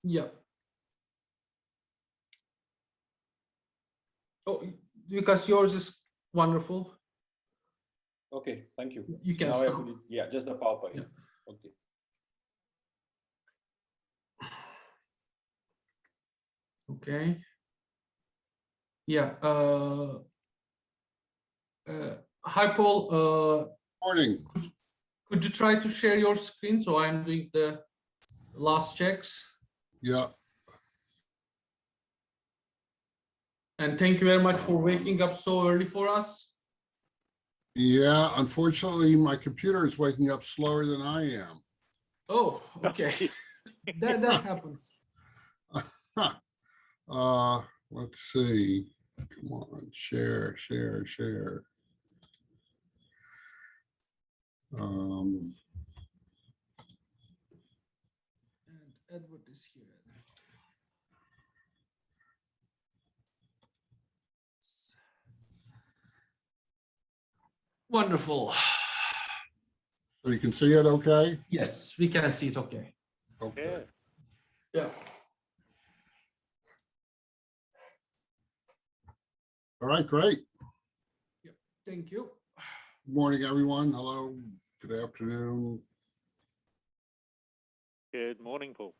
Yeah. Oh, because yours is wonderful. Okay, thank you. You can now stop. Yeah, just the PowerPoint. Yeah. Okay. Okay. Yeah. Hi, Paul. Morning. Could you try to share your screen? So I'm doing the last checks. Yeah. And thank you very much for waking up so early for us. Yeah. Unfortunately, my computer is waking up slower than I am. Oh, okay. that happens. Let's see. Come on, share. And Edward is here. Wonderful. So you can see it okay? Yes, we can see it okay. Okay. Yeah. All right, great. Yeah. Thank you. Good morning, everyone. Hello. Good afternoon. Good morning, Paul.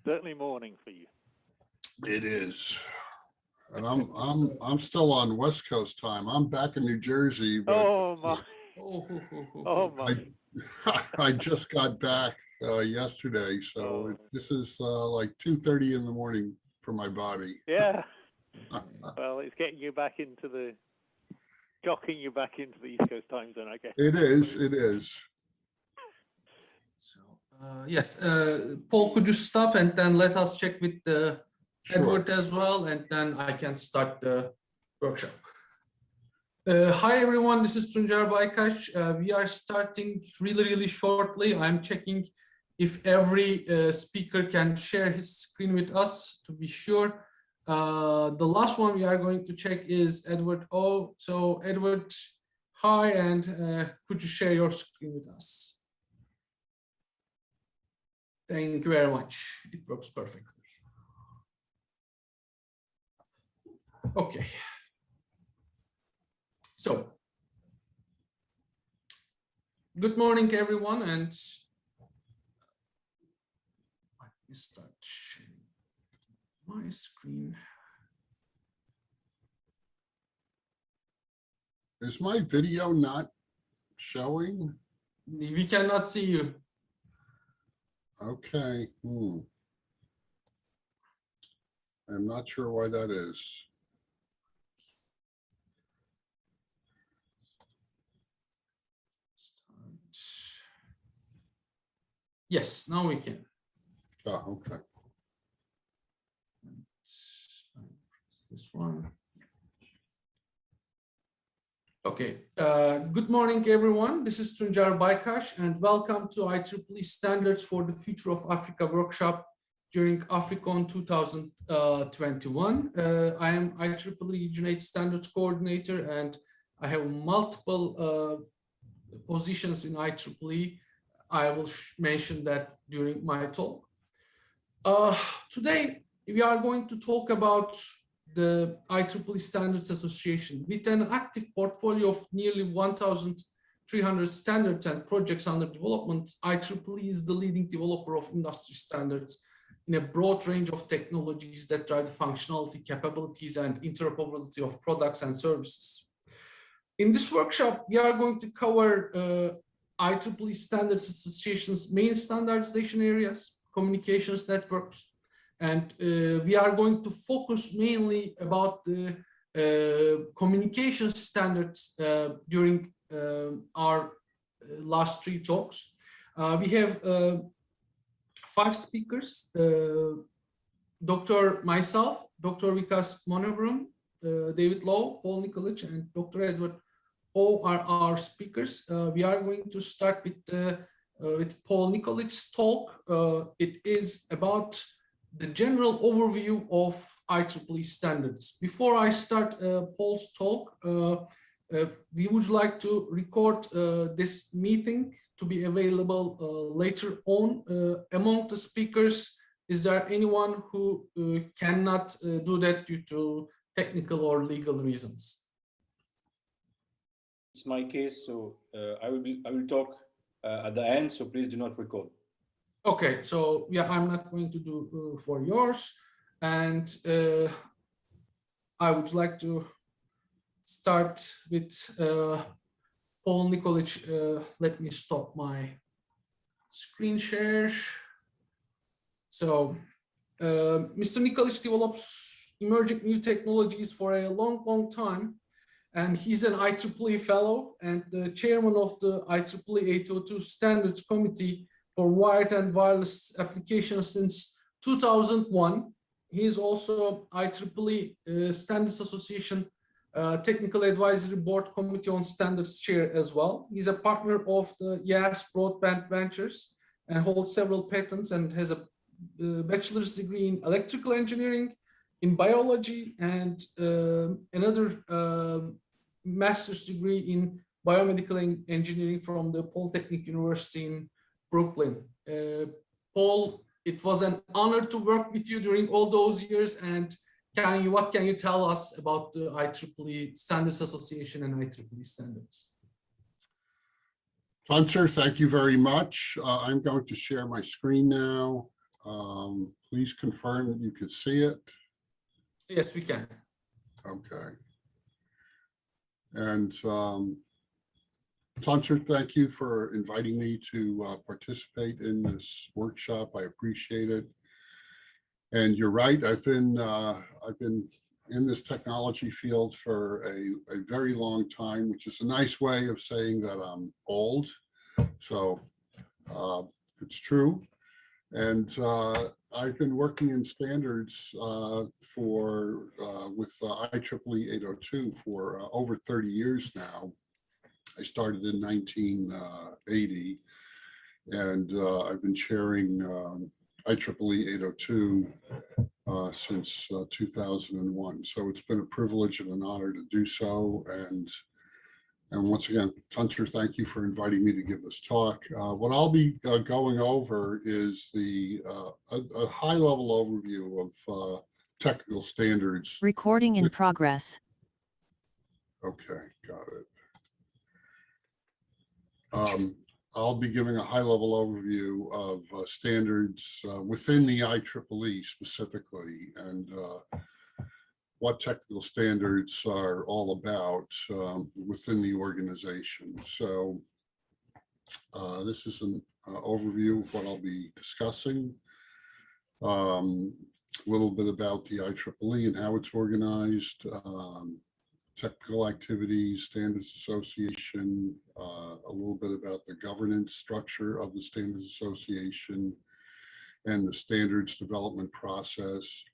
Certainly morning for you. It is. And I'm still on West Coast time. I'm back in New Jersey, but Oh my. Oh my. I just got back yesterday, so this is like 2:30 in the morning for my body. Yeah. Well, it's getting you back into the, jocking you back into the East Coast time zone, I guess. It is. It is. So yes, Paul, could you stop and then let us check with the Edward as well, and then I can start the workshop. Hi everyone, this is Tuncer Baykaş. We are starting really shortly. I'm checking if every speaker can share his screen with us to be sure. The last one we are going to check is Edward O. So Edward, hi, and could you share your screen with us? Thank you very much. It works perfectly. Okay. So, good morning, everyone, and let me start sharing my screen. Is my video not showing? We cannot see you. Okay. I'm not sure why that is. Yes, now we can. Oh, okay. This one. Okay. Good morning, everyone. This is Tuncer Baykaş, and welcome to IEEE Standards for the Future of Africa workshop during AFRICON 2021. I am IEEE Regionate Standards Coordinator, and I have multiple positions in IEEE. I will mention that during my talk. Today, we are going to talk about the IEEE Standards Association. With an active portfolio of nearly 1,300 standards and projects under development, IEEE is the leading developer of industry standards in a broad range of technologies that drive the functionality, capabilities, and interoperability of products and services. In this workshop, we are going to cover IEEE Standards Association's main standardization areas, communications networks, and we are going to focus mainly about the communication standards during our last three talks. We have 5 speakers, myself, Dr. Vikas Monobrum, David Lowe, Paul Nikolic, and Dr. Edward O are our speakers. We are going to start with Paul Nikolic's talk. It is about the general overview of IEEE standards. Before I start Paul's talk, We would like to record this meeting to be available later on. Among the speakers, is there anyone who cannot do that due to technical or legal reasons? It's my case, so I will talk at the end, so please do not record. Okay, so yeah, I'm not going to do for yours, and I would like to start with Paul Nikolic. Let me stop my screen share. So Mr. Nikolic develops emerging new technologies for a long time, and he's an IEEE fellow and the chairman of the IEEE 802 Standards Committee for wired and wireless applications since 2001. He is also IEEE Standards Association Technical Advisory Board Committee on Standards Chair as well. He's a partner of the IEEE Broadband Ventures and holds several patents and has a bachelor's degree in electrical engineering, in biology, and another master's degree in biomedical engineering from the Polytechnic University in Brooklyn. Paul, it was an honor to work with you during all those years, and what can you tell us about the IEEE Standards Association and IEEE Standards? Hunter, thank you very much. I'm going to share my screen now. Please confirm that you can see it. Yes, we can. Okay. And Hunter, thank you for inviting me to participate in this workshop. I appreciate it. And you're right. I've been in this technology field for a very long time, which is a nice way of saying that I'm old. So it's true. And I've been working in standards with IEEE 802 for over 30 years now. I started in 1980, and I've been chairing IEEE 802 since 2001. So it's been a privilege and an honor to do so. And once again, Hunter, thank you for inviting me to give this talk. What I'll be going over is a high-level overview of technical standards. Recording in progress. Okay, got it. I'll be giving a high-level overview of standards within the IEEE specifically, and what technical standards are all about within the organization. So this is an overview of what I'll be discussing. A little bit about the IEEE and how it's organized, technical activities, Standards Association, a little bit about the governance structure of the Standards Association and the standards development process.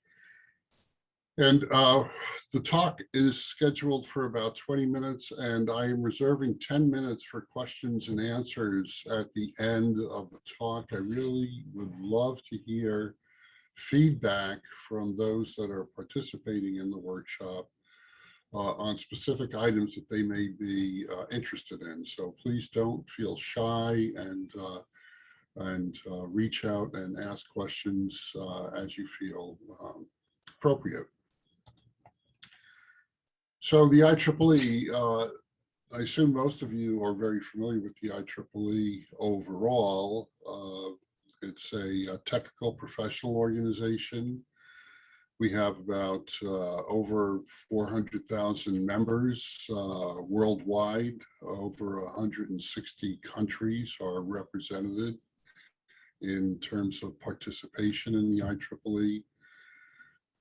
And the talk is scheduled for about 20 minutes, and I am reserving 10 minutes for questions and answers at the end of the talk. I really would love to hear feedback from those that are participating in the workshop on specific items that they may be interested in. So please don't feel shy and reach out and ask questions as you feel appropriate. So the IEEE, I assume most of you are very familiar with the IEEE overall. It's a technical professional organization. We have about over 400,000 members worldwide. Over 160 countries are represented in terms of participation in the IEEE.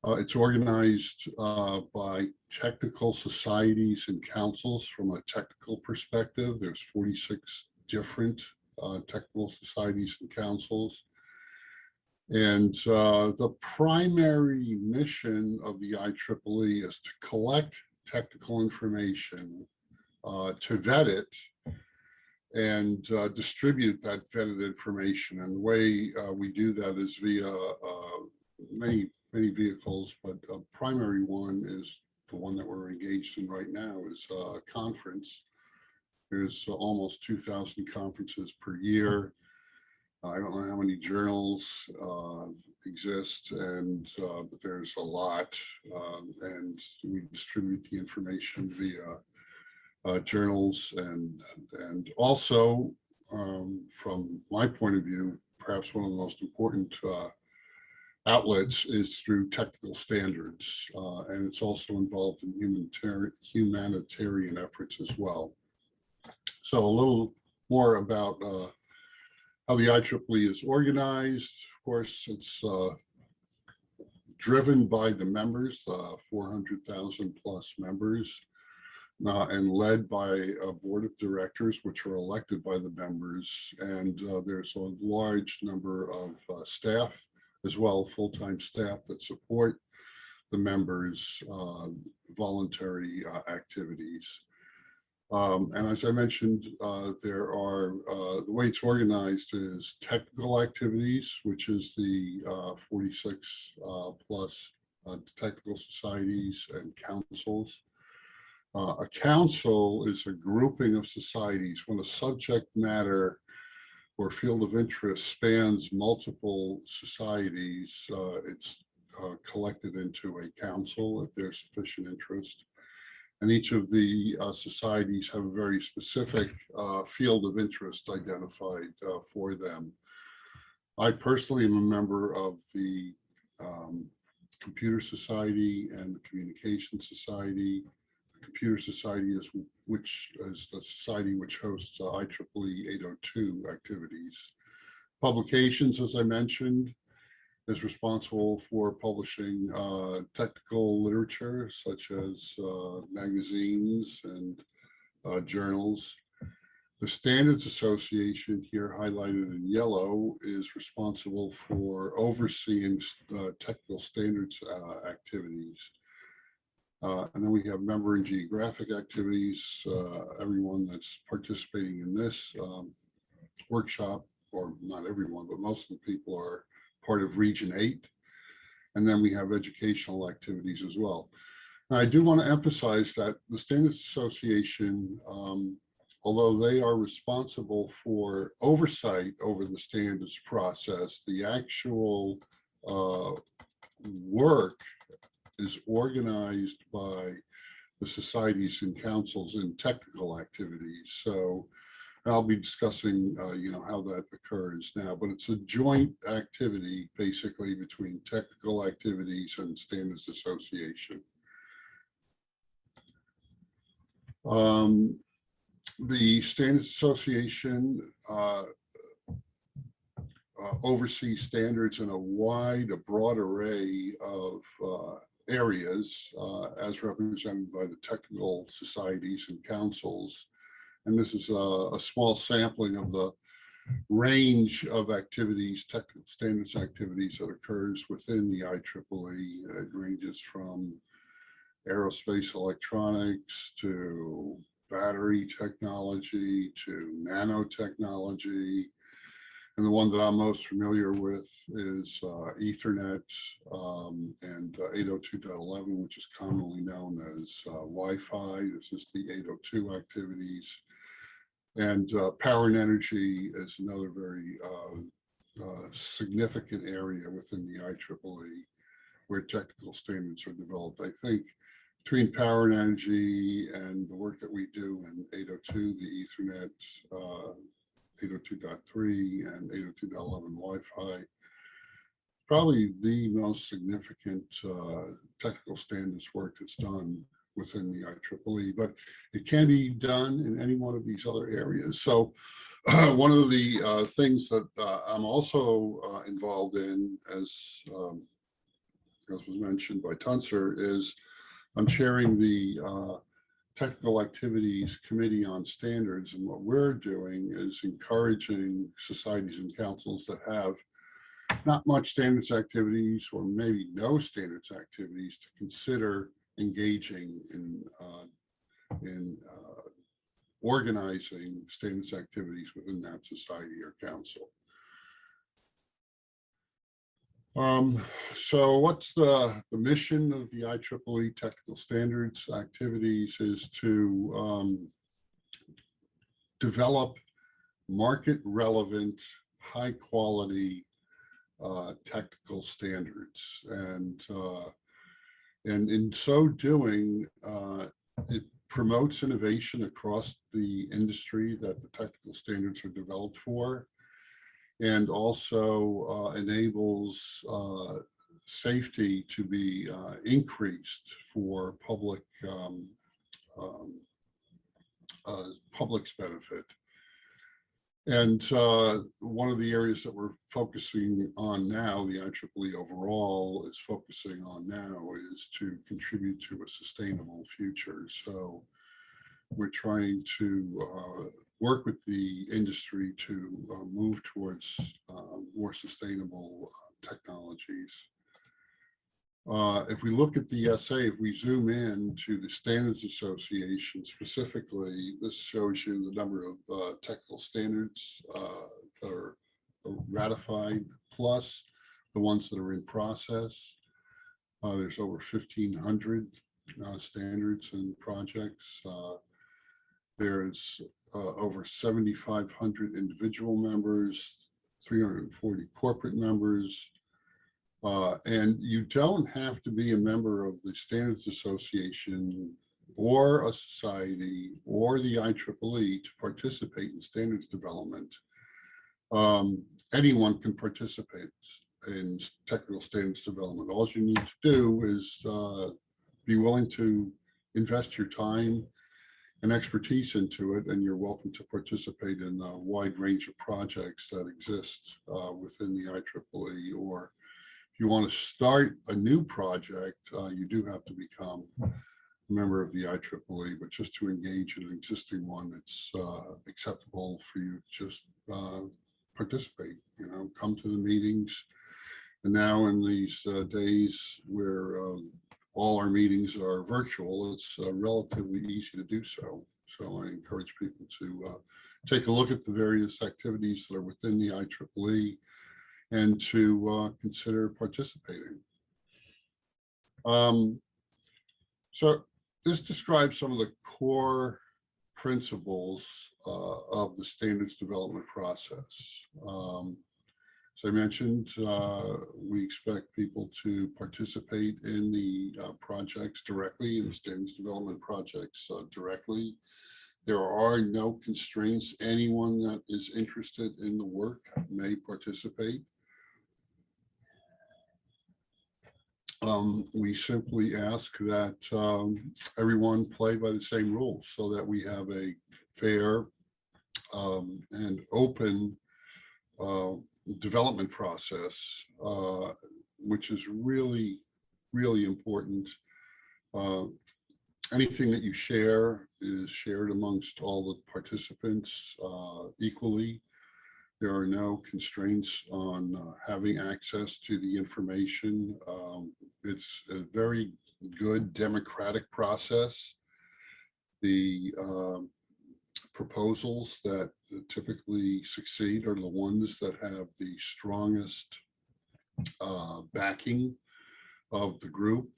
It's organized by technical societies and councils from a technical perspective. There's 46 different technical societies and councils. And the primary mission of the IEEE is to collect technical information, to vet it, and distribute that vetted information. And the way we do that is via many vehicles, but a primary one is the one that we're engaged in right now is a conference. There's almost 2,000 conferences per year. I don't know how many journals exist, and but there's a lot, and we distribute the information via journals, and also from my point of view, perhaps one of the most important outlets is through technical standards, and it's also involved in humanitarian efforts as well. So a little more about how the IEEE is organized. Of course, it's driven by the members, 400,000 plus members, and led by a board of directors, which are elected by the members. And there's a large number of staff as well, full-time staff that support the members' voluntary activities. And as I mentioned, there are, the way it's organized is technical activities, which is the 46 plus technical societies and councils. A council is a grouping of societies when a subject matter or field of interest spans multiple societies. It's collected into a council if there's sufficient interest. And each of the societies have a very specific field of interest identified for them. I personally am a member of the Computer Society and the Communication Society. The Computer Society is the society which hosts IEEE 802 activities. Publications, as I mentioned, is responsible for publishing technical literature such as magazines and journals. The Standards Association, here highlighted in yellow, is responsible for overseeing technical standards activities. And then we have member and geographic activities. Everyone that's participating in this workshop, or not everyone, but most of the people are part of Region 8. And then we have educational activities as well. Now, I do want to emphasize that the Standards Association, although they are responsible for oversight over the standards process, the actual work is organized by the societies and councils in technical activities. So I'll be discussing, how that occurs now, but it's a joint activity basically between technical activities and Standards Association. The Standards Association oversees standards in a broad array of areas as represented by the technical societies and councils. And this is a small sampling of the range of activities, technical standards activities that occurs within the IEEE. It ranges from aerospace electronics to battery technology to nanotechnology. And the one that I'm most familiar with is Ethernet and 802.11, which is commonly known as Wi-Fi. This is the 802 activities. And power and energy is another very significant area within the IEEE where technical standards are developed. I think between power and energy and the work that we do in 802, the Ethernet, 802.3 and 802.11 Wi-Fi, probably the most significant technical standards work that's done within the IEEE, but it can be done in any one of these other areas. So one of the things that I'm also involved in, as was mentioned by Tuncer, is I'm chairing the Technical Activities Committee on Standards, and what we're doing is encouraging societies and councils that have not much standards activities or maybe no standards activities to consider engaging in organizing standards activities within that society or council. So what's the mission of the IEEE technical standards activities is to develop market relevant, high quality technical standards. And in so doing, it promotes innovation across the industry that the technical standards are developed for, and also enables safety to be increased for public's benefit. And one of the areas that we're focusing on now, the IEEE overall is focusing on now, is to contribute to a sustainable future. So we're trying to work with the industry to move towards more sustainable technologies. If we look at the SA, if we zoom in to the Standards Association specifically, this shows you the number of technical standards that are ratified, plus the ones that are in process. There's over 1,500 standards and projects. There's over 7,500 individual members, 340 corporate members. And you don't have to be a member of the Standards Association or a society or the IEEE to participate in standards development. Anyone can participate in technical standards development. All you need to do is be willing to invest your time and expertise into it, and you're welcome to participate in a wide range of projects that exist within the IEEE. Or if you want to start a new project, you do have to become a member of the IEEE, but just to engage in an existing one, it's acceptable for you to just participate, come to the meetings. And now in these days where all our meetings are virtual, it's relatively easy to do so. So I encourage people to take a look at the various activities that are within the IEEE and to consider participating. So this describes some of the core principles of the standards development process. As I mentioned, we expect people to participate in the projects directly, in the standards development projects directly. There are no constraints. Anyone that is interested in the work may participate. We simply ask that everyone play by the same rules so that we have a fair and open development process, which is really, really important. Anything that you share is shared amongst all the participants equally. There are no constraints on having access to the information. It's a very good democratic process. The proposals that typically succeed are the ones that have the strongest backing of the group,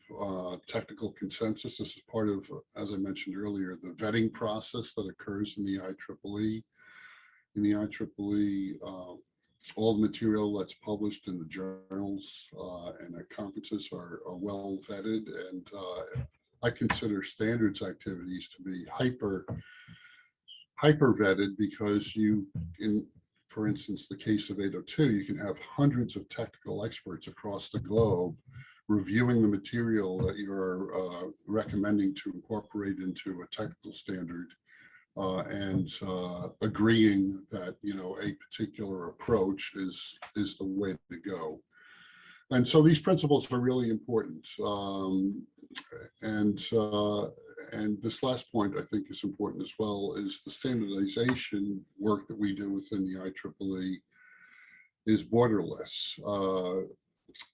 technical consensus. This is part of, as I mentioned earlier, the vetting process that occurs in the IEEE. In the IEEE, all the material that's published in the journals and at conferences are well vetted, and I consider standards activities to be hyper vetted, because you, for instance, the case of 802, you can have hundreds of technical experts across the globe reviewing the material that you're recommending to incorporate into a technical standard and agreeing that a particular approach is the way to go. And so these principles are really important. And this last point I think is important as well, is the standardization work that we do within the IEEE is borderless.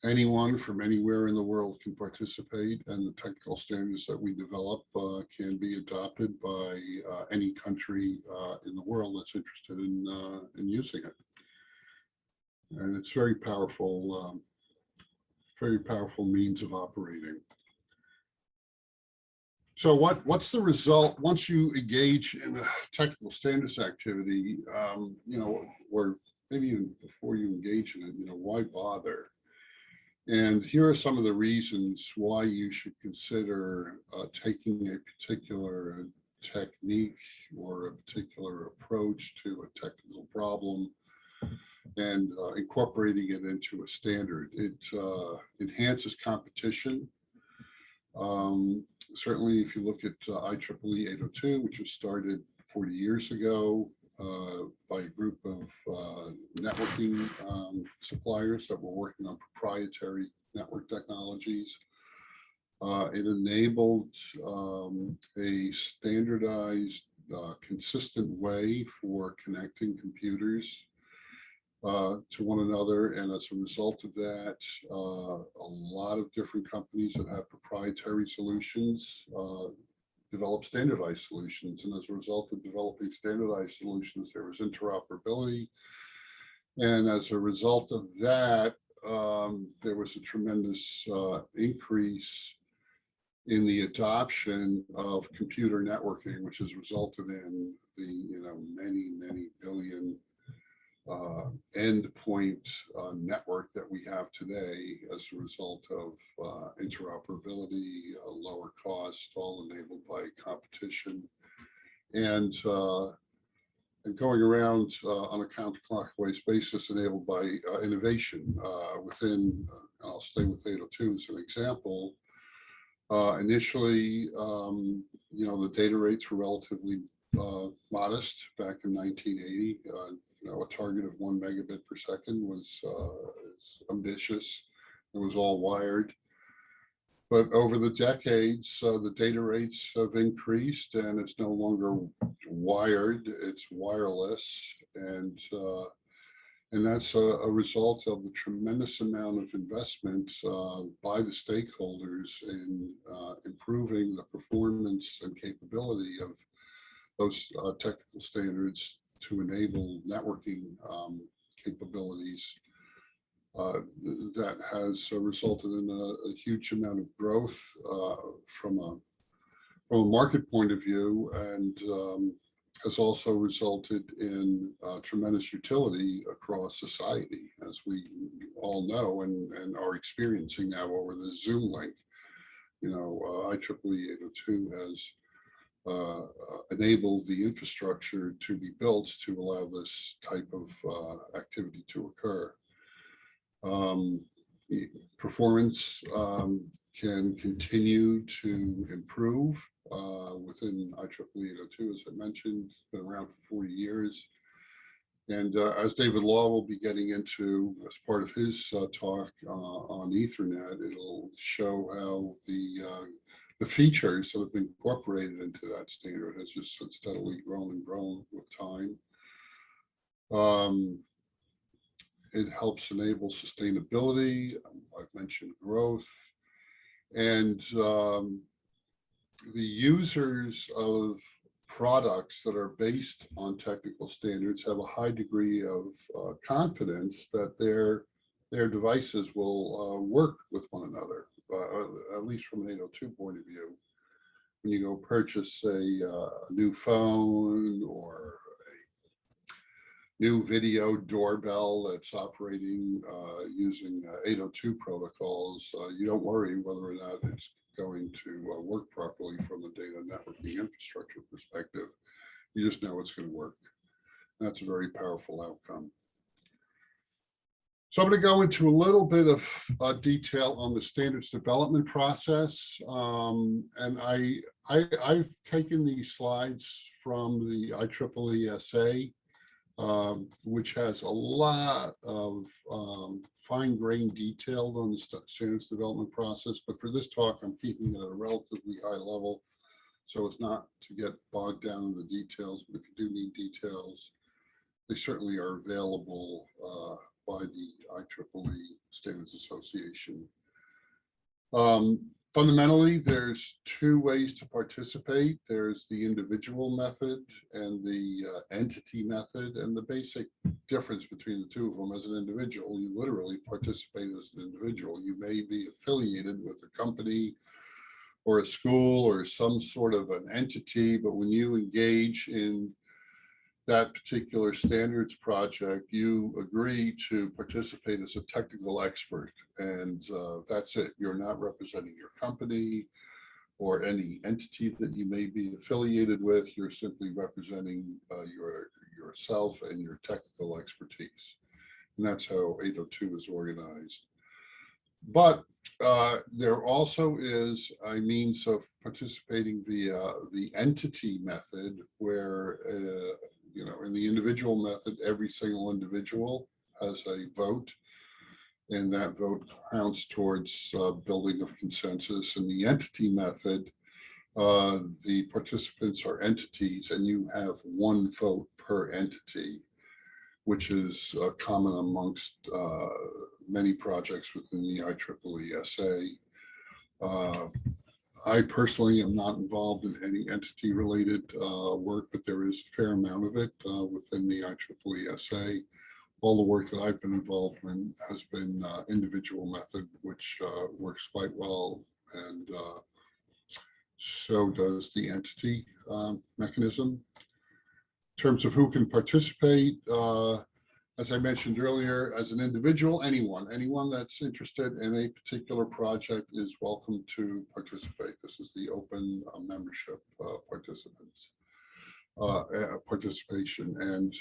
Anyone from anywhere in the world can participate, and the technical standards that we develop can be adopted by any country in the world that's interested in using it. And it's very powerful very powerful means of operating. So what's the result once you engage in a technical standards activity, you know, or maybe even before you engage in it, you know, why bother? And here are some of the reasons why you should consider taking a particular technique or a particular approach to a technical problem and incorporating it into a standard. It enhances competition. Certainly, if you look at IEEE 802, which was started 40 years ago by a group of networking suppliers that were working on proprietary network technologies, it enabled a standardized, consistent way for connecting computers to one another. And as a result of that, a lot of different companies that have proprietary solutions develop standardized solutions. And as a result of developing standardized solutions, there was interoperability. And as a result of that, there was a tremendous increase in the adoption of computer networking, which has resulted in the, you know, many billion endpoint network that we have today as a result of interoperability, lower cost, all enabled by competition, and going around on a counterclockwise basis enabled by innovation within, I'll stay with 802 as an example. Initially, you know, the data rates were relatively modest back in 1980. You know, a target of 1 megabit per second was ambitious. It was all wired. But over the decades, the data rates have increased, and it's no longer wired; it's wireless, and that's a result of the tremendous amount of investment by the stakeholders in improving the performance and capability of those technical standards to enable networking capabilities. That has resulted in a huge amount of growth from a market point of view, and has also resulted in tremendous utility across society, as we all know and are experiencing now over the Zoom link. You know, IEEE 802 has enabled the infrastructure to be built to allow this type of activity to occur. Performance can continue to improve within IEEE 802, as I mentioned. It's been around for 40 years. And as David Law will be getting into as part of his talk on Ethernet, it'll show how the features that have been incorporated into that standard has just steadily grown and grown with time. It helps enable sustainability. I've mentioned growth, and the users of products that are based on technical standards have a high degree of confidence that their devices will work with one another, at least from an 802 point of view. When you go purchase a new phone or new video doorbell that's operating using 802 protocols, you don't worry whether or not it's going to work properly from a data networking infrastructure perspective. You just know it's going to work. That's a very powerful outcome. So I'm going to go into a little bit of detail on the standards development process. And I've taken these slides from the IEEE SA, which has a lot of fine-grained detail on the standards development process. But for this talk, I'm keeping it at a relatively high level, so it's not to get bogged down in the details. But if you do need details, they certainly are available by the IEEE Standards Association. Fundamentally, there's two ways to participate. There's the individual method and the entity method. And the basic difference between the two of them, as an individual, you literally participate as an individual. You may be affiliated with a company or a school or some sort of an entity, but when you engage in that particular standards project, you agree to participate as a technical expert, and that's it. You're not representing your company or any entity that you may be affiliated with. You're simply representing yourself and your technical expertise, and that's how 802 is organized. But there also is a means of participating via the entity method, where you know, in the individual method, every single individual has a vote, and that vote counts towards building of consensus. In the entity method, the participants are entities, and you have one vote per entity, which is common amongst many projects within the IEEE SA. I personally am not involved in any entity-related work, but there is a fair amount of it within the IEEE SA. All the work that I've been involved in has been individual method, which works quite well, and so does the entity mechanism. In terms of who can participate, as I mentioned earlier, as an individual, anyone that's interested in a particular project is welcome to participate. This is the open membership participation, and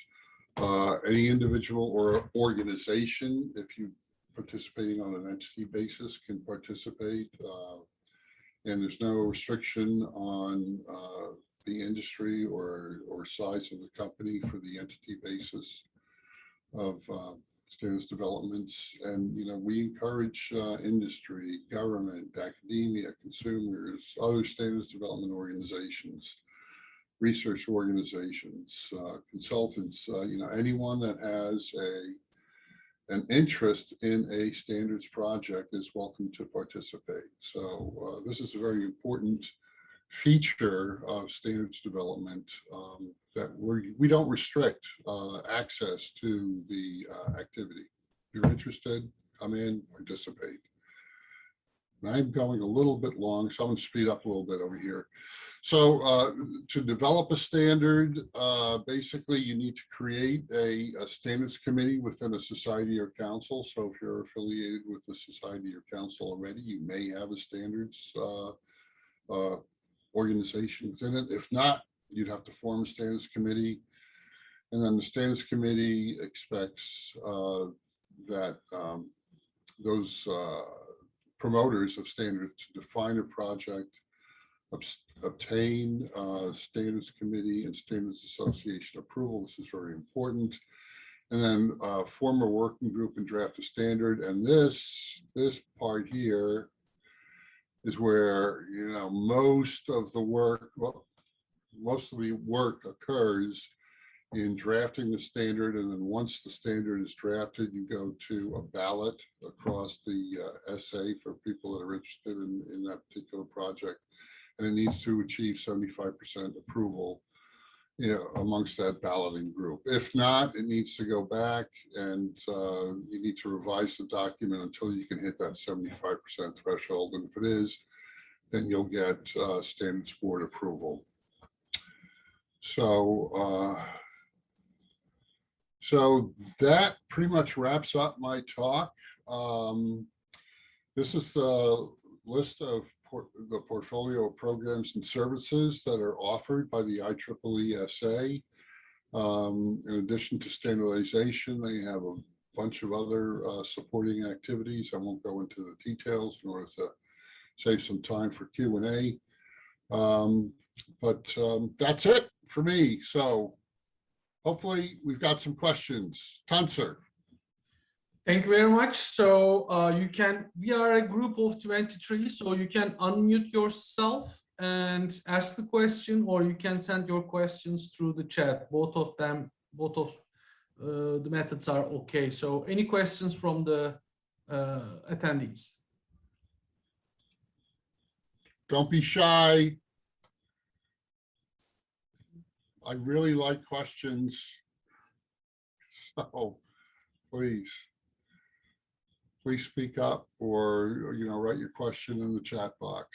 any individual or organization, if you're participating on an entity basis, can participate, and there's no restriction on the industry or size of the company for the entity basis of standards developments. And you know, we encourage industry, government, academia, consumers, other standards development organizations, research organizations, consultants, you know, anyone that has an interest in a standards project is welcome to participate. So this is a very important feature of standards development, that we don't restrict access to the activity. If you're interested, come in, participate. And I'm going a little bit long, so I'm going to speed up a little bit over here. So to develop a standard, basically you need to create a standards committee within a society or council. So if you're affiliated with a society or council already, you may have a standards organization within it. If not, you'd have to form a standards committee, and then the standards committee expects that those promoters of standards to define a project, obtain standards committee and standards association approval. This is very important. And then form a working group and draft a standard. And this part here is where, you know, most of the work occurs in drafting the standard. And then once the standard is drafted, you go to a ballot across the SA for people that are interested in that particular project. And it needs to achieve 75% approval, you know, amongst that balloting group. If not, it needs to go back, and you need to revise the document until you can hit that 75% threshold. And if it is, then you'll get standards board approval. So, so that pretty much wraps up my talk. This is the list of the portfolio of programs and services that are offered by the IEEE SA. In addition to standardization, they have a bunch of other supporting activities. I won't go into the details in order to save some time for Q&A. But that's it for me. So hopefully we've got some questions. Tanser. Thank you very much. So we are a group of 23, so you can unmute yourself and ask the question, or you can send your questions through the chat. Both of the methods are okay. So any questions from the attendees? Don't be shy. I really like questions. So please speak up or, you know, write your question in the chat box.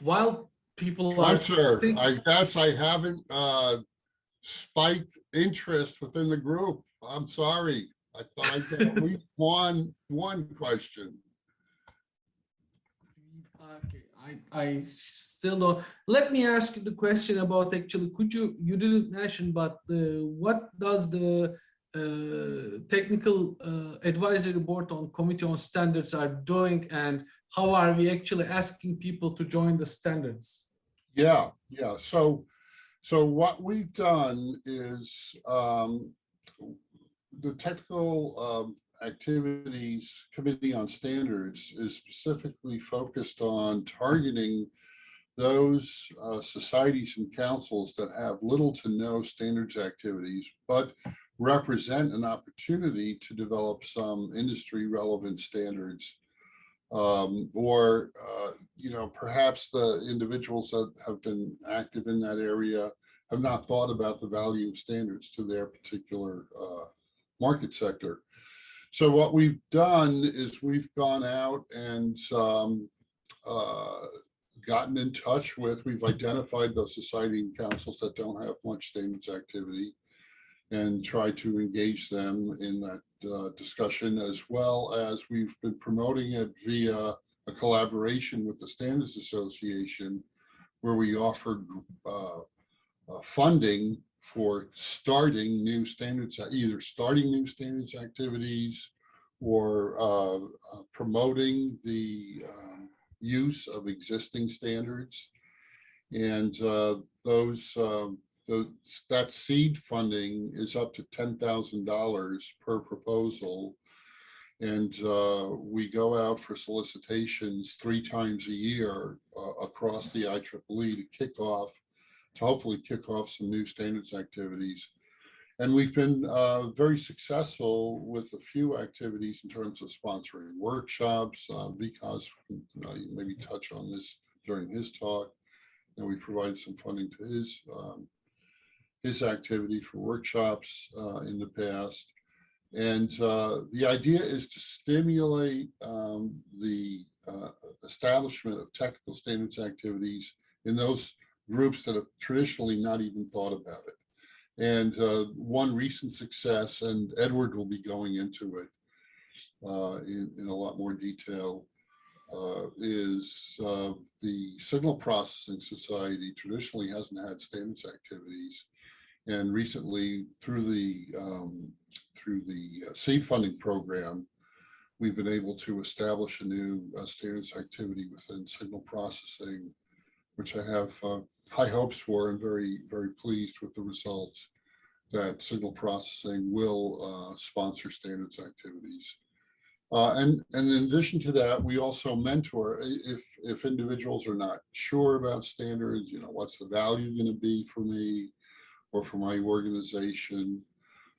While people are Spencer, thinking, I guess I haven't spiked interest within the group. I'm sorry. I thought I'd get at least one question. okay, I still don't. Let me ask you the question about actually, you didn't mention, but what does the technical advisory board on committee on standards are doing, and how are we actually asking people to join the standards? Yeah. So what we've done is the technical activities committee on standards is specifically focused on targeting those societies and councils that have little to no standards activities, but represent an opportunity to develop some industry relevant standards, or you know, perhaps the individuals that have been active in that area have not thought about the value of standards to their particular market sector. So what we've done is we've gone out and gotten in touch with, we've identified those society and councils that don't have much standards activity and try to engage them in that discussion, as well as we've been promoting it via a collaboration with the Standards Association, where we offer funding for starting new standards, either starting new standards activities or promoting the use of existing standards. And that seed funding is up to $10,000 per proposal. And we go out for solicitations 3 times a year across the IEEE to hopefully kick off some new standards activities. And we've been very successful with a few activities in terms of sponsoring workshops, because maybe touch on this during his talk. And we provided some funding to his activity for workshops in the past. And the idea is to stimulate the establishment of technical standards activities in those groups that have traditionally not even thought about it. And one recent success, and Edward will be going into it in a lot more detail, is the Signal Processing Society traditionally hasn't had standards activities. And recently, through the seed funding program, we've been able to establish a new standards activity within signal processing, which I have high hopes for, and very, very pleased with the results that signal processing will sponsor standards activities. And in addition to that, we also mentor if individuals are not sure about standards, you know, what's the value going to be for me or for my organization,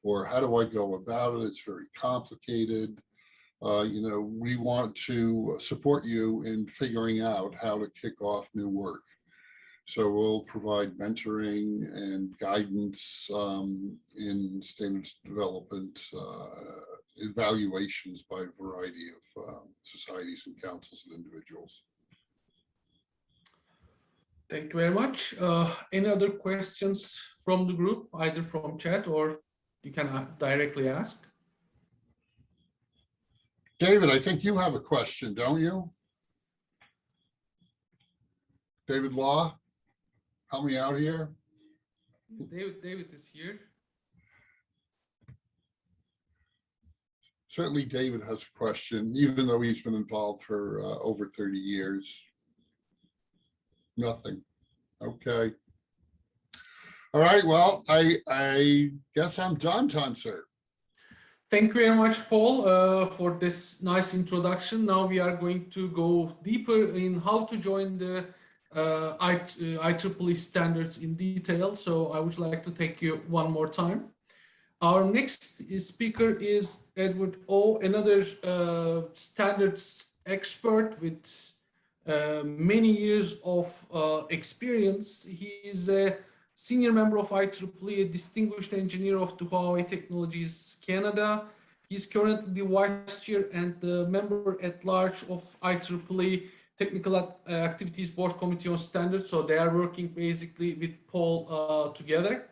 or how do I go about it? It's very complicated. You know, we want to support you in figuring out how to kick off new work. So we'll provide mentoring and guidance in standards development evaluations by a variety of societies and councils and individuals. Thank you very much. Any other questions from the group, either from chat or you can directly ask? David, I think you have a question, don't you? David Law, help me out here. David is here. Certainly David has a question, even though he's been involved for over 30 years. Nothing. Okay. All right, well, I guess I'm done, Tuncer. Thank you very much, Paul, for this nice introduction. Now we are going to go deeper in how to join the IEEE standards in detail. So I would like to thank you one more time. Our next speaker is Edward O, another standards expert with many years of experience. He is a senior member of IEEE, a distinguished engineer of the Huawei Technologies Canada. He's currently the vice chair and the member at large of IEEE Technical Activities Board Committee on Standards. So they are working basically with Paul together.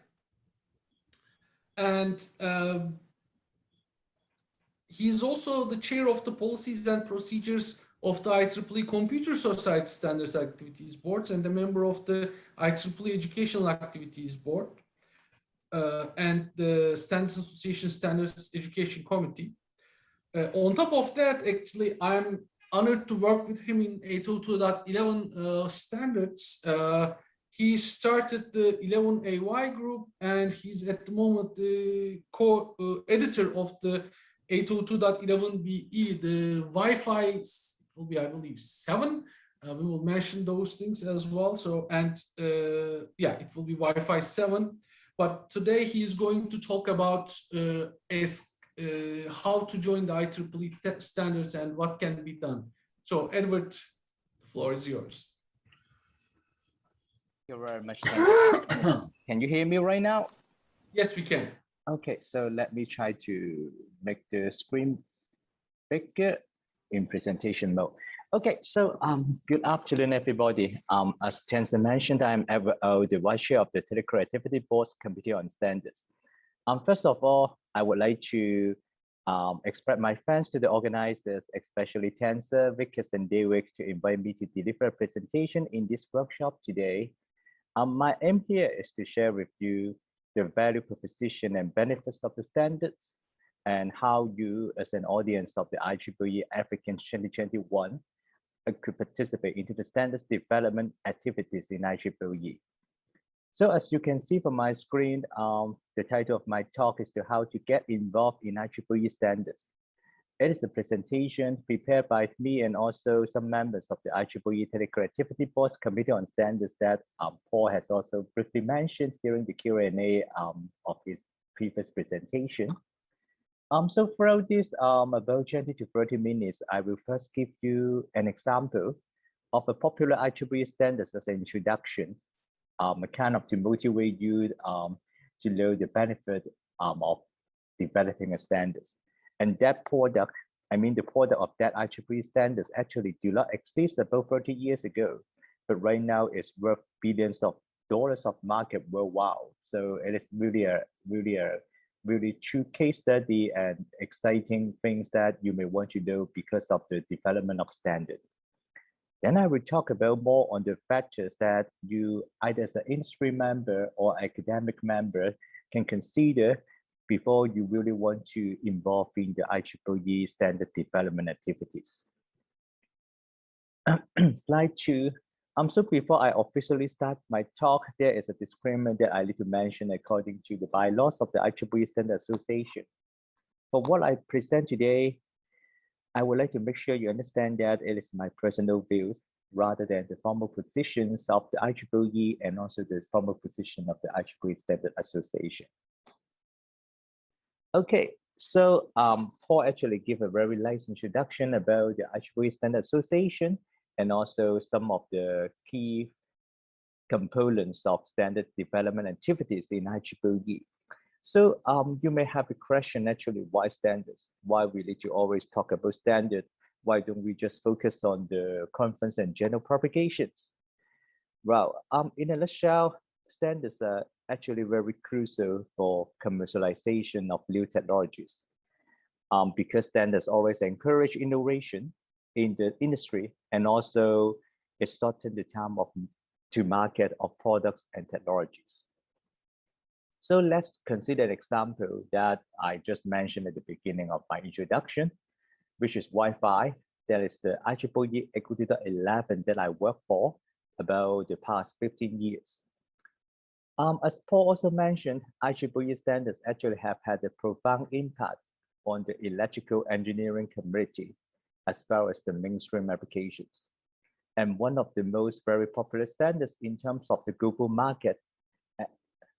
And he is also the chair of the policies and procedures of the IEEE Computer Society Standards Activities Boards and a member of the IEEE Educational Activities Board and the Standards Association Standards Education Committee. On top of that, actually, I'm honored to work with him in 802.11 standards. He started the 11AY group, and he's at the moment the co-editor of the 802.11be, the Wi-Fi will be, I believe, 7. We will mention those things as well. So, and yeah, it will be Wi-Fi 7. But today he is going to talk about how to join the IEEE standards and what can be done. So, Edward, the floor is yours. Thank you very much. Can you hear me right now? Yes, we can. Okay, so let me try to make the screen bigger in presentation mode. Okay, so good afternoon, everybody. As Tensa mentioned, I'm the vice chair of the Technical Activity Board's Committee on Standards. First of all, I would like to express my thanks to the organizers, especially Tensa, Vickers, and David, to invite me to deliver a presentation in this workshop today. My aim here is to share with you the value proposition and benefits of the standards and how you, as an audience of the IEEE AFRICON 2021, could participate into the standards development activities in IEEE. So as you can see from my screen, the title of my talk is to how to get involved in IEEE standards. It is a presentation prepared by me and also some members of the IEEE Technical Activity Board's Committee on Standards that Paul has also briefly mentioned during the Q&A of his previous presentation. So throughout this about 20 to 30 minutes, I will first give you an example of a popular IEEE standards as an introduction, kind of to motivate you to know the benefit of developing a standards. And that product, I mean the product of that IEEE standards actually do not exist about 30 years ago, but right now it's worth billions of dollars of market worldwide. So it is really true case study and exciting things that you may want to know because of the development of standard. Then I will talk about more on the factors that you either as an industry member or academic member can consider before you really want to involve in the IEEE standard development activities. Slide 2. So before I officially start my talk, there is a disclaimer that I need to mention according to the bylaws of the IEEE Standards Association. For what I present today, I would like to make sure you understand that it is my personal views rather than the formal positions of the IEEE and also the formal position of the IEEE Standards Association. Okay, so Paul actually gave a very nice introduction about the IEEE Standards Association and also some of the key components of standard development activities in IEEE. So you may have a question actually, why standards? Why we need to always talk about standard? Why don't we just focus on the conference and general propagations? Well, in a nutshell, standards are actually very crucial for commercialization of new technologies because standards always encourage innovation in the industry and also it shortens the time to market of products and technologies. So let's consider an example that I just mentioned at the beginning of my introduction, which is Wi-Fi. That is the IEEE 802.11 that I worked for about the past 15 years. As Paul also mentioned, IEEE standards actually have had a profound impact on the electrical engineering community, as well as the mainstream applications. And one of the most very popular standards in terms of the global market,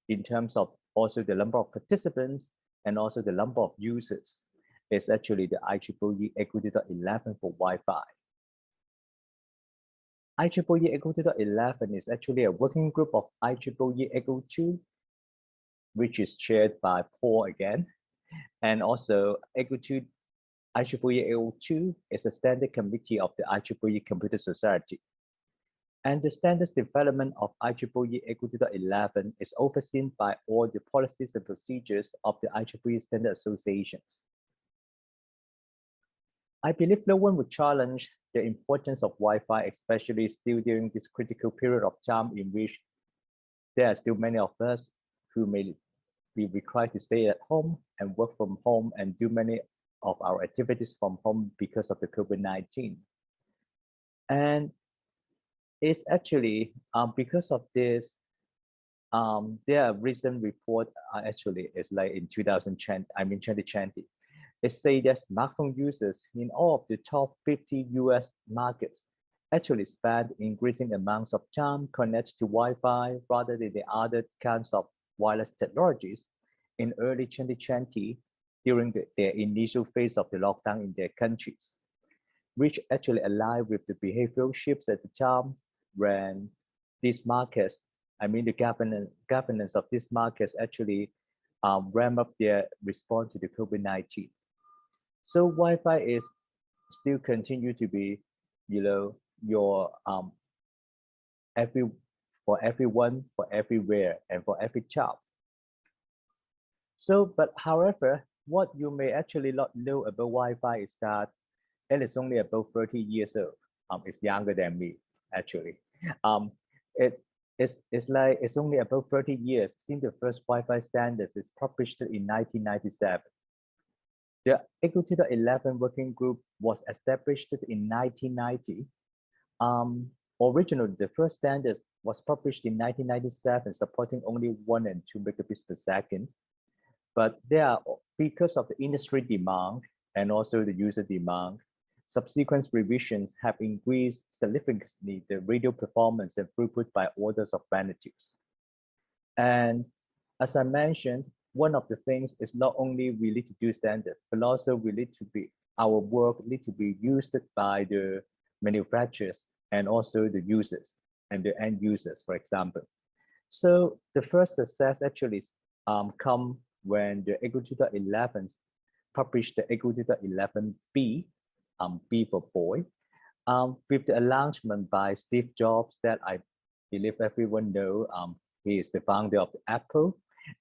in terms of also the number of participants and also the number of users is actually the IEEE 802.11 for Wi-Fi. IEEE 802.11 is actually a working group of IEEE 802, which is chaired by Paul again. And also IEEE 802 is a standard committee of the IEEE Computer Society. And the standards development of IEEE 802.11 is overseen by all the policies and procedures of the IEEE Standard Associations. I believe no one would challenge the importance of Wi-Fi, especially still during this critical period of time in which there are still many of us who may be required to stay at home and work from home and do many of our activities from home because of the COVID-19. And it's actually because of this, there are recent report actually it's like in 2020. It say that smartphone users in all of the top 50 US markets actually spend increasing amounts of time connected to Wi-Fi rather than the other kinds of wireless technologies in early 2020 during their initial phase of the lockdown in their countries, which actually align with the behavioral shifts at the time when these markets, the governance of these markets actually ramp up their response to the COVID-19. So Wi-Fi is still continue to be, your for everyone, for everywhere, and for every child. So, but however, what you may actually not know about Wi-Fi is that it is only about 30 years old. It's younger than me, actually. It's only about 30 years since the first Wi-Fi standards is published in 1997. The 802.11 working group was established in 1990. Originally, the first standards was published in 1997, supporting only 1 and 2 megabits per second. But because of the industry demand and also the user demand, subsequent revisions have increased significantly the radio performance and throughput by orders of magnitudes. And as I mentioned, one of the things is not only we need to do standards, but also we need to be, our work need to be used by the manufacturers and also the users and the end users, for example. So the first success actually come when the 802.11 published the 802.11b, B for boy, with the announcement by Steve Jobs that I believe everyone know. He is the founder of Apple.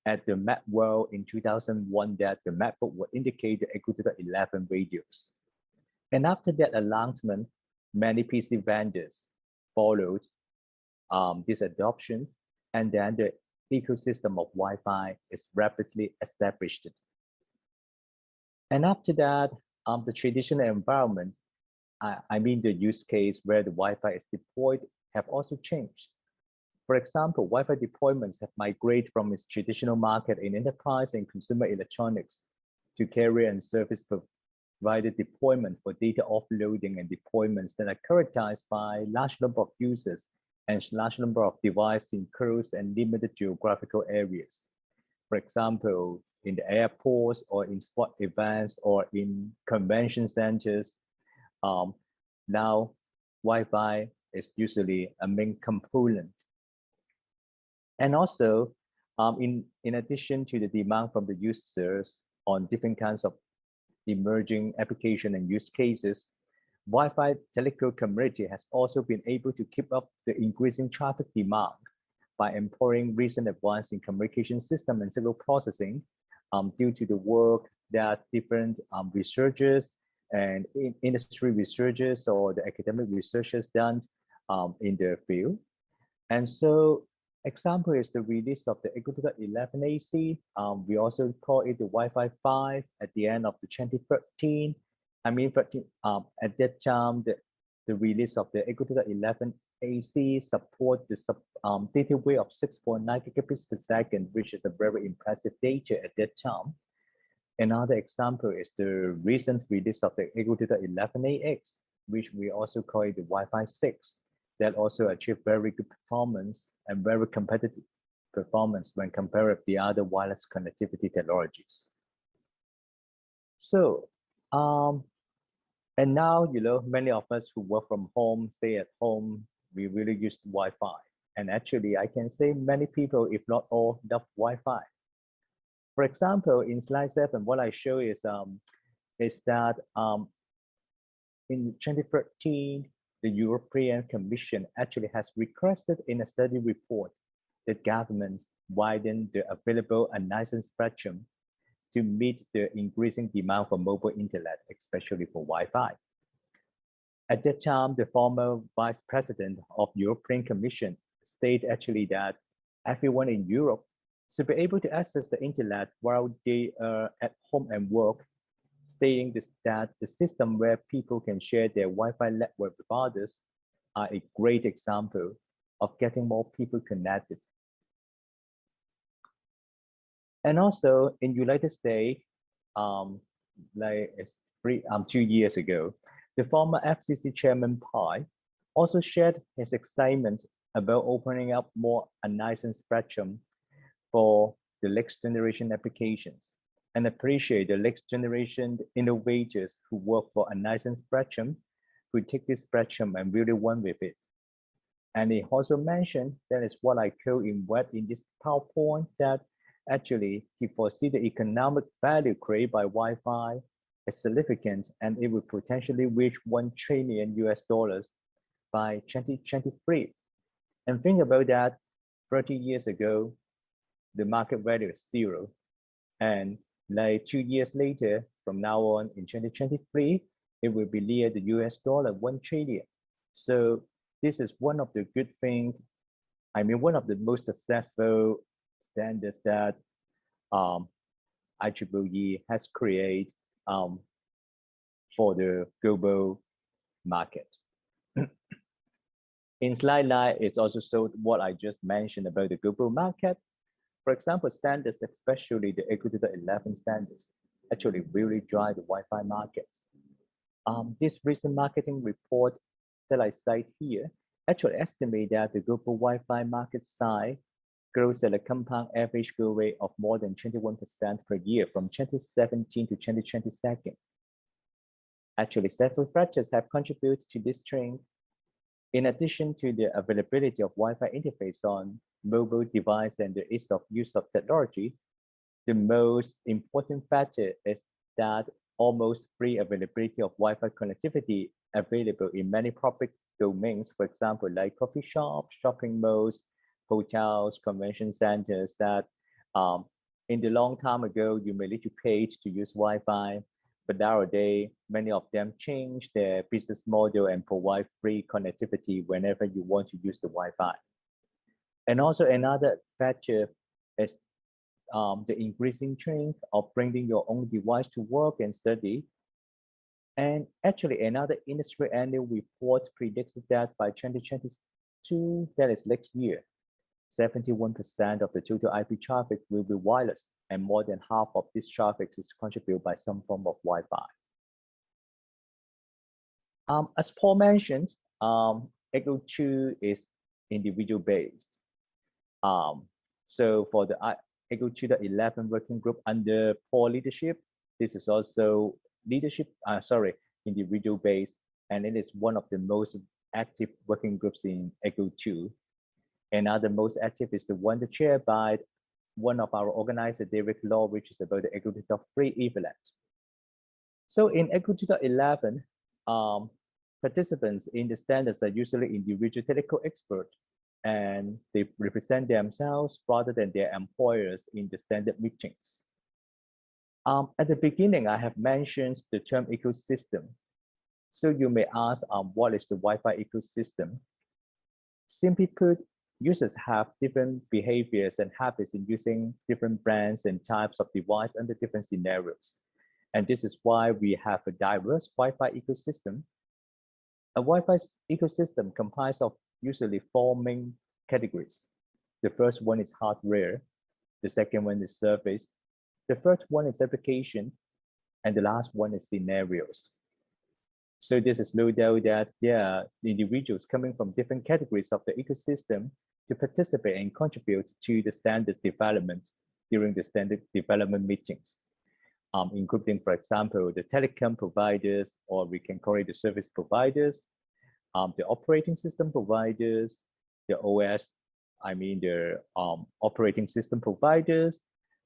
At the Macworld in 2001, that the MacBook would indicate the 802.11 radios. And after that announcement, many PC vendors followed this adoption, and then the ecosystem of Wi-Fi is rapidly established. And after that, the traditional environment, the use case where the Wi-Fi is deployed, have also changed. For example, Wi-Fi deployments have migrated from its traditional market in enterprise and consumer electronics to carrier and service provider deployment for data offloading and deployments that are characterized by large number of users and large number of devices in close and limited geographical areas. For example, in the airports or in sport events or in convention centers, now Wi-Fi is usually a main component. And also, in addition to the demand from the users on different kinds of emerging application and use cases, Wi-Fi telco community has also been able to keep up the increasing traffic demand by employing recent advances in communication system and signal processing due to the work that different researchers and industry researchers or the academic researchers done in their field. And so, example is the release of the 802.11 AC. We also call it the Wi-Fi 5 at the end of the 2013. At that time, the release of the 802.11 AC support the data rate of 6.9 gigabits per second, which is a very impressive data at that time. Another example is the recent release of the 802.11ax, which we also call it the Wi-Fi 6, that also achieved very good performance and very competitive performance when compared with the other wireless connectivity technologies. So, and now, many of us who work from home, stay at home, we really use Wi-Fi. And actually, I can say many people, if not all, love Wi-Fi. For example, in slide 7, what I show is that in 2013, the European Commission actually has requested in a study report that governments widen the available unlicensed spectrum to meet the increasing demand for mobile internet, especially for Wi-Fi. At that time, the former vice president of European Commission stated actually that everyone in Europe should be able to access the internet while they are at home and work, stating that the system where people can share their Wi-Fi network with others are a great example of getting more people connected. And also in United States, like 2 years ago, the former FCC chairman Pai also shared his excitement about opening up more unlicensed spectrum for the next generation applications, and appreciate the next generation innovators who work for unlicensed spectrum who take this spectrum and really run with it. And he also mentioned, that is what I call in this PowerPoint, that actually he foresees the economic value created by Wi-Fi is significant, and it will potentially reach $1 trillion by 2023. And think about that, 30 years ago, the market value is 0. And like 2 years later, from now on in 2023, it will be near the $1 trillion. So this is one of the good things, one of the most successful standards that IEEE has created for the global market. In slide 9, it's also showed what I just mentioned about the global market. For example, standards, especially the IEEE 11 standards, actually really drive the Wi-Fi markets. This recent marketing report that I cite here actually estimate that the global Wi-Fi market size grows at a compound average growth rate of more than 21% per year from 2017 to 2022. Actually, several factors have contributed to this trend. In addition to the availability of Wi-Fi interface on mobile device and the ease of use of technology, the most important factor is that almost free availability of Wi-Fi connectivity available in many public domains, for example, like coffee shops, shopping malls, hotels, convention centers, that in the long time ago, you may need to pay to use Wi-Fi, but nowadays, many of them change their business model and provide free connectivity whenever you want to use the Wi-Fi. And also another factor is the increasing trend of bringing your own device to work and study. And actually another industry annual report predicts that by 2022, that is next year, 71% of the total IP traffic will be wireless, and more than half of this traffic is contributed by some form of Wi-Fi. As Paul mentioned, IEEE 2 is individual based. So for the IEEE 2.11 working group under Paul leadership, this is also individual based, and it is one of the most active working groups in IEEE 2. Another most active is the one that chaired by one of our organizer, Derek Law, which is about the IEEE 3 equivalent. So in IEEE 2.11, participants in the standards are usually individual technical experts, and they represent themselves rather than their employers in the standard meetings. At the beginning, I have mentioned the term ecosystem. So you may ask, what is the Wi-Fi ecosystem? Simply put, users have different behaviors and habits in using different brands and types of device under different scenarios. And this is why we have a diverse Wi-Fi ecosystem. A Wi-Fi ecosystem comprises of usually 4 main categories. The first one is hardware. The second one is service. The third one is application. And the last one is scenarios. So this is no doubt that there are individuals coming from different categories of the ecosystem to participate and contribute to the standards development during the standard development meetings. including, for example, the telecom providers, or we can call it the service providers, the operating system providers, the OS, I mean the operating system providers,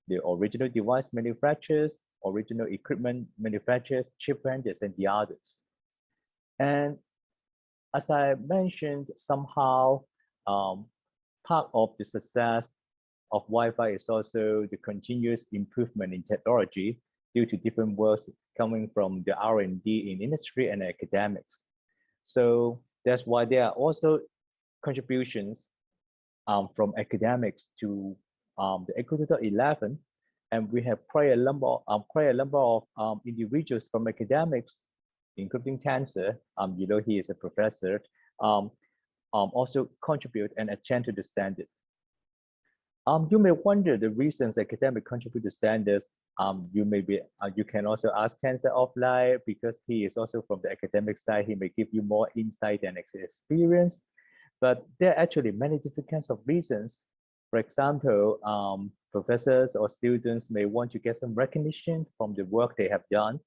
the original device manufacturers, original equipment manufacturers, chip vendors, and the others. And as I mentioned, somehow part of the success of Wi-Fi is also the continuous improvement in technology due to different works coming from the R&D in industry and academics. So that's why there are also contributions from academics to the IEEE 2011, and we have quite a number of individuals from academics, including Tensor, he is a professor, also contribute and attend to the standard. You may wonder the reasons academic contribute to standards. You can also ask Tensor offline, because he is also from the academic side. He may give you more insight and experience. But there are actually many different kinds of reasons. For example, professors or students may want to get some recognition from the work they have done,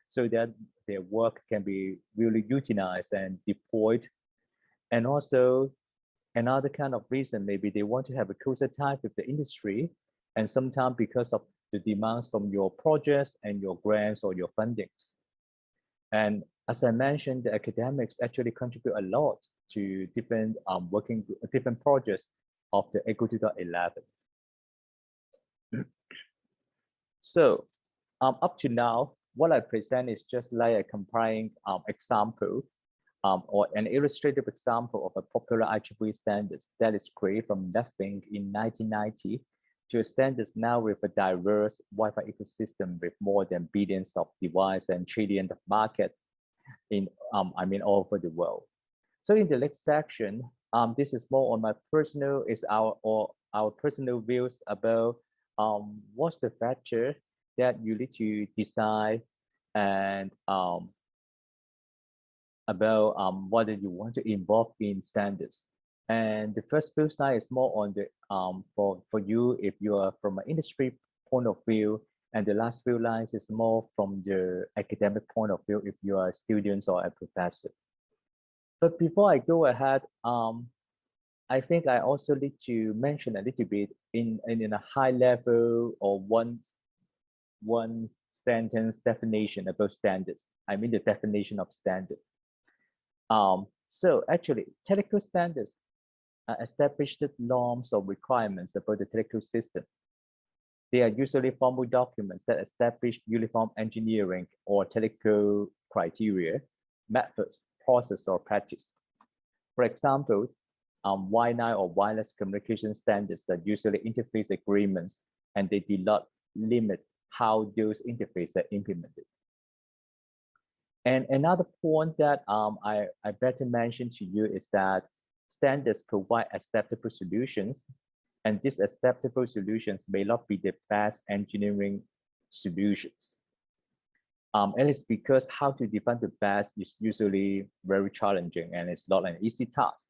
so that their work can be really utilized and deployed. And also, another kind of reason, maybe they want to have a closer tie with the industry, and sometimes because of the demands from your projects and your grants or your fundings. And as I mentioned, the academics actually contribute a lot to different different projects of the IEEE 2011. So up to now, what I present is just like a comparing example or an illustrative example of a popular IEEE standards that is created from nothing in 1990 to a standards now with a diverse Wi-Fi ecosystem with more than billions of devices and trillions of market in all over the world. So in the next section, this is more on my personal our personal views about what's the factor that you need to decide, and about whether you want to involve in standards. And the first few slides is more on the for you if you are from an industry point of view, and the last few lines is more from the academic point of view if you are students or a professor. But before I go ahead, I think I also need to mention a little bit in a high level or one sentence definition about standards. I mean the definition of standard. So actually, technical standards are established norms or requirements about the technical system. They are usually formal documents that establish uniform engineering or technical criteria, methods, process, or practice. For example, Wi-Fi or wireless communication standards are usually interface agreements, and they do not limit how those interfaces are implemented. And another point that I better mention to you is that standards provide acceptable solutions, and these acceptable solutions may not be the best engineering solutions. And it's because how to define the best is usually very challenging, and it's not an easy task.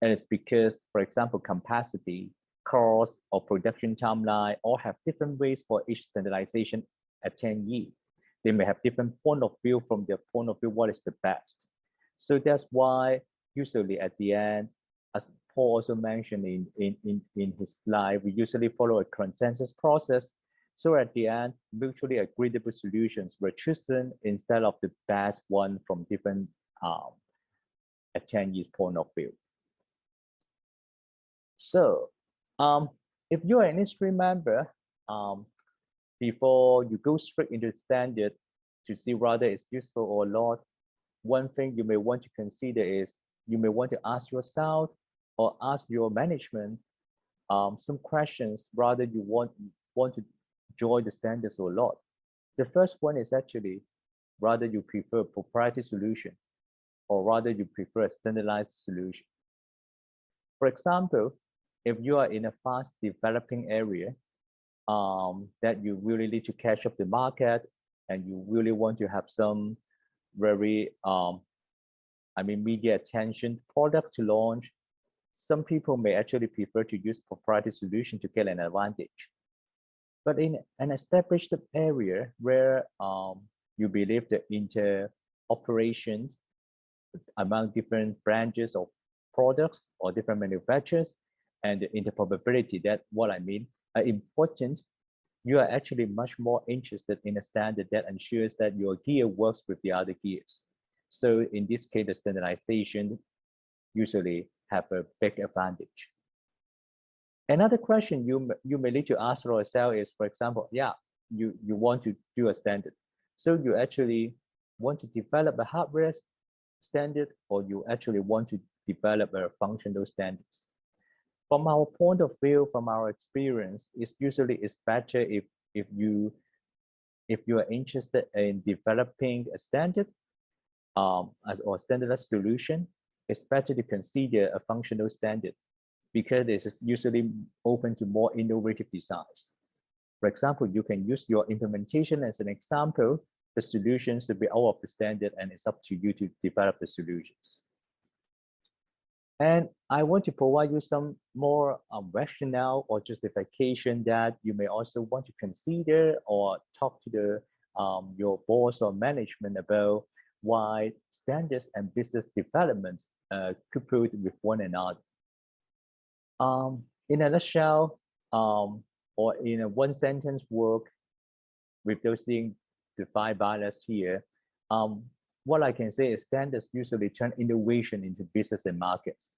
And it's because, for example, capacity, cost, or production timeline all have different ways for each standardization attendee. They may have different point of view from their point of view what is the best. So that's why usually at the end, as Paul also mentioned in his slide, we usually follow a consensus process. So at the end, mutually agreeable solutions were chosen instead of the best one from different attendees' point of view. So if you're an industry member, before you go straight into standard to see whether it's useful or not, one thing you may want to consider is you may want to ask yourself or ask your management some questions whether you want to join the standards or not. The first one is actually whether you prefer proprietary solution or rather you prefer a standardized solution. For example, if you are in a fast developing area that you really need to catch up the market, and you really want to have some very media attention product to launch, some people may actually prefer to use proprietary solution to get an advantage. But in an established area where you believe the interoperation among different branches of products or different manufacturers and the interoperability, that what I mean, are important, you are actually much more interested in a standard that ensures that your gear works with the other gears. So in this case, the standardization usually have a big advantage. Another question you may need to ask yourself is, for example, yeah, you want to do a standard. So you actually want to develop a hardware standard, or you actually want to develop a functional standards. From our point of view, from our experience, it's better if you are interested in developing a standard or standardized solution, it's better to consider a functional standard, because this is usually open to more innovative designs. For example, you can use your implementation as an example. The solutions will be out of the standard, and it's up to you to develop the solutions. And I want to provide you some more rationale or justification that you may also want to consider or talk to the your boss or management about why standards and business development coupled with one another. In a nutshell, or in a one sentence work, with those things, the 5 balance here, what I can say is standards usually turn innovation into business and markets.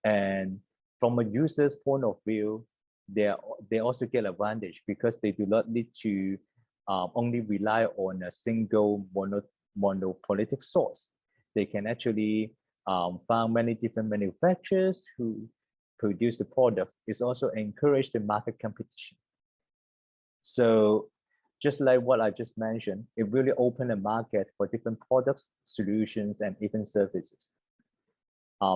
And from a user's point of view, they also get advantage because they do not need to only rely on a single monolithic source. They can actually find many different manufacturers who produce the product. It's also encourage the market competition. So just like what I just mentioned, it really opened a market for different products, solutions, and even services.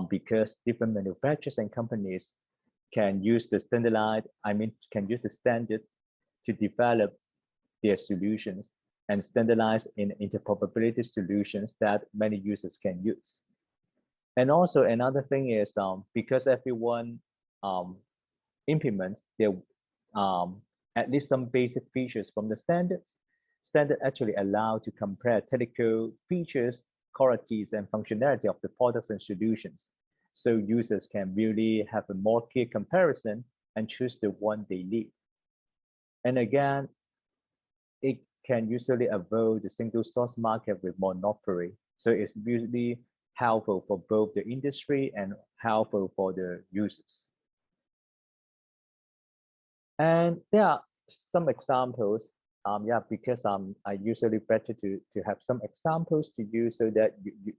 Because different manufacturers and companies can use the can use the standard to develop their solutions and standardize in interoperability solutions that many users can use. And also another thing is because everyone implements their at least some basic features from the standards, standard actually allow to compare technical features, qualities, and functionality of the products and solutions. So users can really have a more clear comparison and choose the one they need. And again, it can usually avoid the single source market with monopoly. So it's really helpful for both the industry and helpful for the users. And there are some examples. Because I usually better to have some examples to use so that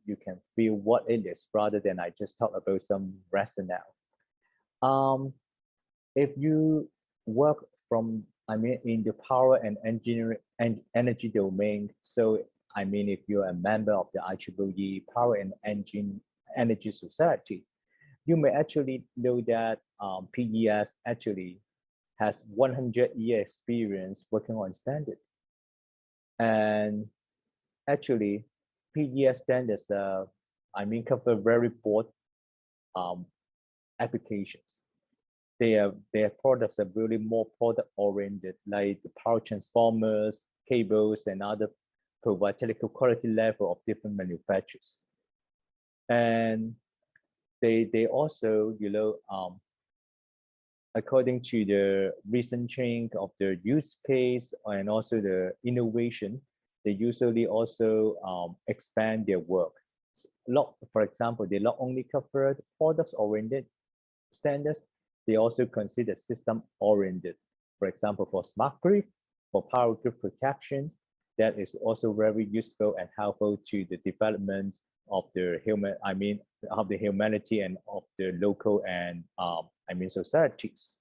you can feel what it is rather than I just talk about some rationale. If you work from, in the power and engineering and energy domain, so if you're a member of the IEEE Power and Energy Society, you may actually know that PES actually has 100-year experience working on standard. And actually, PES standards, cover very broad applications. Their products are really more product-oriented, like the power transformers, cables, and other provide technical quality level of different manufacturers. And they also, according to the recent change of the use case and also the innovation, they usually also expand their work. For example, they not only cover the products-oriented standards, they also consider system-oriented. For example, for smart grid, for power grid protection, that is also very useful and helpful to the development of the humanity and of the local and societies.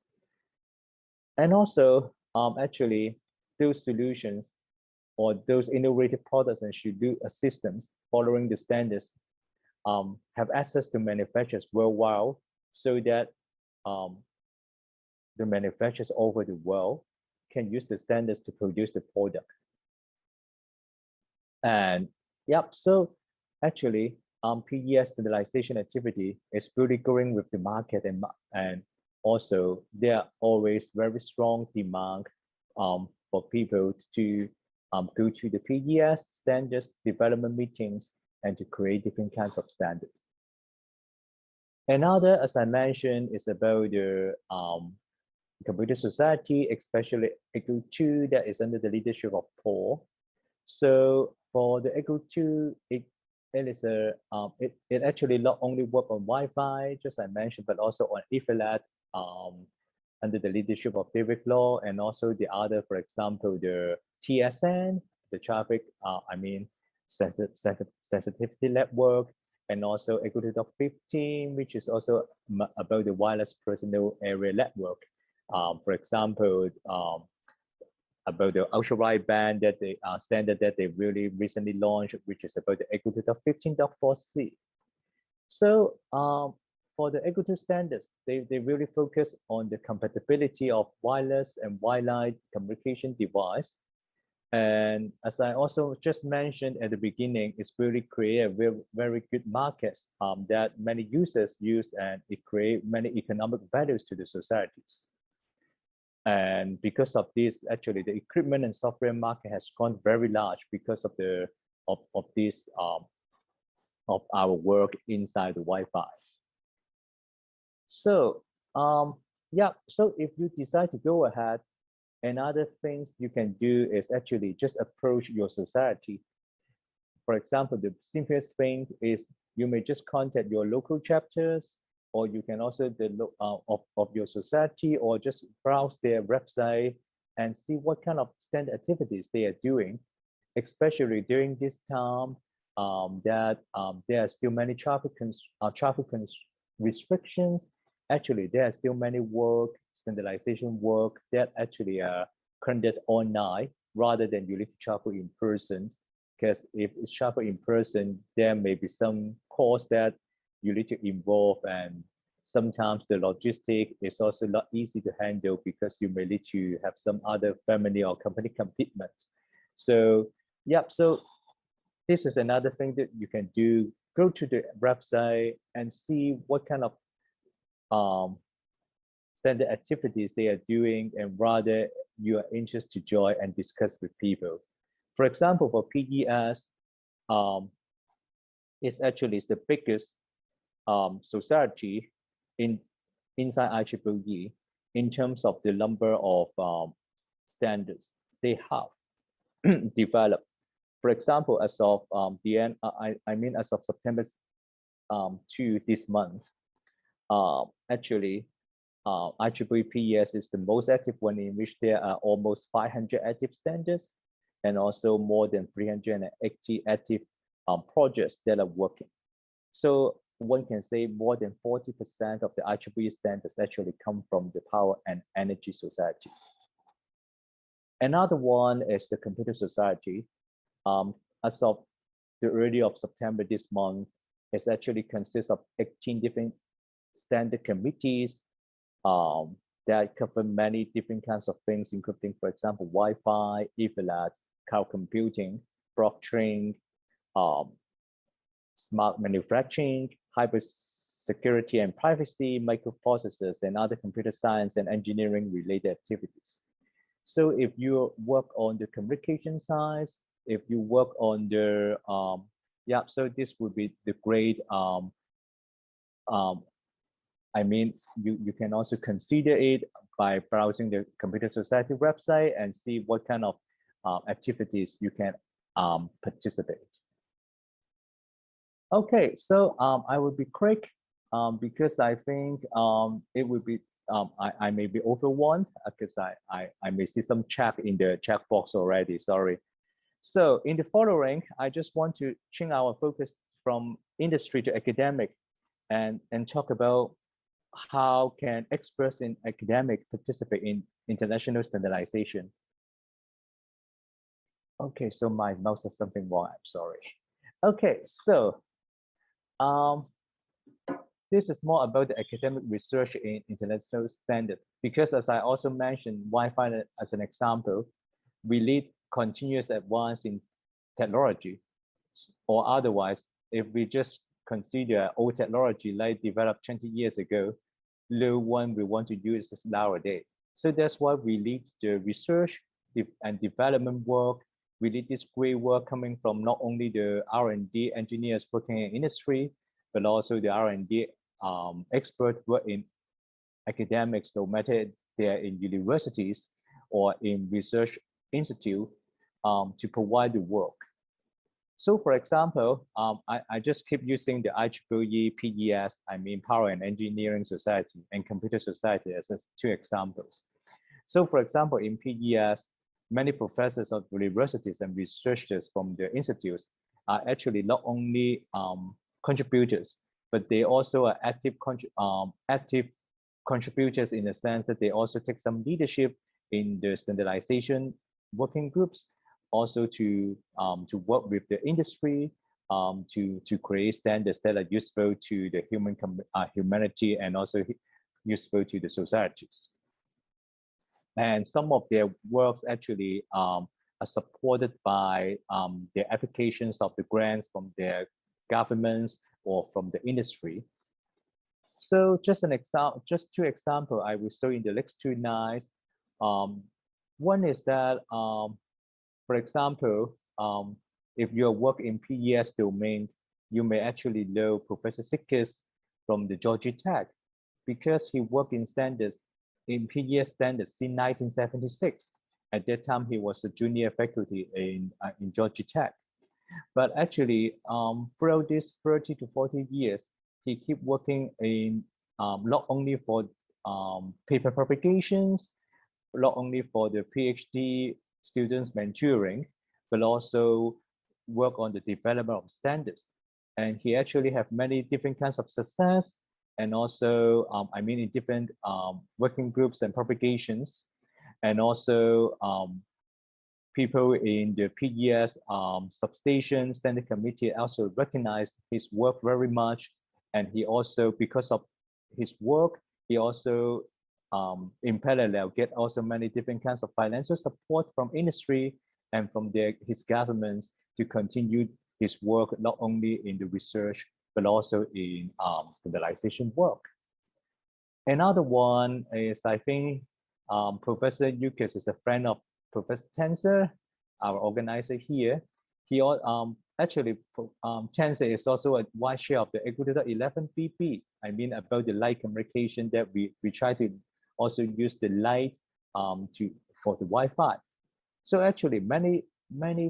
And also actually those solutions or those innovative products and systems following the standards have access to manufacturers worldwide, so that the manufacturers over the world can use the standards to produce the product. And so actually PES standardization activity is really going with the market, and also there are always very strong demand for people to go to the PES standards development meetings and to create different kinds of standards. Another, as I mentioned, is about the computer society, especially ECO 2 that is under the leadership of Paul. So for the ECO 2, it actually not only work on Wi-Fi, just I mentioned, but also on Ethernet under the leadership of David Law, and also the other, for example, the TSN, the traffic, sensitivity network, and also ECO 2.15, which is also about the wireless personal area network. For example, about the ultra wideband that they standard that they really recently launched, which is about the ECO 2.15.4c. So for the ECO 2 standards, they really focus on the compatibility of wireless and wireline communication device. And as I also just mentioned at the beginning, it's really create a very good markets that many users use, and it create many economic values to the societies. And because of this, actually, the equipment and software market has gone very large because of the of our work inside the Wi-Fi. So yeah, so if you decide to go ahead, another things you can do is actually just approach your society. For example, the simplest thing is you may just contact your local chapters, or you can also look of your society, or just browse their website and see what kind of standard activities they are doing, especially during this time that there are still many traffic restrictions. Actually, there are still many standardization work that actually are conducted online rather than you need to travel in person. Because if it's travel in person, there may be some course that you need to involve, and sometimes the logistic is also not easy to handle because you may need to have some other family or company commitment. So yeah, so this is another thing that you can do. Go to the website and see what kind of standard activities they are doing, and rather you are interested to join and discuss with people. For example, for PES, it's actually the biggest society inside IEEE in terms of the number of standards they have developed. For example, as of the end, as of September 2 this month, actually, IEEE PES is the most active one, in which there are almost 500 active standards and also more than 380 active projects that are working. So one can say more than 40% of the IEEE standards actually come from the power and energy society. Another one is the computer society. As of the early of September this month, it actually consists of 18 different standard committees that cover many different kinds of things, including, for example, Wi-Fi, Ethernet, cloud computing, blockchain, smart manufacturing, cyber security and privacy, microprocessors, and other computer science and engineering related activities. So if you work on the communication side, if you work on the, so this would be the great, you can also consider it by browsing the Computer Society website and see what kind of activities you can participate. Okay, so I will be quick because I think it will be, I may be overwhelmed because I may see some chat in the chat box already, sorry. So in the following, I just want to change our focus from industry to academic and talk about how can experts in academic participate in international standardization. Okay, so my mouse has something wrong, I'm sorry. Okay, so this is more about the academic research in international standards, because as I also mentioned, Wi-Fi as an example, we need continuous advance in technology, or otherwise, if we just consider old technology like developed 20 years ago, no one will want to use this nowadays. So that's why we need the research and development work. We did this great work coming from not only the R&D engineers working in industry, but also the R&D experts work in academics, no matter they're in universities or in research institute, to provide the work. So for example, I just keep using the IEEE PES, I mean Power and Engineering Society and Computer Society as two examples. So for example, in PES, many professors of universities and researchers from the institutes are actually not only contributors, but they also are active contributors in the sense that they also take some leadership in the standardization working groups, also to work with the industry, to create standards that are useful to the humanity and also useful to the societies. And some of their works actually are supported by the applications of the grants from their governments or from the industry. So just an example, just two examples I will show in the next two slides. One is that, for example, if you work in PES domain, you may actually know Professor Sikis from the Georgia Tech, because he worked in standards, in PES standards since 1976. At that time, he was a junior faculty in Georgia Tech. But actually, throughout these 30 to 40 years, he kept working in not only for paper publications, not only for the PhD students mentoring, but also work on the development of standards. And he actually have many different kinds of success, and also, I mean, in different working groups and publications, and also people in the PES substation standard committee also recognized his work very much. And he also, because of his work, he also in parallel get also many different kinds of financial support from industry and from his governments to continue his work, not only in the research, but also in standardization work. Another one is, I think, Professor Yukis is a friend of Professor Tenser, our organizer here. He actually, Tenser is also a wide share of the Equator 11 BB. I mean, about the light communication that we try to also use the light for the Wi-Fi. So actually, many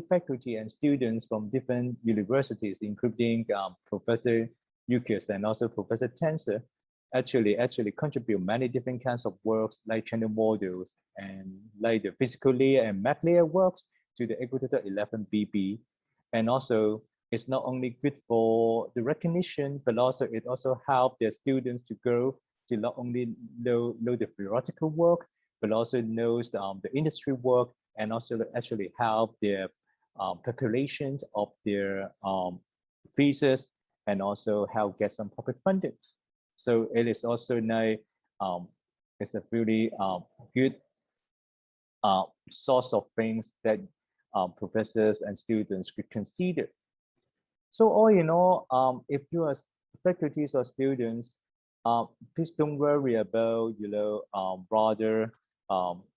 faculty and students from different universities, including Professor Yukis and also Professor Tenser, actually contribute many different kinds of works like channel models and like the physical layer and map layer works to the Equator 11 BB. And also, it's not only good for the recognition, but also it also helps their students to grow to not only know the theoretical work, but also knows the industry work, and also actually help their preparations of their thesis, and also help get some public fundings. So it is also now it's a really good source of things that professors and students could consider. So all in all, if you are faculties or students, please don't worry about, rather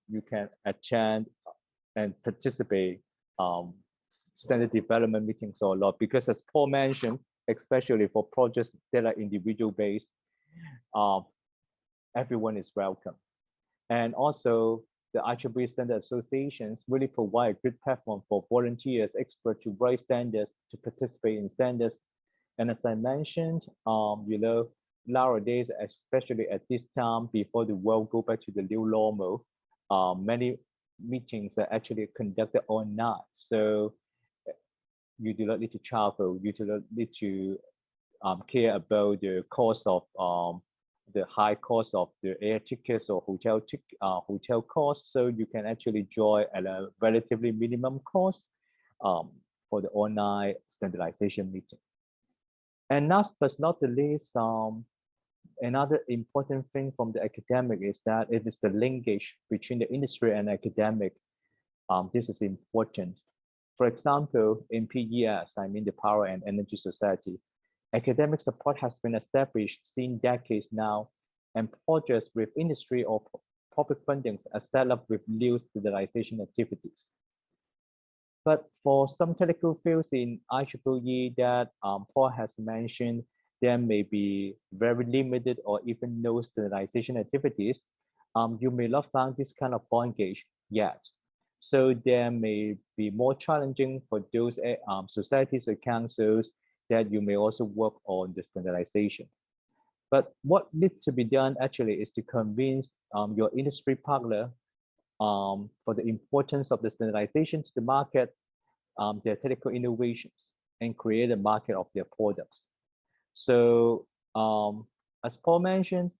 you can attend and participate standard development meetings or not, because as Paul mentioned, especially for projects that are individual based, everyone is welcome. And also the IEEE Standard Associations really provide a good platform for volunteers, experts to write standards, to participate in standards. And as I mentioned, nowadays, especially at this time, before the world go back to the new normal, many meetings are actually conducted online. So you do not need to travel, you do not need to care about the cost of the high cost of the air tickets or hotel costs. So you can actually join at a relatively minimum cost for the online standardization meeting. And last but not the least, another important thing from the academic is that it is the linkage between the industry and academic. This is important. For example, in PES, I mean the Power and Energy Society, academic support has been established since decades now, and projects with industry or public funding are set up with new standardization activities. But for some technical fields in IEEE that Paul has mentioned, there may be very limited or even no standardization activities. You may not find this kind of linkage yet. So there may be more challenging for those societies or councils that you may also work on the standardization. But what needs to be done actually is to convince your industry partner for the importance of the standardization to the market, their technical innovations, and create a market of their products. So as Paul mentioned,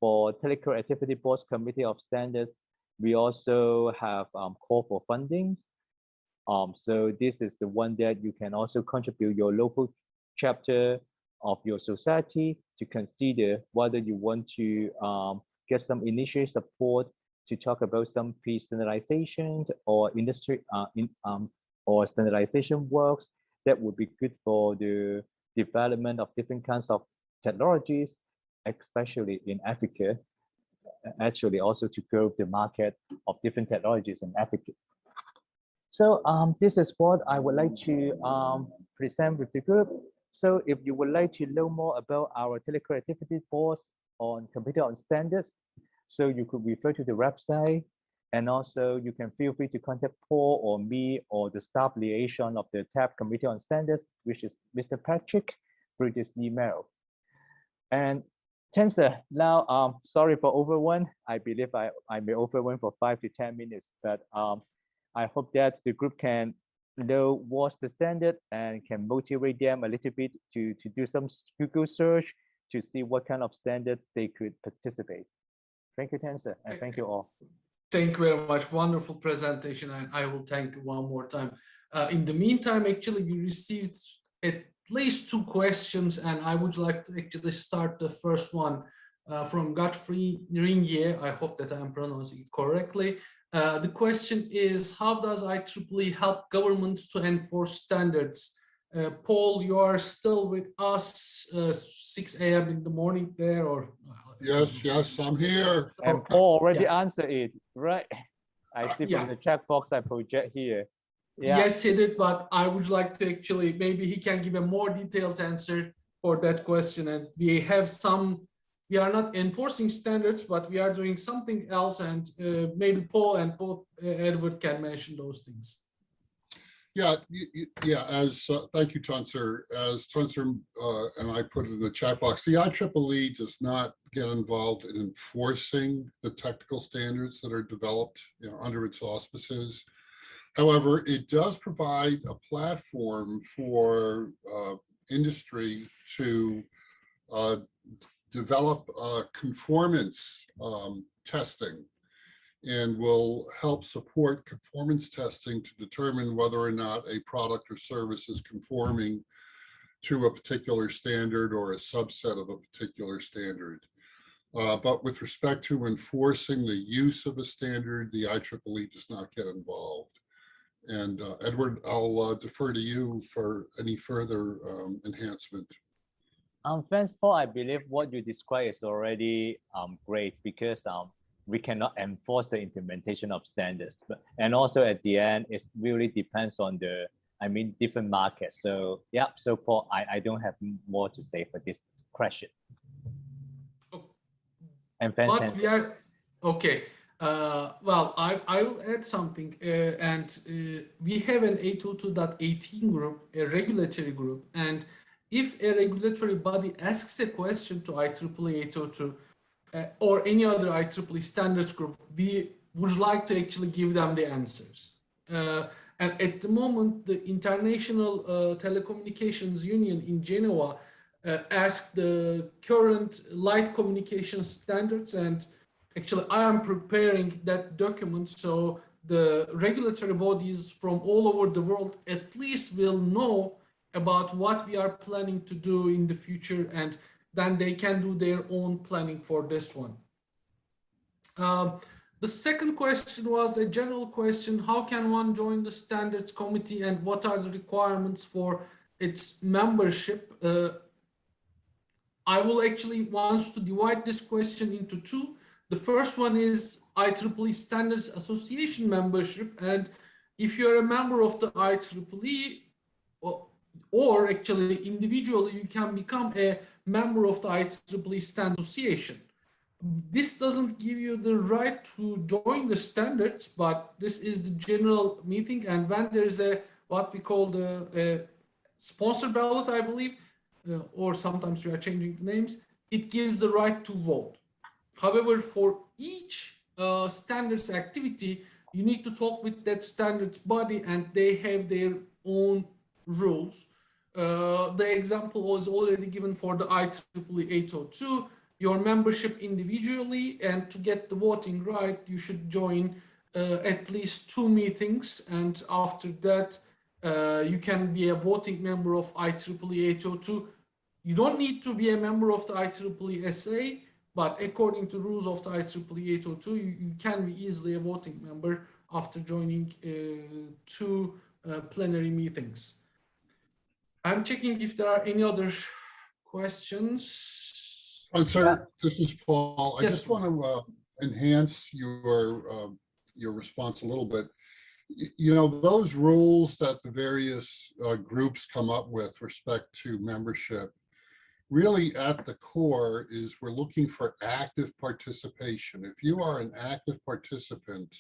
for Technical Activity Board's Committee of Standards, we also have call for fundings. So this is the one that you can also contribute your local chapter of your society to consider whether you want to get some initial support to talk about some pre-standardizations or industry or standardization works that would be good for the development of different kinds of technologies, especially in Africa, actually also to grow the market of different technologies in Africa. So this is what I would like to present with the group. So if you would like to know more about our Technical Activity Boards on Committee on Standards, so you could refer to the website, and also you can feel free to contact Paul or me or the staff liaison of the TAP Committee on Standards, which is Mr. Patrick, through this email. And Tensor, now sorry for overrun. I believe I may overrun for 5 to 10 minutes, but I hope that the group can know what's the standard and can motivate them a little bit to do some Google search to see what kind of standards they could participate. Thank you, Tensor, and thank you all. Thank you very much. Wonderful presentation. And I will thank you one more time. In the meantime, actually, we received at least 2 questions, and I would like to actually start the first one from Godfrey Ringier. I hope that I'm pronouncing it correctly. The question is, how does IEEE help governments to enforce standards? Paul, you are still with us, 6 a.m. in the morning there, or? Yes, I'm here. And Paul already answered it, right? I see from the chat box I project here. Yeah. Yes, he did, but I would like to actually, maybe he can give a more detailed answer for that question. And we have some, we are not enforcing standards, but we are doing something else. And maybe Paul and Edward can mention those things. Yeah, as thank you, Tensor. As Tensor and I put it in the chat box, the IEEE does not get involved in enforcing the technical standards that are developed, under its auspices. However, it does provide a platform for industry to develop conformance testing, and will help support conformance testing to determine whether or not a product or service is conforming to a particular standard or a subset of a particular standard. But with respect to enforcing the use of a standard, the IEEE does not get involved. And Edward, I'll defer to you for any further enhancement. Thanks, Paul. I believe what you described is already great, because we cannot enforce the implementation of standards. And also at the end, it really depends on the, different markets. So yeah, so Paul, I don't have more to say for this question. And thanks, but we are, okay. Well, I will add something, we have an 802.18 group, a regulatory group, and if a regulatory body asks a question to IEEE 802 or any other IEEE standards group, we would like to actually give them the answers. And at the moment, the International Telecommunications Union in Geneva asked the current light communication standards, and actually I am preparing that document so the regulatory bodies from all over the world at least will know about what we are planning to do in the future, and then they can do their own planning for this one. The second question was a general question: how can one join the standards committee and what are the requirements for its membership? I will actually want to divide this question into 2. The first one is IEEE Standards Association membership. And if you're a member of the IEEE, or actually individually, you can become a member of the IEEE Standards Association. This doesn't give you the right to join the standards, but this is the general meeting. And when there's a what we call the sponsor ballot, I believe, or sometimes we are changing the names, it gives the right to vote. However, for each standards activity, you need to talk with that standards body, and they have their own rules. The example was already given for the IEEE 802. Your membership individually, and to get the voting right, you should join at least 2 meetings, and after that, you can be a voting member of IEEE 802. You don't need to be a member of the IEEE SA, but according to rules of the IEEE 802, you can be easily a voting member after joining 2 plenary meetings. I'm checking if there are any other questions. Sir, this is Paul. I Yes, just want to enhance your response a little bit. You know, those rules that the various groups come up with respect to membership, really at the core is we're looking for active participation. If you are an active participant,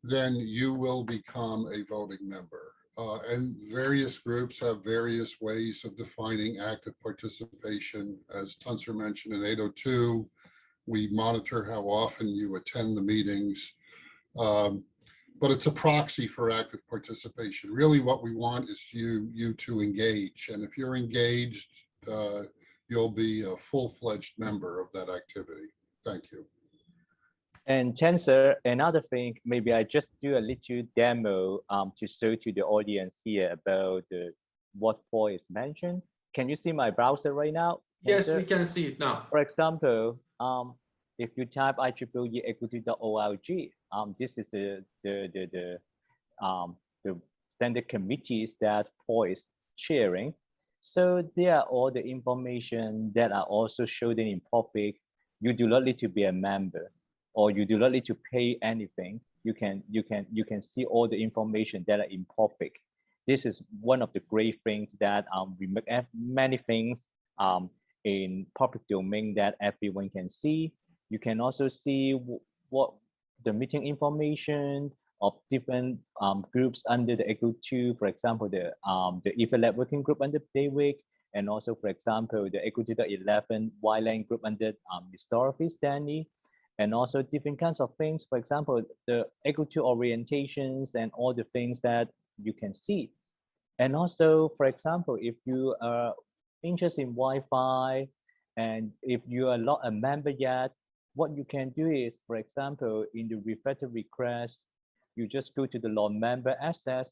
then you will become a voting member. And various groups have various ways of defining active participation. As Tuncer mentioned in 802, we monitor how often you attend the meetings, but it's a proxy for active participation. Really what we want is you to engage. And if you're engaged, you'll be a full-fledged member of that activity. Thank you. And Chancellor, another thing, maybe I just do a little demo to show to the audience here about what Paul is mentioned. Can you see my browser right now? Yes, Chancellor? we can see it now. For example, if you type IEEE-equity.org, this is the standard committees that Paul is chairing. So there are all the information that are also shown in public. You do not need to be a member, or you do not need to pay anything. You can see all the information that are in public. This is one of the great things that we make many things in public domain that everyone can see. You can also see what the meeting information of different groups under the ECHO 2, for example, the Ethernet working group under DAWIC, and also, for example, the ECHO 2.11 WLAN group under Mr. Stanley, and also different kinds of things. For example, the ECHO 2 orientations and all the things that you can see. And also, for example, if you are interested in Wi-Fi, and if you are not a member yet, what you can do is, for example, in the reflector request, you just go to the non-member access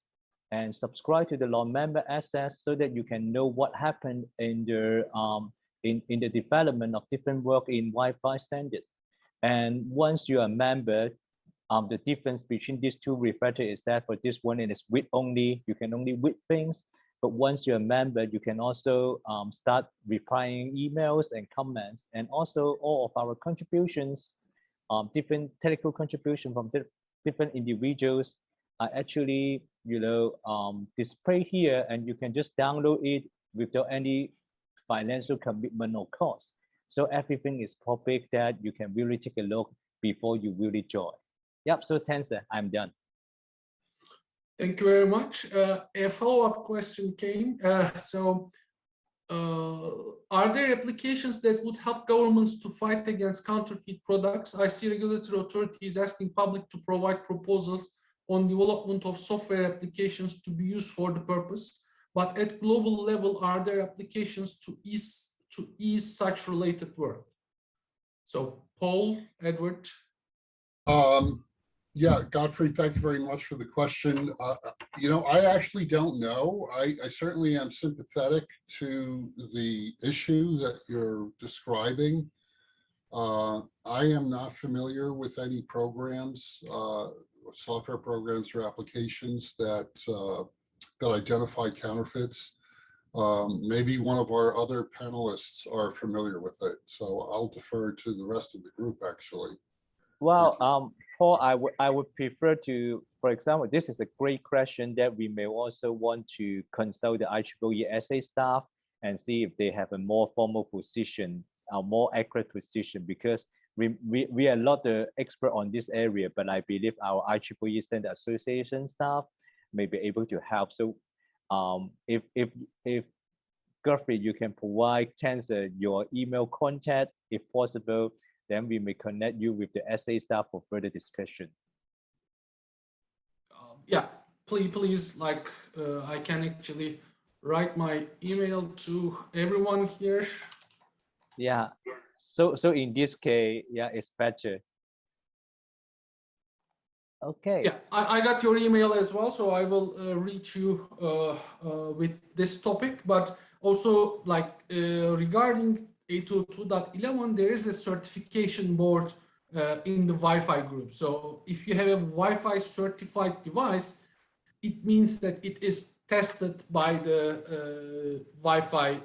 and subscribe to the non-member access so that you can know what happened in the development of different work in Wi-Fi standard. And once you are a member, the difference between these two reflectors is that for this one, it is read only. You can only read things. But once you're a member, you can also start replying emails and comments. And also all of our contributions, different technical contributions from different individuals are actually, displayed here, and you can just download it without any financial commitment or cost. So everything is public that you can really take a look before you really join. Yep, so Tanser, I'm done. Thank you very much. A follow-up question came. Are there applications that would help governments to fight against counterfeit products? I see regulatory authorities asking public to provide proposals on development of software applications to be used for the purpose. But at global level, are there applications to ease such related work? So Paul, Edward. Yeah, Godfrey, thank you very much for the question. I actually don't know. I certainly am sympathetic to the issue that you're describing. I am not familiar with any programs, software programs or applications that identify counterfeits. Maybe one of our other panelists are familiar with it, so I'll defer to the rest of the group, actually. Well, Paul, I would prefer to, for example, this is a great question that we may also want to consult the IEEE SA staff and see if they have a more formal position, a more accurate position, because we are not the expert on this area, but I believe our IEEE Standards Association staff may be able to help. So if Godfrey, you can provide Tenser your email contact if possible, then we may connect you with the SA staff for further discussion. Yeah, please, like I can actually write my email to everyone here. Yeah, so in this case, yeah, it's better. Okay. Yeah, I got your email as well, so I will reach you with this topic. But also, like regarding 802.11, there is a certification board in the Wi-Fi group. So if you have a Wi-Fi certified device, it means that it is tested by the Wi-Fi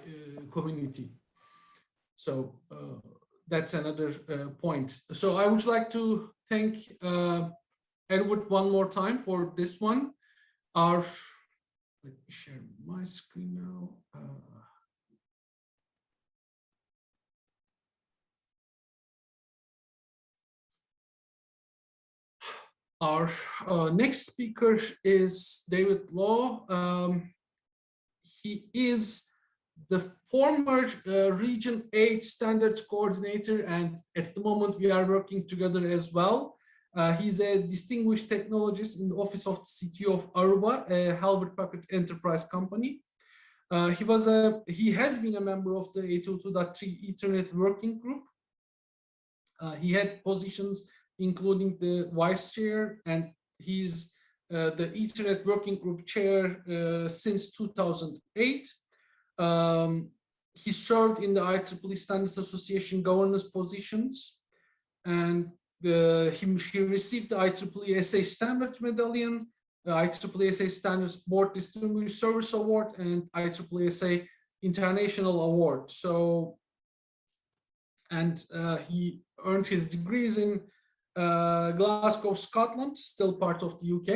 community. So that's another point. So I would like to thank Edward one more time for this one. Let me share my screen now. Our next speaker is David Law. He is the former Region 8 Standards Coordinator, and at the moment we are working together as well. He's a distinguished technologist in the office of the CTO of Aruba, a Hewlett Packard enterprise company. He has been a member of the 802.3 Ethernet working group. He had positions including the vice chair, and he's the Ethernet working group chair since 2008. He served in the IEEE Standards Association governance positions, and he received the IEEE SA Standards Medallion, the IEEE SA Standards Board Distinguished Service Award, and IEEE SA International Award. So, and he earned his degrees in Glasgow, Scotland, still part of the UK,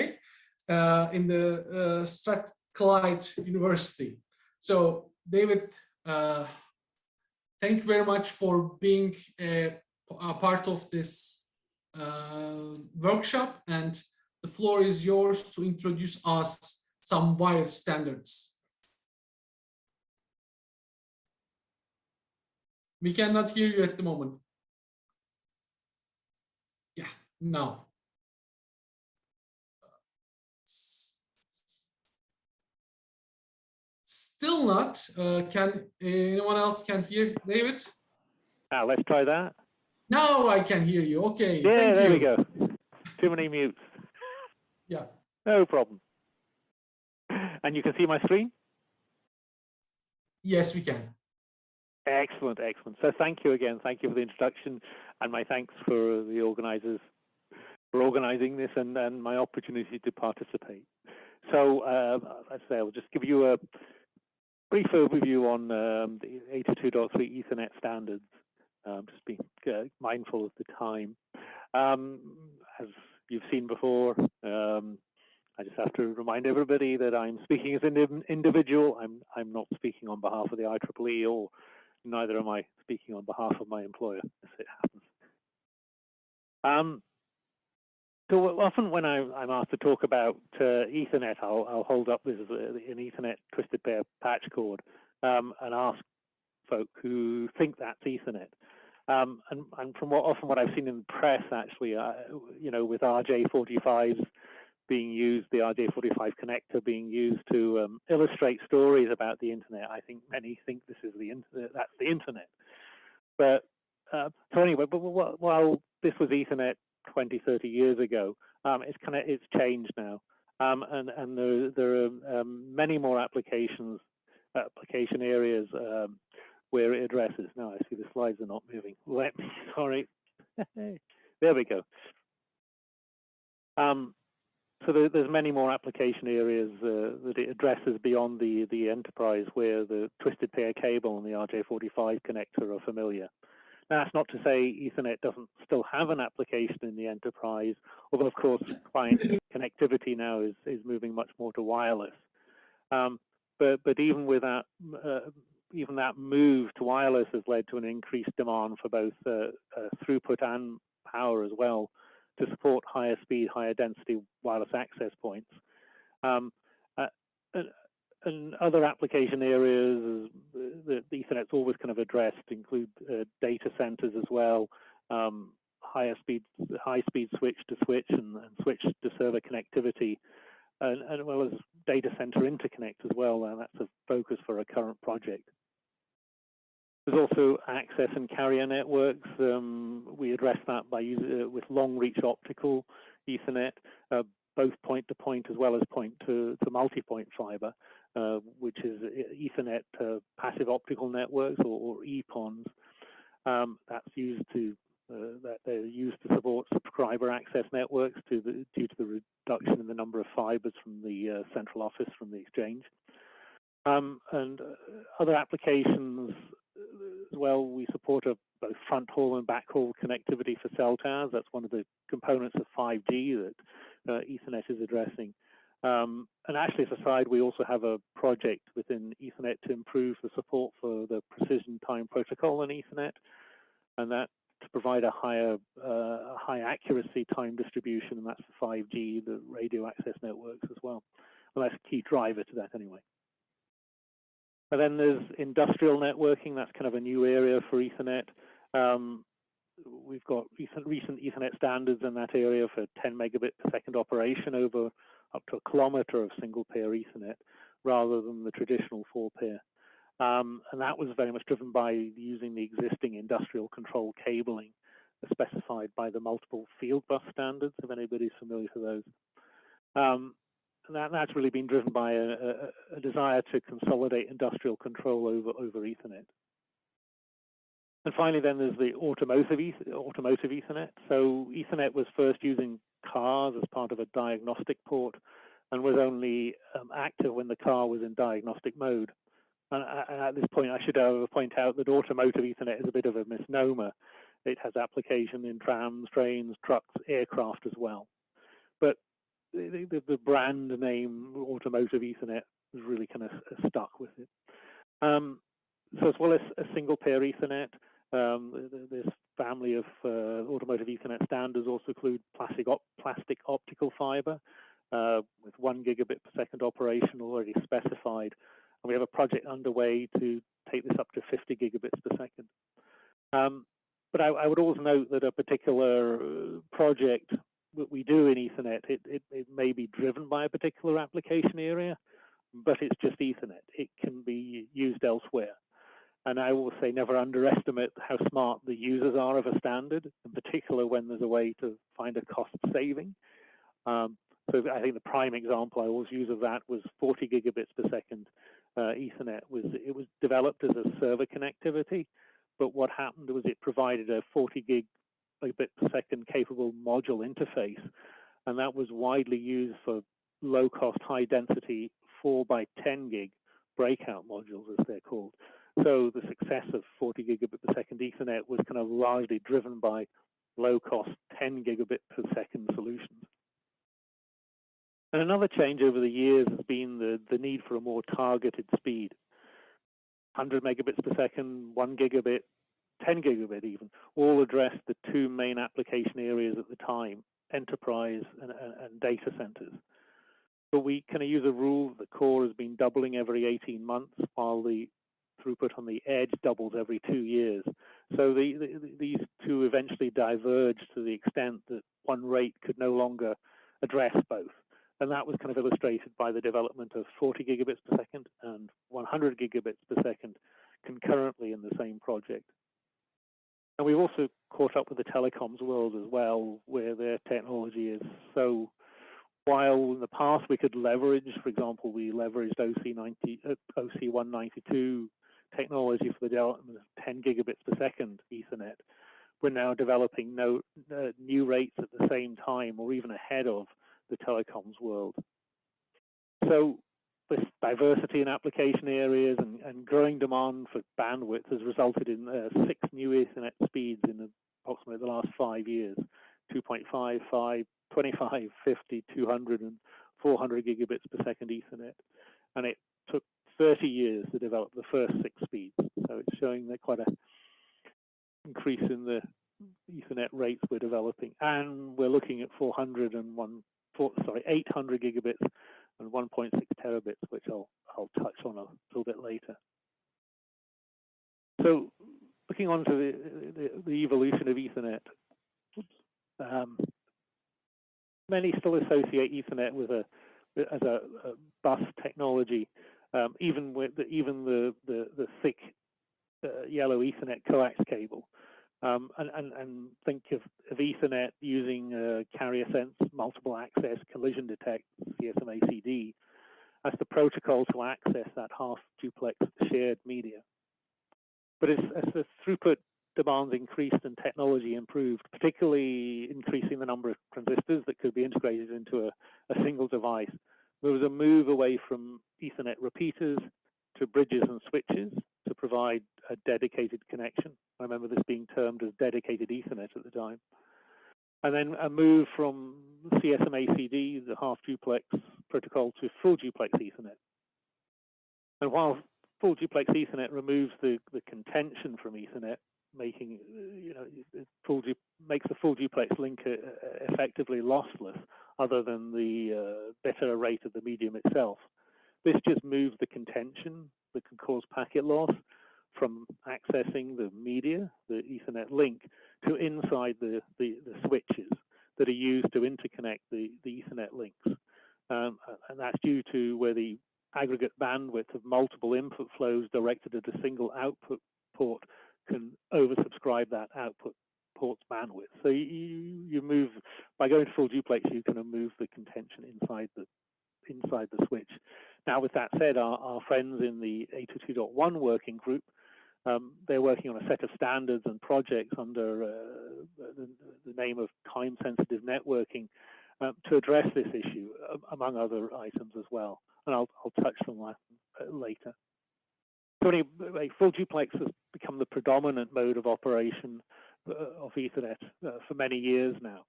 in the Strathclyde University. So, David, thank you very much for being a part of this workshop, and the floor is yours to introduce us some wired standards. We cannot hear you at the moment. Yeah, now. Still not. Can anyone else can hear David? Let's try that. Now I can hear you. Okay. Yeah, thank there you. we go. Too many mutes. Yeah. No problem. And you can see my screen? Yes, we can. Excellent, excellent. So thank you again. Thank you for the introduction, and my thanks for the organizers for organizing this and my opportunity to participate. So as I say, I'll just give you a brief overview on the 802.3 Ethernet standards. Just be mindful of the time. As you've seen before, I just have to remind everybody that I'm speaking as an individual. I'm not speaking on behalf of the IEEE, or neither am I speaking on behalf of my employer, as it happens. So often when I'm asked to talk about Ethernet, I'll hold up this as an Ethernet twisted pair patch cord and ask folk who think that's Ethernet. And from what I've seen in the press, actually, you know, with RJ45s being used, the RJ45 connector being used to illustrate stories about the internet, I think many think this is the internet. That's the internet. But so anyway, but while this was Ethernet 20, 30 years ago, it's changed now, and there are many more application areas where it addresses. Now I see the slides are not moving. Sorry. There we go. there's many more application areas that it addresses beyond the enterprise, where the twisted pair cable and the RJ45 connector are familiar. Now, that's not to say Ethernet doesn't still have an application in the enterprise, although of course client connectivity now is moving much more to wireless. But even with that, even that move to wireless has led to an increased demand for both throughput and power as well, to support higher speed, higher density wireless access points. And other application areas that Ethernet's always kind of addressed include data centers as well, high speed switch to switch and switch to server connectivity, and as well as data center interconnect as well. And that's a focus for a current project. There's also access and carrier networks. We address that by using with long reach optical Ethernet, both point-to-point as well as point-to-multipoint fiber, which is Ethernet passive optical networks, or EPONs. That's used to they're used to support subscriber access networks due to the reduction in the number of fibers from the central office from the exchange. And other applications as well, we support both front haul and back haul connectivity for cell towers. That's one of the components of 5G that Ethernet is addressing. And actually, as a side, we also have a project within Ethernet to improve the support for the precision time protocol in Ethernet, and that to provide a high accuracy time distribution, and that's the 5G, the radio access networks as well. And that's a key driver to that anyway. And then there's industrial networking. That's kind of a new area for Ethernet. We've got recent Ethernet standards in that area for 10 megabit per second operation over up to a kilometer of single pair Ethernet, rather than the traditional 4-pair. And that was very much driven by using the existing industrial control cabling specified by the multiple field bus standards, if anybody's familiar with those. And that's really been driven by a desire to consolidate industrial control over Ethernet. And finally, then there's the automotive Ethernet. So Ethernet was first using cars as part of a diagnostic port, and was only active when the car was in diagnostic mode. And at this point, I should point out that automotive Ethernet is a bit of a misnomer. It has application in trams, trains, trucks, aircraft as well. But the brand name automotive Ethernet is really kind of stuck with it. So as well as a single pair Ethernet, this family of automotive Ethernet standards also include plastic optical fiber with 1 gigabit per second operation already specified. And we have a project underway to take this up to 50 gigabits per second. But I would also note that a particular project that we do in Ethernet, it may be driven by a particular application area, but it's just Ethernet. It can be used elsewhere. And I will say never underestimate how smart the users are of a standard, in particular when there's a way to find a cost saving. So I think the prime example I always use of that was 40 gigabits per second Ethernet. It was developed as a server connectivity, but what happened was it provided a 40 gigabit per second capable module interface, and that was widely used for low cost, high density 4x10 gig breakout modules, as they're called. So the success of 40 gigabit per second Ethernet was kind of largely driven by low cost 10 gigabit per second solutions. And another change over the years has been the need for a more targeted speed. 100 megabits per second, 1 gigabit, 10 gigabit even, all address the two main application areas at the time, enterprise and data centers. But we kind of use a rule that the core has been doubling every 18 months, while the throughput on the edge doubles every 2 years. So these two eventually diverge to the extent that one rate could no longer address both. And that was kind of illustrated by the development of 40 gigabits per second and 100 gigabits per second concurrently in the same project. And we've also caught up with the telecoms world as well, where their technology is so, while in the past we could leverage, for example, we leveraged OC192 technology for the development of 10 gigabits per second Ethernet. We're now developing new rates at the same time, or even ahead of the telecoms world. So this diversity in application areas and growing demand for bandwidth has resulted in 6 new Ethernet speeds in approximately the last 5 years: 2.5, 5, 25, 50, 200, and 400 gigabits per second Ethernet. And it took 30 years to develop the first 6 speeds. So it's showing that quite an increase in the Ethernet rates we're developing. And we're looking at 800 gigabits and 1.6 terabits, which I'll touch on a little bit later. So looking on to the evolution of Ethernet, many still associate Ethernet with as a bus technology, even the thick yellow Ethernet coax cable, and think of Ethernet using carrier sense, multiple access, collision detect, CSMACD, as the protocol to access that half duplex shared media. But as the throughput demands increased and technology improved, particularly increasing the number of transistors that could be integrated into a single device, there was a move away from Ethernet repeaters to bridges and switches to provide a dedicated connection. I remember this being termed as dedicated Ethernet at the time. And then a move from CSMACD, the half duplex protocol, to full duplex Ethernet. And while full duplex Ethernet removes the contention from Ethernet, making makes the full duplex link effectively lossless, other than the better rate of the medium itself. This just moves the contention that can cause packet loss from accessing the media, the Ethernet link, to inside the switches that are used to interconnect the Ethernet links. And that's due to where the aggregate bandwidth of multiple input flows directed at a single output port can oversubscribe that output port's bandwidth. So you move, by going to full duplex, you can move the contention inside the switch. Now, with that said, our friends in the 802.1 working group, they're working on a set of standards and projects under the name of time-sensitive networking to address this issue, among other items as well. And I'll touch on that later. So anyway, full duplex has become the predominant mode of operation of Ethernet for many years now.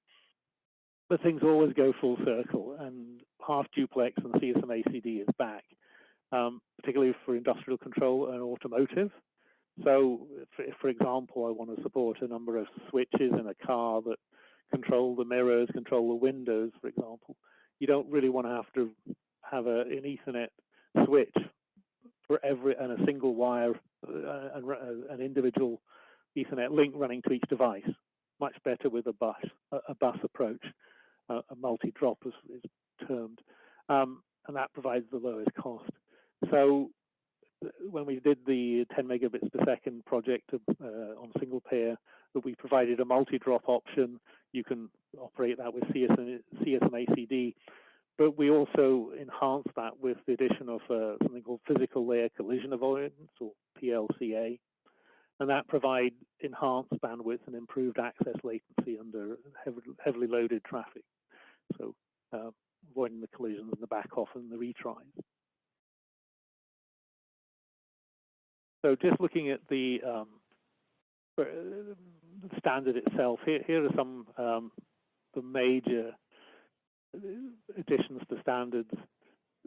But things always go full circle, and half duplex and CSMACD is back, particularly for industrial control and automotive. So, for example, I want to support a number of switches in a car that control the mirrors, control the windows, for example. You don't really want to have an Ethernet switch for and a single wire, an individual Ethernet link running to each device. Much better with a bus approach. A multi-drop is termed, and that provides the lowest cost. So when we did the 10 megabits per second project on single pair, that we provided a multi-drop option. You can operate that with CSMACD, but we also enhanced that with the addition of something called physical layer collision avoidance, or PLCA, and that provides enhanced bandwidth and improved access latency under heavily loaded traffic. So avoiding the collisions and the back off and the retries. So just looking at the standard itself, here are some the major additions to standards,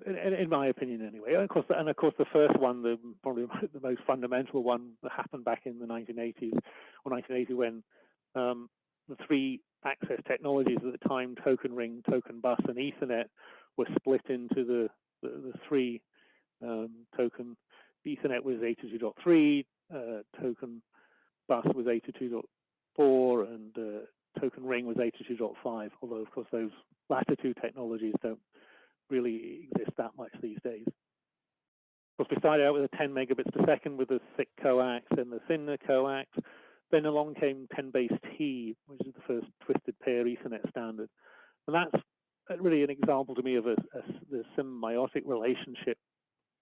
in my opinion anyway. And of course the first one, probably the most fundamental one, that happened back in the 1980s, or 1980, when the three access technologies at the time, token ring, token bus, and Ethernet, were split into the three token. Ethernet was 802.3, token bus was 802.4, and token ring was 802.5, although of course those latter two technologies don't really exist that much these days. Of course, we started out with a 10 megabits per second with a thick coax and the thinner coax. Then along came 10 base T, which is the first twisted pair Ethernet standard. And that's really an example to me of the symbiotic relationship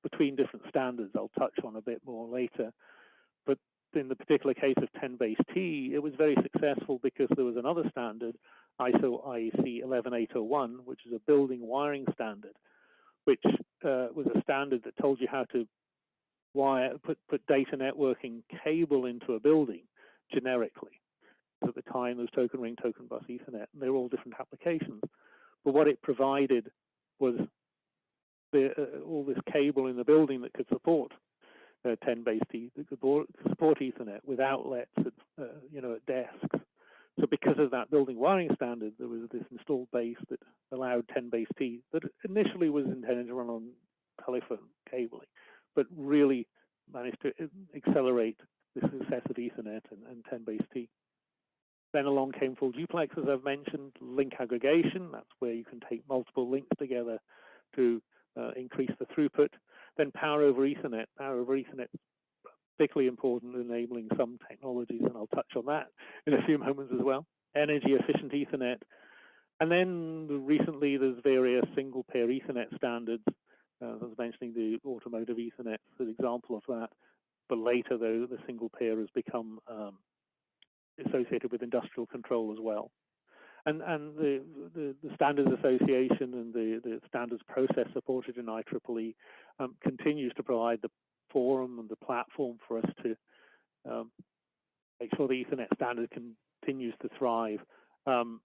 between different standards. I'll touch on a bit more later. But in the particular case of 10 base T, it was very successful because there was another standard, ISO IEC 11801, which is a building wiring standard, which was a standard that told you how to put data networking cable into a building generically. At the time, there was token ring, token bus, Ethernet, and they were all different applications. But what it provided was all this cable in the building that could support 10 base T, that could support Ethernet with outlets at, at desks. So because of that building wiring standard, there was this installed base that allowed 10 base T that initially was intended to run on telephone cabling, but really managed to accelerate the success of Ethernet and 10 base T. Then along came full duplex, as I've mentioned, link aggregation. That's where you can take multiple links together to increase the throughput. Then power over Ethernet. Power over Ethernet is particularly important in enabling some technologies, and I'll touch on that in a few moments as well. Energy efficient Ethernet. And then recently there's various single pair Ethernet standards. I was mentioning the automotive Ethernet as an example of that. But later, though, the single pair has become associated with industrial control as well. And the Standards Association and the standards process supported in IEEE continues to provide the forum and the platform for us to make sure the Ethernet standard continues to thrive. And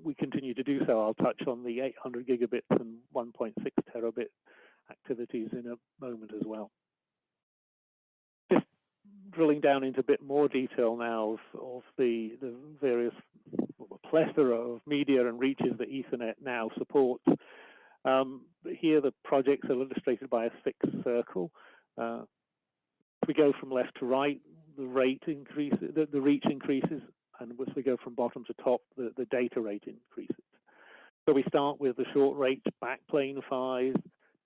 we continue to do so. I'll touch on the 800 gigabits and 1.6 terabit activities in a moment as well. Just drilling down into a bit more detail now of the various plethora of media and reaches that Ethernet now supports. Here the projects are illustrated by a fixed circle. We go from left to right, the rate increases, the reach increases, and as we go from bottom to top, the data rate increases. So we start with the short range backplane PHYs,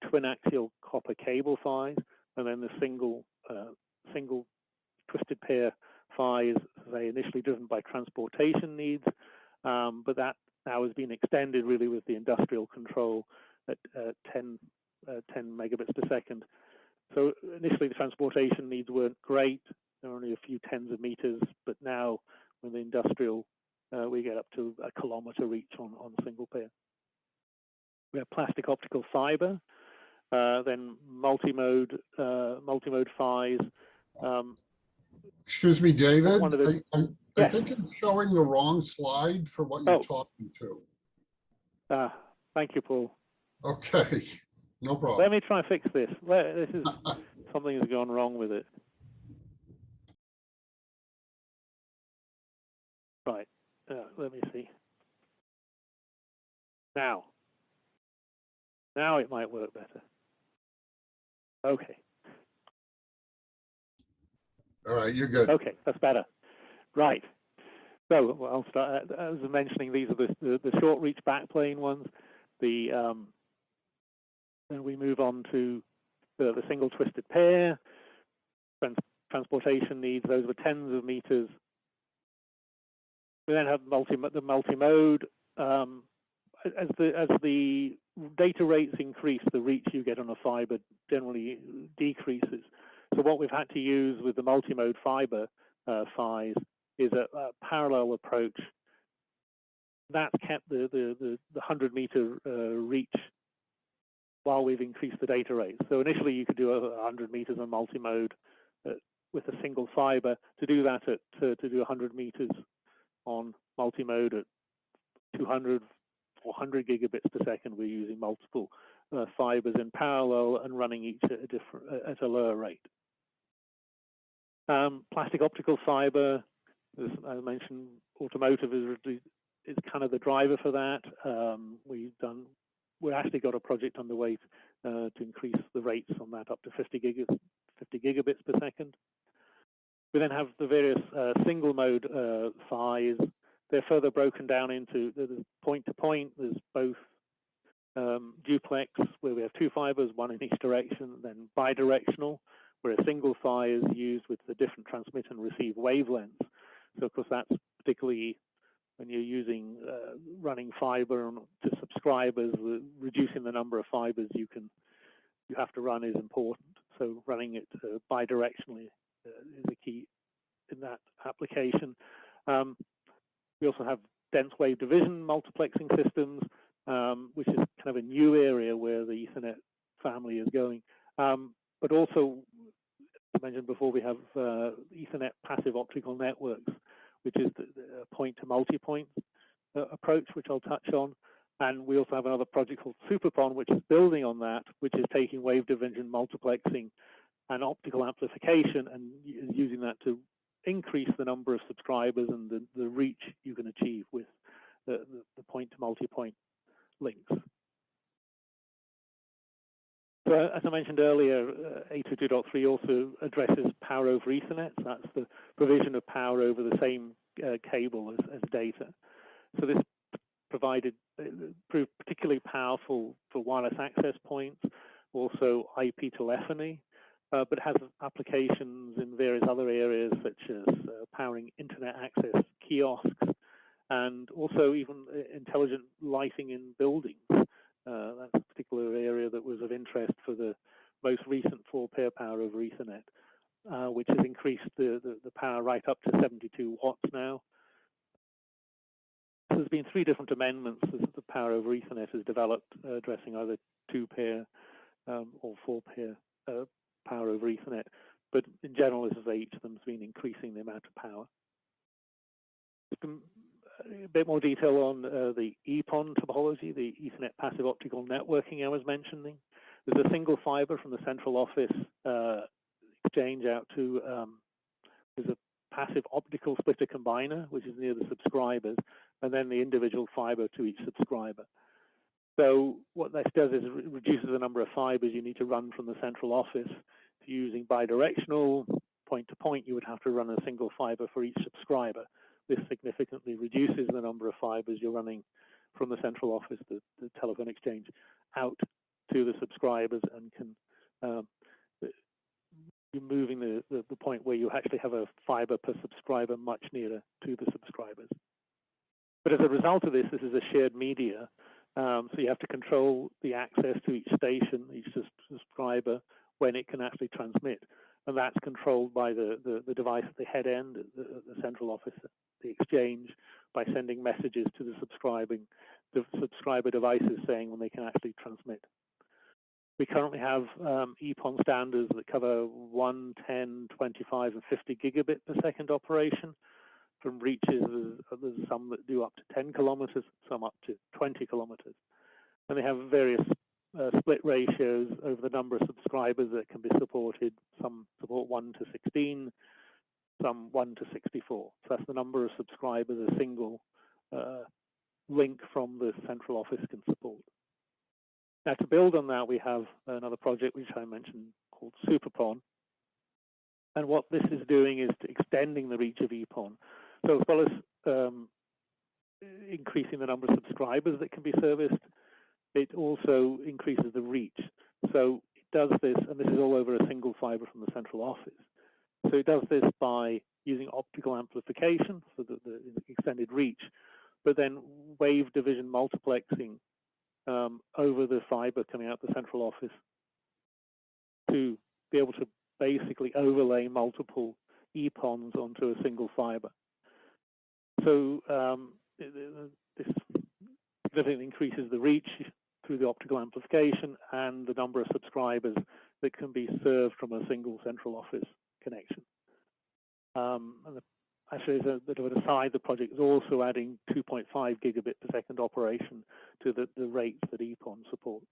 twin axial copper cable PHYs, and then the single twisted pair PHYs, they initially driven by transportation needs, but that now has been extended really with the industrial control at 10 megabits per second. So initially the transportation needs weren't great, there were only a few tens of meters, but now with the industrial, we get up to a kilometer reach on single pair. We have plastic optical fiber, then multi-mode PHYs. Excuse me, David. I Yes. think I'm showing the wrong slide for what you're talking to. Thank you, Paul. Okay, no problem. Let me try and fix this. This is something has gone wrong with it. Right. Let me see. Now it might work better. Okay. All right, you're good. Okay, that's better. Right. So I'll start. As I was mentioning, these are the short reach backplane ones. Then we move on to the single twisted pair. Transportation needs, those were tens of meters. We then have the multi-mode. As the data rates increase, the reach you get on a fiber generally decreases. So what we've had to use with the multi-mode fiber PHYs is a parallel approach. That's kept the 100-meter reach while we've increased the data rate. So initially you could do 100 meters on multi-mode with a single fiber. To do that to do 100 meters on multi-mode at 200, 400 gigabits per second, we're using multiple fibers in parallel and running each at a lower rate. Plastic optical fiber, as I mentioned, automotive is kind of the driver for that. We've actually got a project underway to increase the rates on that up to 50 gigabits per second. We then have the various single mode PHYs. They're further broken down into point to point. There's both duplex, where we have two fibers, one in each direction, then bidirectional, where a single PHY is used with the different transmit and receive wavelengths. So of course that's particularly when you're using running fiber to subscribers, reducing the number of fibers you have to run is important. So running it bidirectionally is a key in that application. We also have dense wave division multiplexing systems, which is kind of a new area where the Ethernet family is going. But also, as I mentioned before, we have Ethernet passive optical networks, which is the point to multipoint approach, which I'll touch on. And we also have another project called SuperPON, which is building on that, which is taking wave division multiplexing and optical amplification and using that to increase the number of subscribers and the reach you can achieve with the point to multipoint links. So as I mentioned earlier, 802.3 also addresses power over Ethernet. So that's the provision of power over the same cable as data. So this proved particularly powerful for wireless access points, also IP telephony, but has applications in various other areas such as powering internet access kiosks and also even intelligent lighting in buildings. That's a particular area that was of interest for the most recent 4-pair power over Ethernet, which has increased the power right up to 72 watts now. So there's been 3 different amendments as the power over Ethernet has developed, addressing either 2-pair or 4-pair power over Ethernet. But in general, as I say, each of them has been increasing the amount of power. A bit more detail on the EPON topology, the Ethernet passive optical networking I was mentioning. There's a single fiber from the central office exchange out to, there's a passive optical splitter combiner, which is near the subscribers, and then the individual fiber to each subscriber. So what this does is it reduces the number of fibers you need to run from the central office. To using bidirectional point-to-point, you would have to run a single fiber for each subscriber. This significantly reduces the number of fibers you're running from the central office, the telephone exchange, out to the subscribers, and can you're moving the point where you actually have a fiber per subscriber much nearer to the subscribers. But as a result of this is a shared media, so you have to control the access to each station, each subscriber, when it can actually transmit. And that's controlled by the device at the head end, the central office, the exchange, by sending messages to the subscriber devices saying when they can actually transmit. We currently have EPON standards that cover 1, 10, 25, and 50 gigabit per second operation. From reaches, there's some that do up to 10 kilometers, some up to 20 kilometers. And they have various split ratios over the number of subscribers that can be supported. Some support 1 to 16, some 1 to 64. So that's the number of subscribers a single link from the central office can support. Now, to build on that, we have another project which I mentioned called SuperPON. And what this is doing is extending the reach of EPON. So as well as increasing the number of subscribers that can be serviced, it also increases the reach. So it does this, and this is all over a single fiber from the central office. So it does this by using optical amplification for the extended reach, but then wave division multiplexing over the fiber coming out the central office to be able to basically overlay multiple EPONs onto a single fiber. So this significantly increases the reach through the optical amplification and the number of subscribers that can be served from a single central office connection. Actually, as a bit of an aside, the project is also adding 2.5 gigabit per second operation to the rates that EPON supports.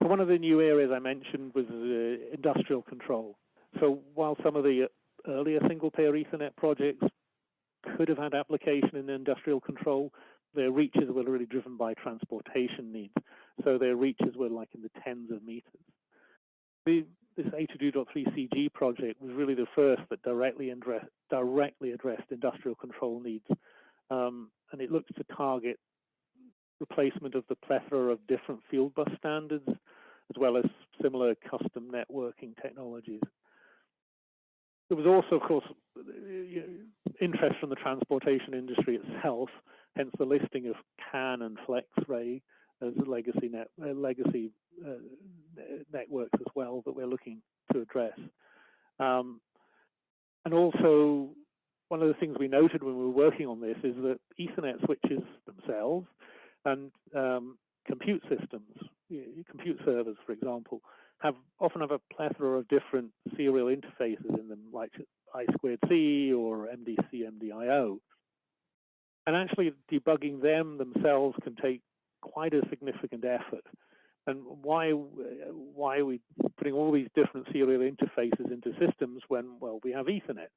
So one of the new areas I mentioned was industrial control. So while some of the earlier single-pair Ethernet projects could have had application in industrial control, their reaches were really driven by transportation needs. So their reaches were like in the tens of meters. This 802.3 CG project was really the first that directly addressed industrial control needs. And it looks to target replacement of the plethora of different field bus standards, as well as similar custom networking technologies. There was also, of course, interest from the transportation industry itself, hence the listing of CAN and FlexRay as legacy networks as well that we're looking to address. And also, one of the things we noted when we were working on this is that Ethernet switches themselves and compute systems, compute servers, for example, often have a plethora of different serial interfaces in them, like I2C or MDC, MDIO. And actually debugging them themselves can take quite a significant effort. And why are we putting all these different serial interfaces into systems when, well, we have Ethernet?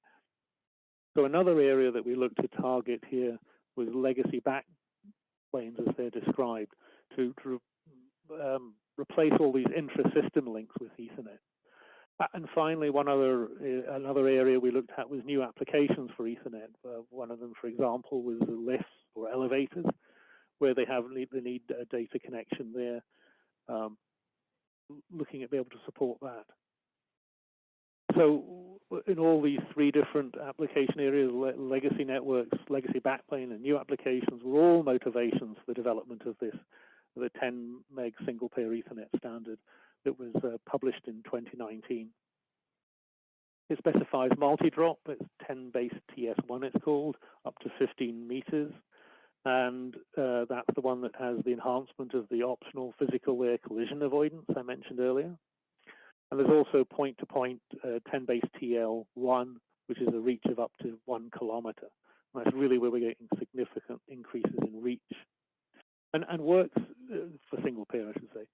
So another area that we looked to target here was legacy backplanes, as they're described, to replace all these intra-system links with Ethernet. And finally, another area we looked at was new applications for Ethernet. One of them, for example, was the lifts or elevators, where they need a data connection there. Looking at being able to support that. So in all these three different application areas, legacy networks, legacy backplane, and new applications were all motivations for the development of the 10 meg single pair Ethernet standard that was published in 2019. It specifies multi-drop, it's 10 base TS1 it's called, up to 15 meters. And that's the one that has the enhancement of the optional physical layer collision avoidance I mentioned earlier. And there's also point-to-point 10 base TL1, which is a reach of up to 1 kilometer. And that's really where we're getting significant increases in reach. And works for single pair, I should say.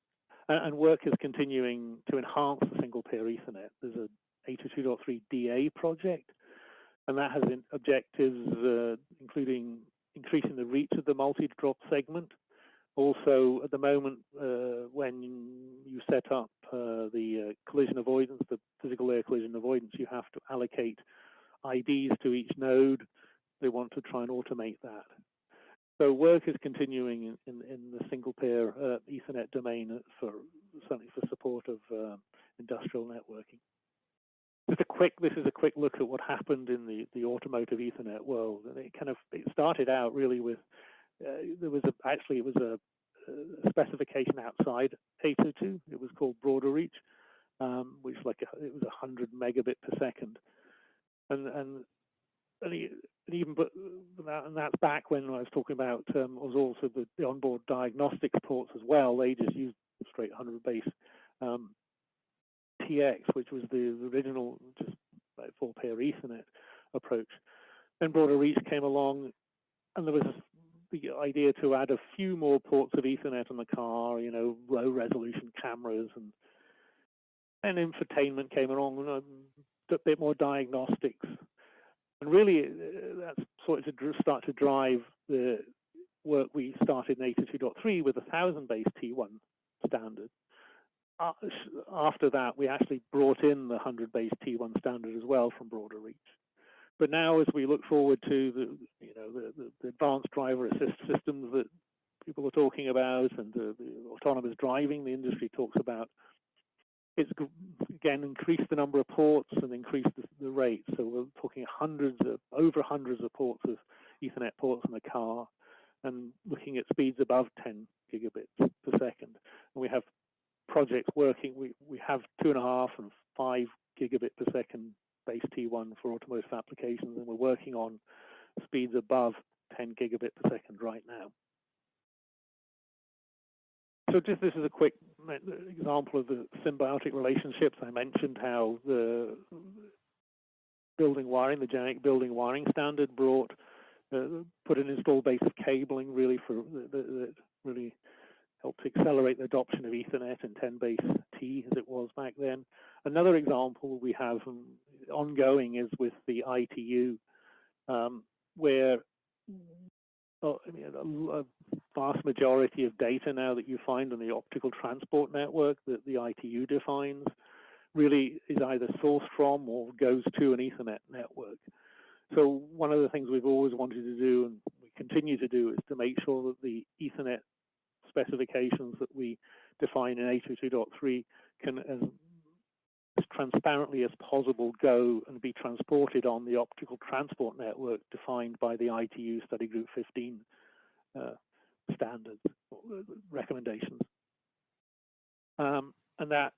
And work is continuing to enhance the single pair Ethernet. There's a 802.3 DA project, and that has objectives including increasing the reach of the multi-drop segment. Also, at the moment, when you set up the collision avoidance, the physical layer collision avoidance, you have to allocate IDs to each node. They want to try and automate that. So work is continuing in the single pair Ethernet domain certainly for support of industrial networking. This is a quick look at what happened in the automotive Ethernet world, and it started out really with it was a specification outside 802. It was called broader reach, which it was 100 megabit per second, and that's back when I was talking about was also the onboard diagnostics ports as well. They just used straight 100 base TX, which was the original just 4-pair Ethernet approach. Then broader reach came along, and there was the idea to add a few more ports of Ethernet on the car, low resolution cameras, and infotainment came along, a bit more diagnostics. And really, that's sort of to start to drive the work we started in 802.3 with 1,000 base T1 standard. After that, we actually brought in the 100 base T1 standard as well from broader reach. But now, as we look forward to the advanced driver assist systems that people are talking about, and the autonomous driving the industry talks about, it's again increased the number of ports and increased the rate. So we're talking over hundreds of ports of Ethernet ports in the car, and looking at speeds above 10 gigabits per second. And we have projects working. We have 2.5 and 5 gigabit per second base T1 for automotive applications, and we're working on speeds above 10 gigabit per second right now. So this is a quick example of the symbiotic relationships. I mentioned how the building wiring, the generic building wiring standard put an installed base of cabling really that really helped accelerate the adoption of Ethernet and 10 base T as it was back then. Another example we have ongoing is with the ITU, where a vast majority of data now that you find on the optical transport network that the ITU defines really is either sourced from or goes to an Ethernet network. So one of the things we've always wanted to do, and we continue to do, is to make sure that the Ethernet specifications that we define in 802.3 can, as transparently as possible, go and be transported on the optical transport network defined by the ITU Study Group 15 standards, recommendations. And that,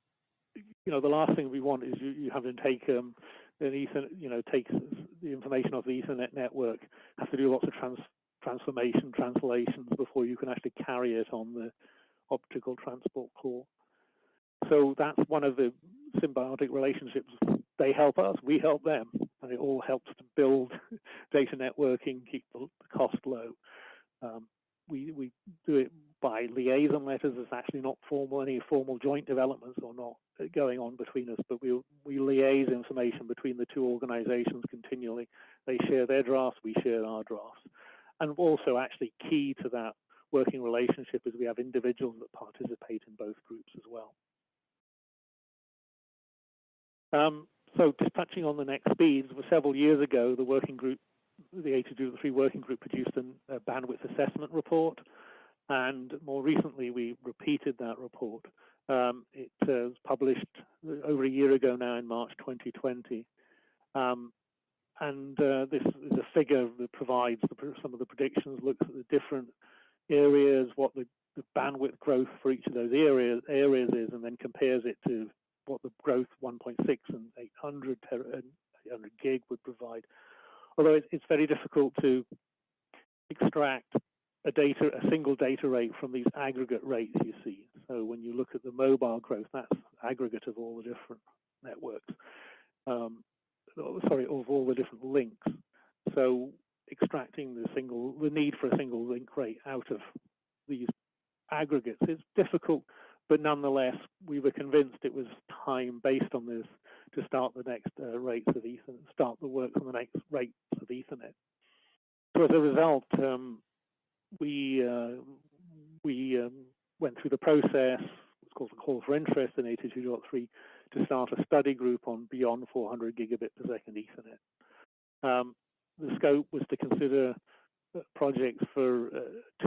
the last thing we want is you have to take an Ethernet, take the information of the Ethernet network has to do lots of translations before you can actually carry it on the optical transport core. So that's one of the symbiotic relationships. They help us, we help them, and it all helps to build data networking, keep the cost low. We do it by liaison letters. There's actually not any formal joint developments or not going on between us, but we liaise information between the two organizations continually. They share their drafts, we share our drafts. And also actually key to that working relationship is we have individuals that participate in both groups as well. So just touching on the next speeds, several years ago, the working group, the 802.3 working group produced a bandwidth assessment report, and more recently we repeated that report. It was published over a year ago now in March 2020. This is a figure that provides some of the predictions, looks at the different areas, what the bandwidth growth for each of those areas is, and then compares it to what the growth 1.6 and 800 gig would provide. Although it's very difficult to extract a single data rate from these aggregate rates you see. So when you look at the mobile growth, that's aggregate of all the different networks. Sorry, of all the different links. So extracting the need for a single link rate out of these aggregates is difficult, but nonetheless, we were convinced it was time based on this to start the next rates of Ethernet, start the work on the next rates of Ethernet. So as a result, we went through the process, it's called the call for interest in 802.3, to start a study group on beyond 400 gigabit per second Ethernet. The scope was to consider projects for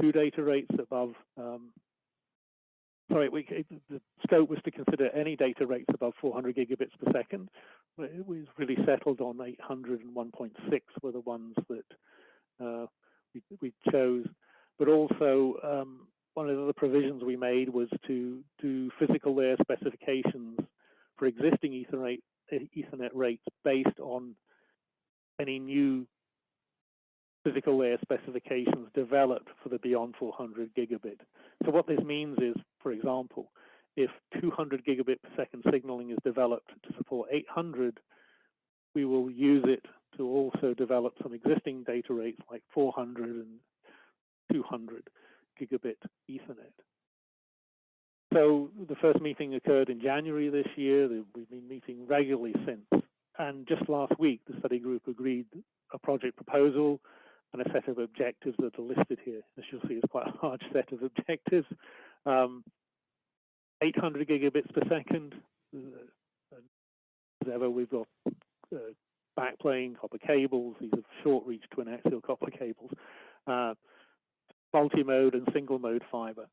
two data rates above, the scope was to consider any data rates above 400 gigabits per second. It was really settled on 800 and 1.6 were the ones that we chose. But also, one of the provisions we made was to do physical layer specifications for existing Ethernet rates based on any new physical layer specifications developed for the beyond 400 gigabit. So what this means is, for example, if 200 gigabit per second signaling is developed to support 800, we will use it to also develop some existing data rates like 400 and 200 gigabit Ethernet. So the first meeting occurred in January this year. We've been meeting regularly since. And just last week, the study group agreed a project proposal and a set of objectives that are listed here. As you'll see, it's quite a large set of objectives. 800 gigabits per second. As ever, we've got backplane copper cables. These are short reach twin axial copper cables. Multi-mode and single mode fiber.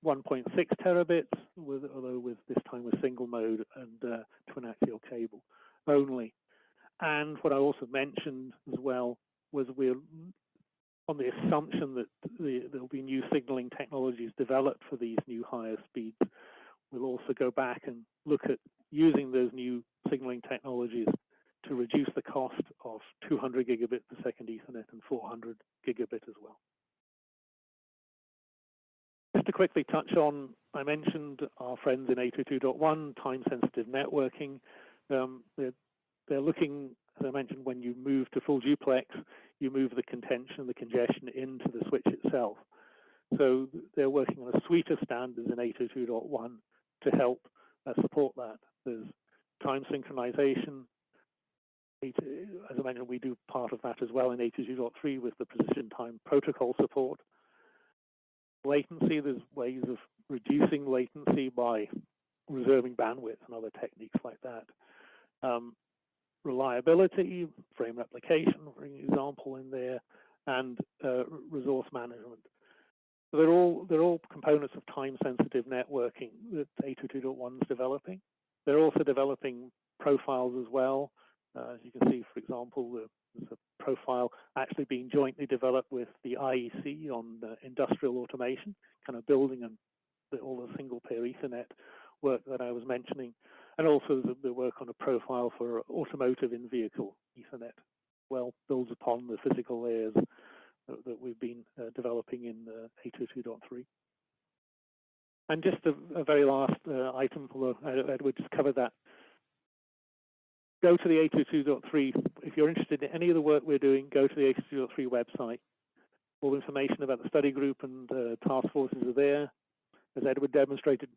1.6 terabits, although with this time with single mode and twin axial cable only. And what I also mentioned as well was we're on the assumption that there'll be new signaling technologies developed for these new higher speeds. We'll also go back and look at using those new signaling technologies to reduce the cost of 200 gigabit per second Ethernet and 400 gigabit as well. Just to quickly touch on, I mentioned our friends in 802.1, time-sensitive networking. They're looking, as I mentioned, when you move to full duplex, you move the congestion into the switch itself. So they're working on a suite of standards in 802.1 to help support that. There's time synchronization. As I mentioned, we do part of that as well in 802.3 with the precision time protocol support. Latency, there's ways of reducing latency by reserving bandwidth and other techniques like that. Reliability, frame replication, for example, in there, and resource management. So they're all components of time-sensitive networking that 802.1 is developing. They're also developing profiles as well. As you can see, for example, there's a profile actually being jointly developed with the IEC on industrial automation, kind of building all the single pair Ethernet work that I was mentioning, and also the work on a profile for automotive in-vehicle Ethernet. well builds upon the physical layers that we've been developing in 802.3. And just a very last item, although Edward just covered that. Go to the 802.3. If you're interested in any of the work we're doing, go to the 802.3 website. All information about the study group and task forces are there. As Edward demonstrated,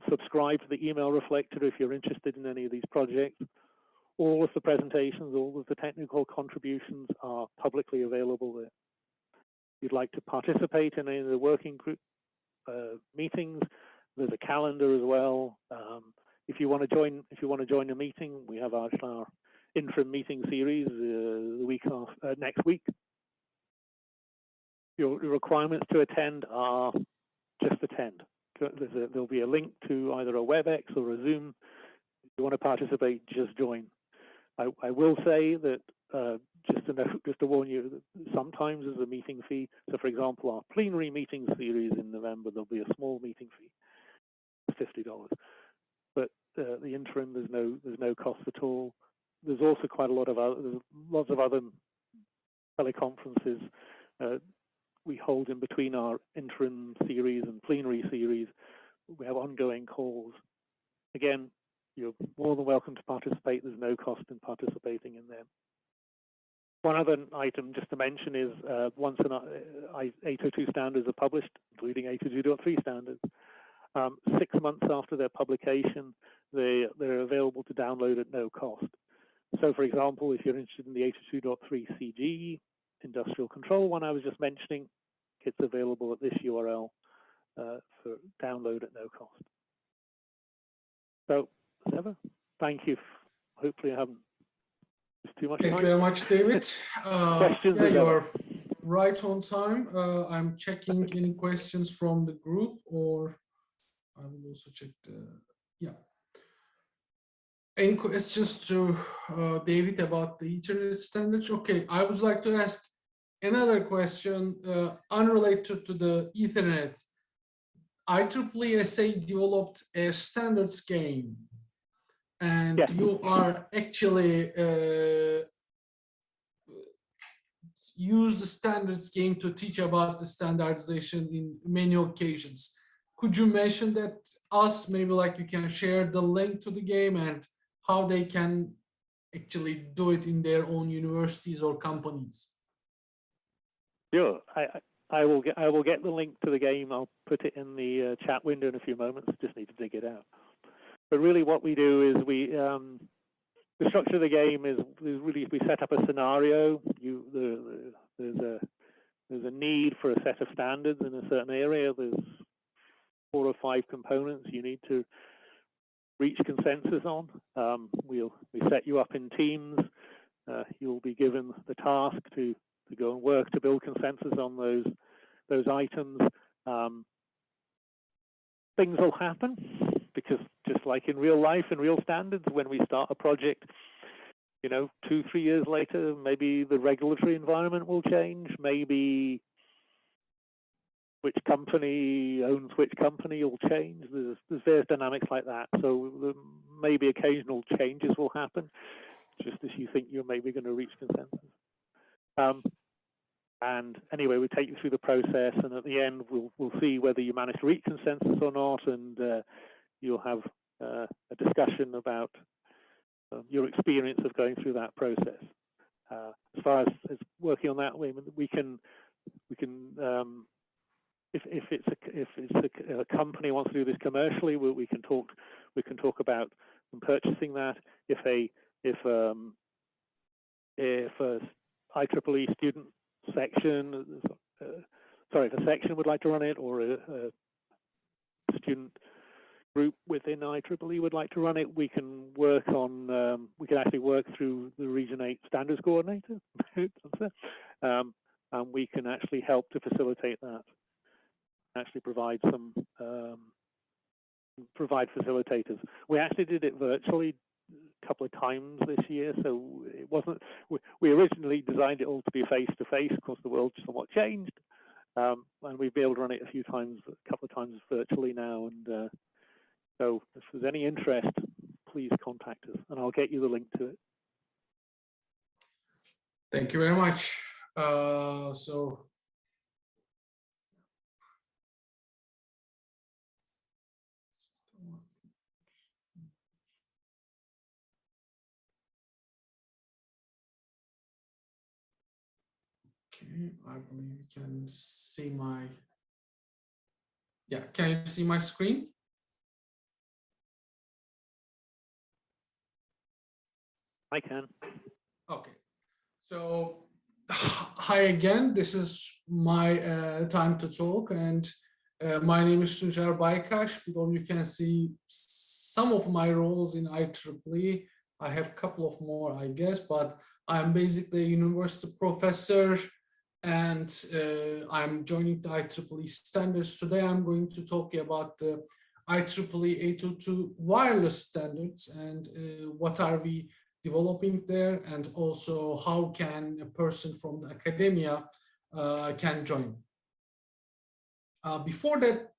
subscribe to the email reflector if you're interested in any of these projects. All of the presentations, all of the technical contributions are publicly available there. If you'd like to participate in any of the working group meetings, there's a calendar as well. If you want to join a meeting, we have our interim meeting series next week. Your requirements to attend are just attend. There'll be a link to either a WebEx or a Zoom. If you want to participate, just join. I will say that just to warn you, that sometimes there's a meeting fee. So, for example, our plenary meeting series in November, there'll be a small meeting fee, $50. But the interim, there's no cost at all. There's also quite a lot of lots of other teleconferences we hold in between our interim series and plenary series. We have ongoing calls. Again, you're more than welcome to participate. There's no cost in participating in them. One other item just to mention is once 802 standards are published, including 802.3 standards, 6 months after their publication, they're available to download at no cost. So, for example, if you're interested in the 802.3 CG industrial control one I was just mentioning, it's available at this URL for download at no cost. So, as ever, thank you. Hopefully I haven't used too much time. Thank you very much, David. Questions? Yeah, you are right on time. I'm checking any questions from the group, or I will also check yeah. Any questions to David about the Ethernet standards? Okay, I would like to ask another question unrelated to the Ethernet. IEEE SA developed a standards game, and yes. you are actually use the standards game to teach about the standardization in many occasions. Could you mention that us, maybe like you can share the link to the game and how they can actually do it in their own universities or companies? Sure. I will get the link to the game. I'll put it in the chat window in a few moments. Just need to dig it out. But really, what we do is the structure of the game is really we set up a scenario. There's a need for a set of standards in a certain area. There's 4 or 5 components you need to reach consensus on. We set you up in teams. You'll be given the task to go and work to build consensus on those items. Things will happen because just like in real life and real standards, when we start a project, 2-3 years later, maybe the regulatory environment will change. Maybe which company owns which company will change. There's various dynamics like that. So maybe occasional changes will happen, just as you think you're maybe going to reach consensus. And anyway, we take you through the process, and at the end, we'll see whether you manage to reach consensus or not, and you'll have a discussion about your experience of going through that process. As far as working on that, we can if it's a company wants to do this commercially, we can talk about purchasing that. If a IEEE student section, if a section would like to run it, or a student group within IEEE would like to run it, we can work on. We can actually work through the Region 8 Standards Coordinator, and we can actually help to facilitate that. Actually provide some facilitators. We actually did it virtually a couple of times this year, so it wasn't. We originally designed it all to be face to face. Of course, the world somewhat changed, and we've been able to run it a couple of times virtually now. And so, if there's any interest, please contact us, and I'll get you the link to it. Thank you very much. Okay, I believe you can see my, yeah, can you see my screen? I can. Okay, so hi again, this is my time to talk, and my name is Tuncer Baykash. Below you can see some of my roles in IEEE. I have a couple of more, I guess, but I'm basically a university professor, and I'm joining the IEEE Standards. Today I'm going to talk about the IEEE 802 wireless standards and what are we developing there, and also how can a person from the academia can join. Before that,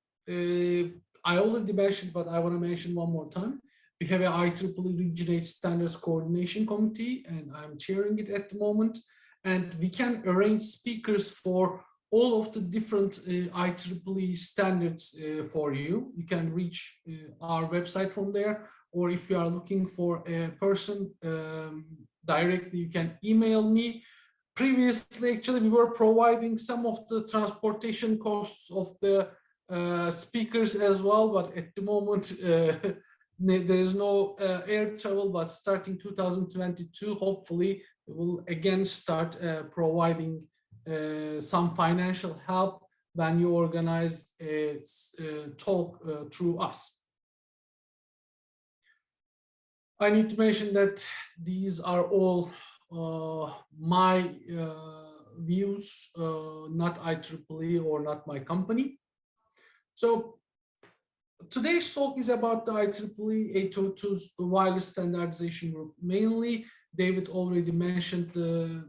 I already mentioned, but I want to mention one more time. We have a IEEE Region 8 Standards Coordination Committee, and I'm chairing it at the moment. And we can arrange speakers for all of the different IEEE standards for you. You can reach our website from there, or if you are looking for a person directly, you can email me. Previously, actually, we were providing some of the transportation costs of the speakers as well, but at the moment, there is no air travel, but starting 2022, hopefully, we will again start providing some financial help when you organize a talk through us. I need to mention that these are all my views, not IEEE or not my company. So today's talk is about the IEEE 802's wireless standardization group. Mainly, David already mentioned the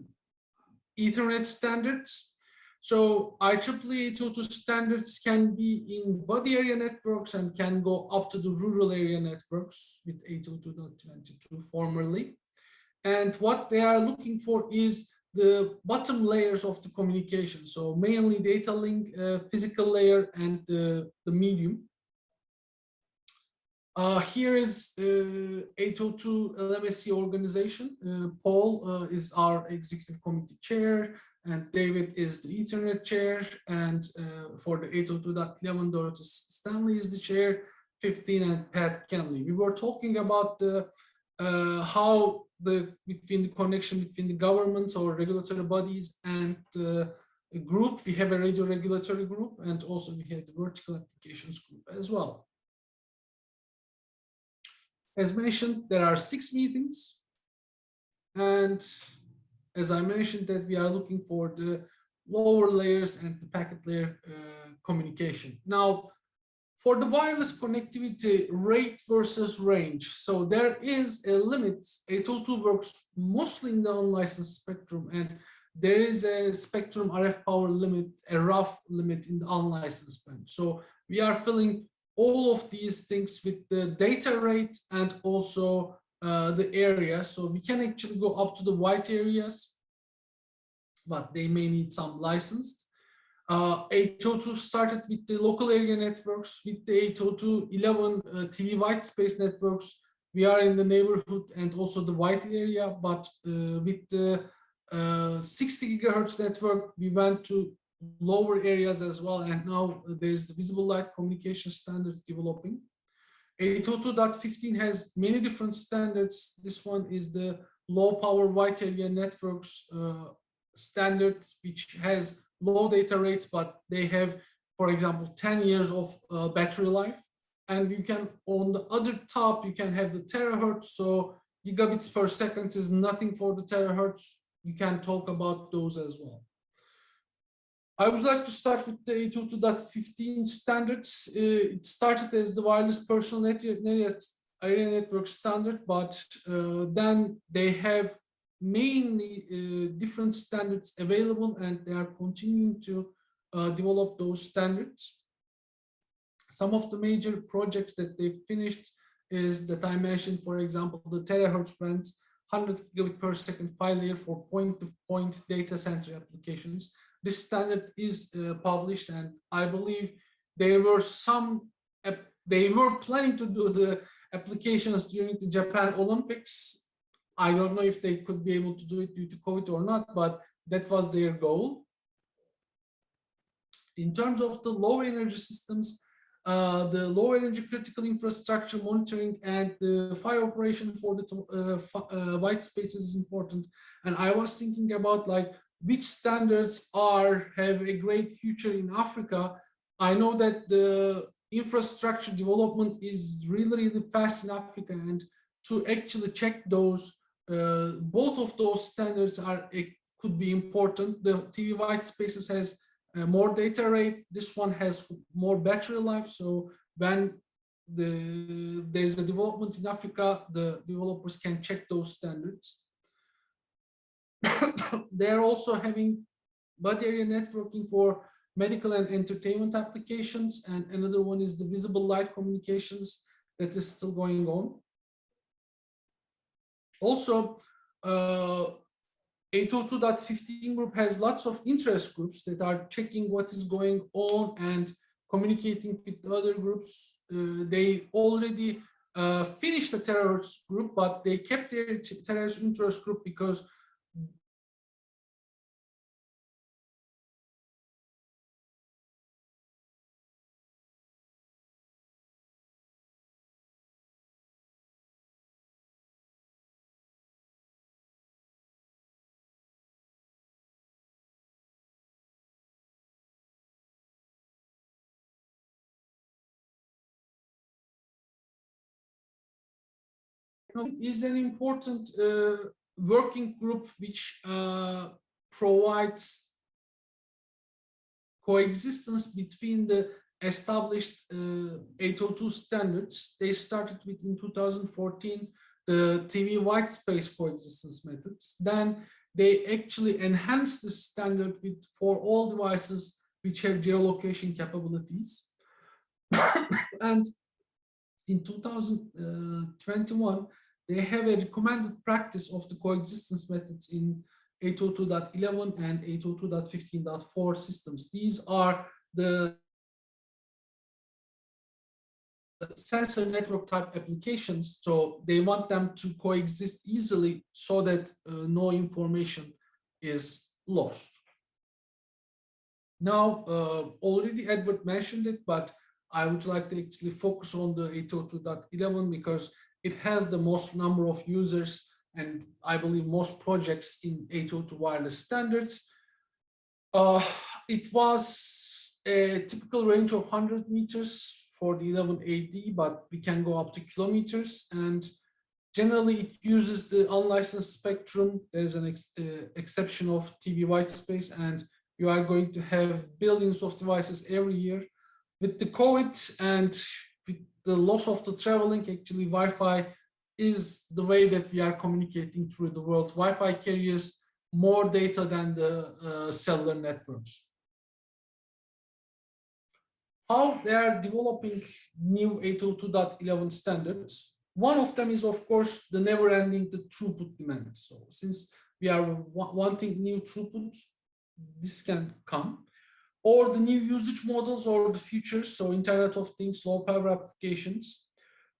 Ethernet standards. So IEEE 802 standards can be in body area networks and can go up to the rural area networks with 802.22 formerly. And what they are looking for is the bottom layers of the communication. So mainly data link, physical layer, and the medium. Here is 802 LMSC organization. Paul is our executive committee chair, and David is the Ethernet chair, and for the 802.11, Dorothy Stanley is the chair, 15, and Pat Kenley. We were talking about the how between the connection between the governments or regulatory bodies and the group. We have a radio regulatory group, and also we have the vertical applications group as well. As mentioned, there are 6 meetings, and as I mentioned, that we are looking for the lower layers and the packet layer communication. Now, for the wireless connectivity, rate versus range. So there is a limit. 802 works mostly in the unlicensed spectrum, and there is a spectrum RF power limit, a rough limit in the unlicensed band. So we are filling all of these things with the data rate and also the area. So we can actually go up to the white areas, but they may need some licensed. 802 started with the local area networks. With the 802.11 TV white space networks, we are in the neighborhood and also the white area, but with the 60 gigahertz network, we went to lower areas as well, and now there is the visible light communication standards developing. 802.15 has many different standards. This one is the low power white area networks standard, which has low data rates, but they have, for example, 10 years of battery life. And you can, on the other top, you can have the terahertz. So gigabits per second is nothing for the terahertz. You can talk about those as well. I would like to start with the 802.15 standards. It started as the wireless personal area network standard, but then they have mainly different standards available, and they are continuing to develop those standards. Some of the major projects that they've finished is that I mentioned, for example, the terahertz bands. 100 gigabit per second file layer for point-to-point data center applications. This standard is published, and I believe there were they were planning to do the applications during the Japan Olympics. I don't know if they could be able to do it due to COVID or not, but that was their goal. In terms of the low energy systems, the low energy critical infrastructure monitoring and the fire operation for the white spaces is important. And I was thinking about like which standards have a great future in Africa. I know that the infrastructure development is really fast in Africa, and to actually check those, both of those standards could be important. The TV white spaces has more data rate. This one has more battery life. So when there's a development in Africa, the developers can check those standards. They're also having body area networking for medical and entertainment applications, and another one is the visible light communications that is still going on. Also, 802.15 group has lots of interest groups that are checking what is going on and communicating with other groups. They already finished the terrorist group, but they kept their terrorist interest group because is an important working group which provides coexistence between the established 802 standards. They started with in 2014 the TV white space coexistence methods. Then they actually enhanced the standard for all devices which have geolocation capabilities. And in 2021, they have a recommended practice of the coexistence methods in 802.11 and 802.15.4 systems. These are the sensor network type applications, so they want them to coexist easily so that no information is lost. Now, already Edward mentioned it, but I would like to actually focus on the 802.11 because it has the most number of users and I believe most projects in 802 wireless standards. It was a typical range of 100 meters for the 11AD, but we can go up to kilometers, and generally it uses the unlicensed spectrum. There is an exception of TV white space, and you are going to have billions of devices every year. With the COVID and with the loss of the traveling, actually Wi-Fi is the way that we are communicating through the world. Wi-Fi carries more data than the cellular networks. How they are developing new 802.11 standards. One of them is, of course, the never-ending throughput demand. So since we are wanting new throughputs, this can come. Or the new usage models or the futures, so Internet of Things, low power applications.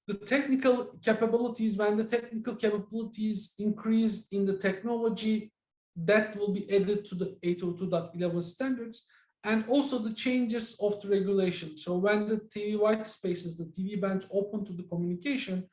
The technical capabilities, when the technical capabilities increase in the technology, that will be added to the 802.11 standards, and also the changes of the regulation. So when the TV white spaces, the TV bands open to the communication,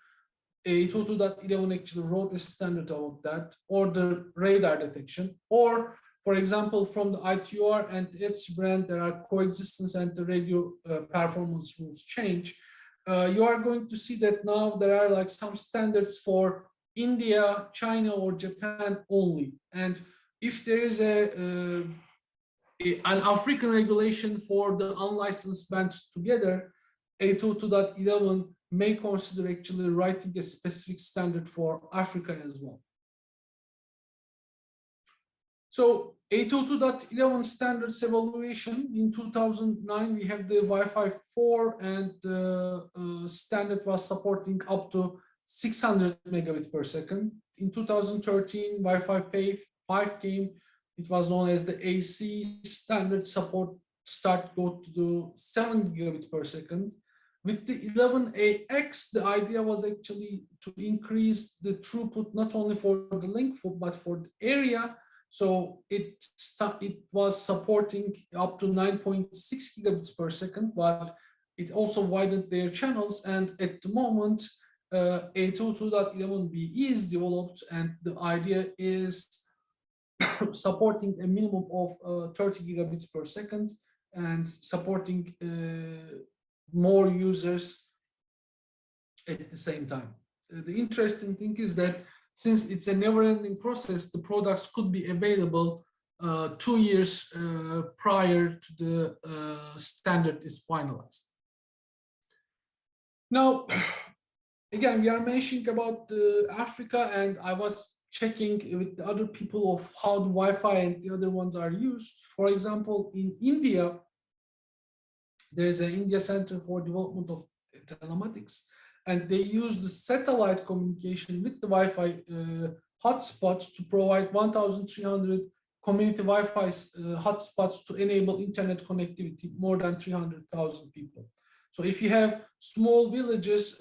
802.11 actually wrote a standard about that, or the radar detection, or for example, from the ITUR and its brand, there are coexistence and the radio performance rules change. You are going to see that now there are like some standards for India, China, or Japan only. And if there is an African regulation for the unlicensed bands together, 802.11 may consider actually writing a specific standard for Africa as well. So 802.11 standards evaluation in 2009, we have the Wi-Fi 4, and the standard was supporting up to 600 megabit per second. in 2013, Wi-Fi 5 came. It was known as the AC standard. Support start go to the 7 gigabits per second. With the 11AX, the idea was actually to increase the throughput not only for the link but for the area. So it was supporting up to 9.6 gigabits per second, but it also widened their channels. And at the moment, 802.11b is developed, and the idea is supporting a minimum of 30 gigabits per second and supporting more users at the same time. The interesting thing is that since it's a never-ending process, the products could be available 2 years prior to the standard is finalized. Now, again, we are mentioning about Africa, and I was checking with the other people of how the Wi-Fi and the other ones are used. For example, in India, there is an India Center for Development of Telematics, and they use the satellite communication with the Wi-Fi hotspots to provide 1,300 community Wi-Fi hotspots to enable internet connectivity, more than 300,000 people. So if you have small villages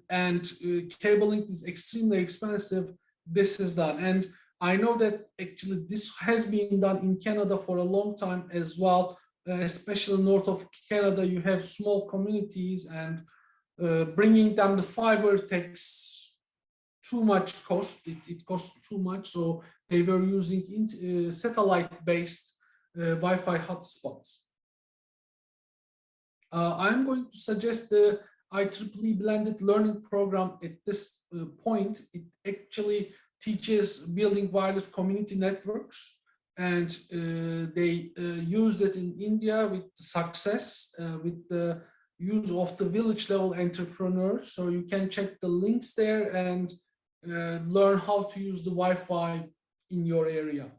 and cabling is extremely expensive, this is done. And I know that actually this has been done in Canada for a long time as well, especially north of Canada. You have small communities, and bringing down the fiber takes too much cost. It costs too much, so they were using satellite-based Wi-Fi hotspots. I'm going to suggest the IEEE blended learning program at this point. It actually teaches building wireless community networks, and they used it in India with success with the use of the village level entrepreneurs. So you can check the links there and learn how to use the Wi-Fi in your area.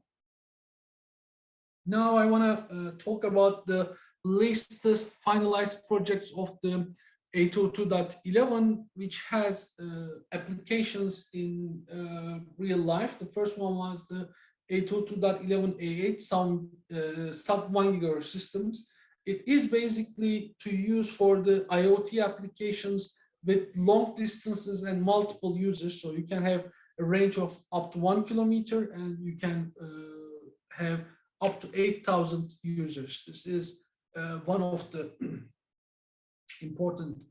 Now I want to talk about the latest finalized projects of the 802.11, which has applications in real life. The first one was the 802.11a8 sub 1 GHz systems. It is basically to use for the IoT applications with long distances and multiple users. So you can have a range of up to 1 kilometer, and you can have up to 8,000 users. This is one of the important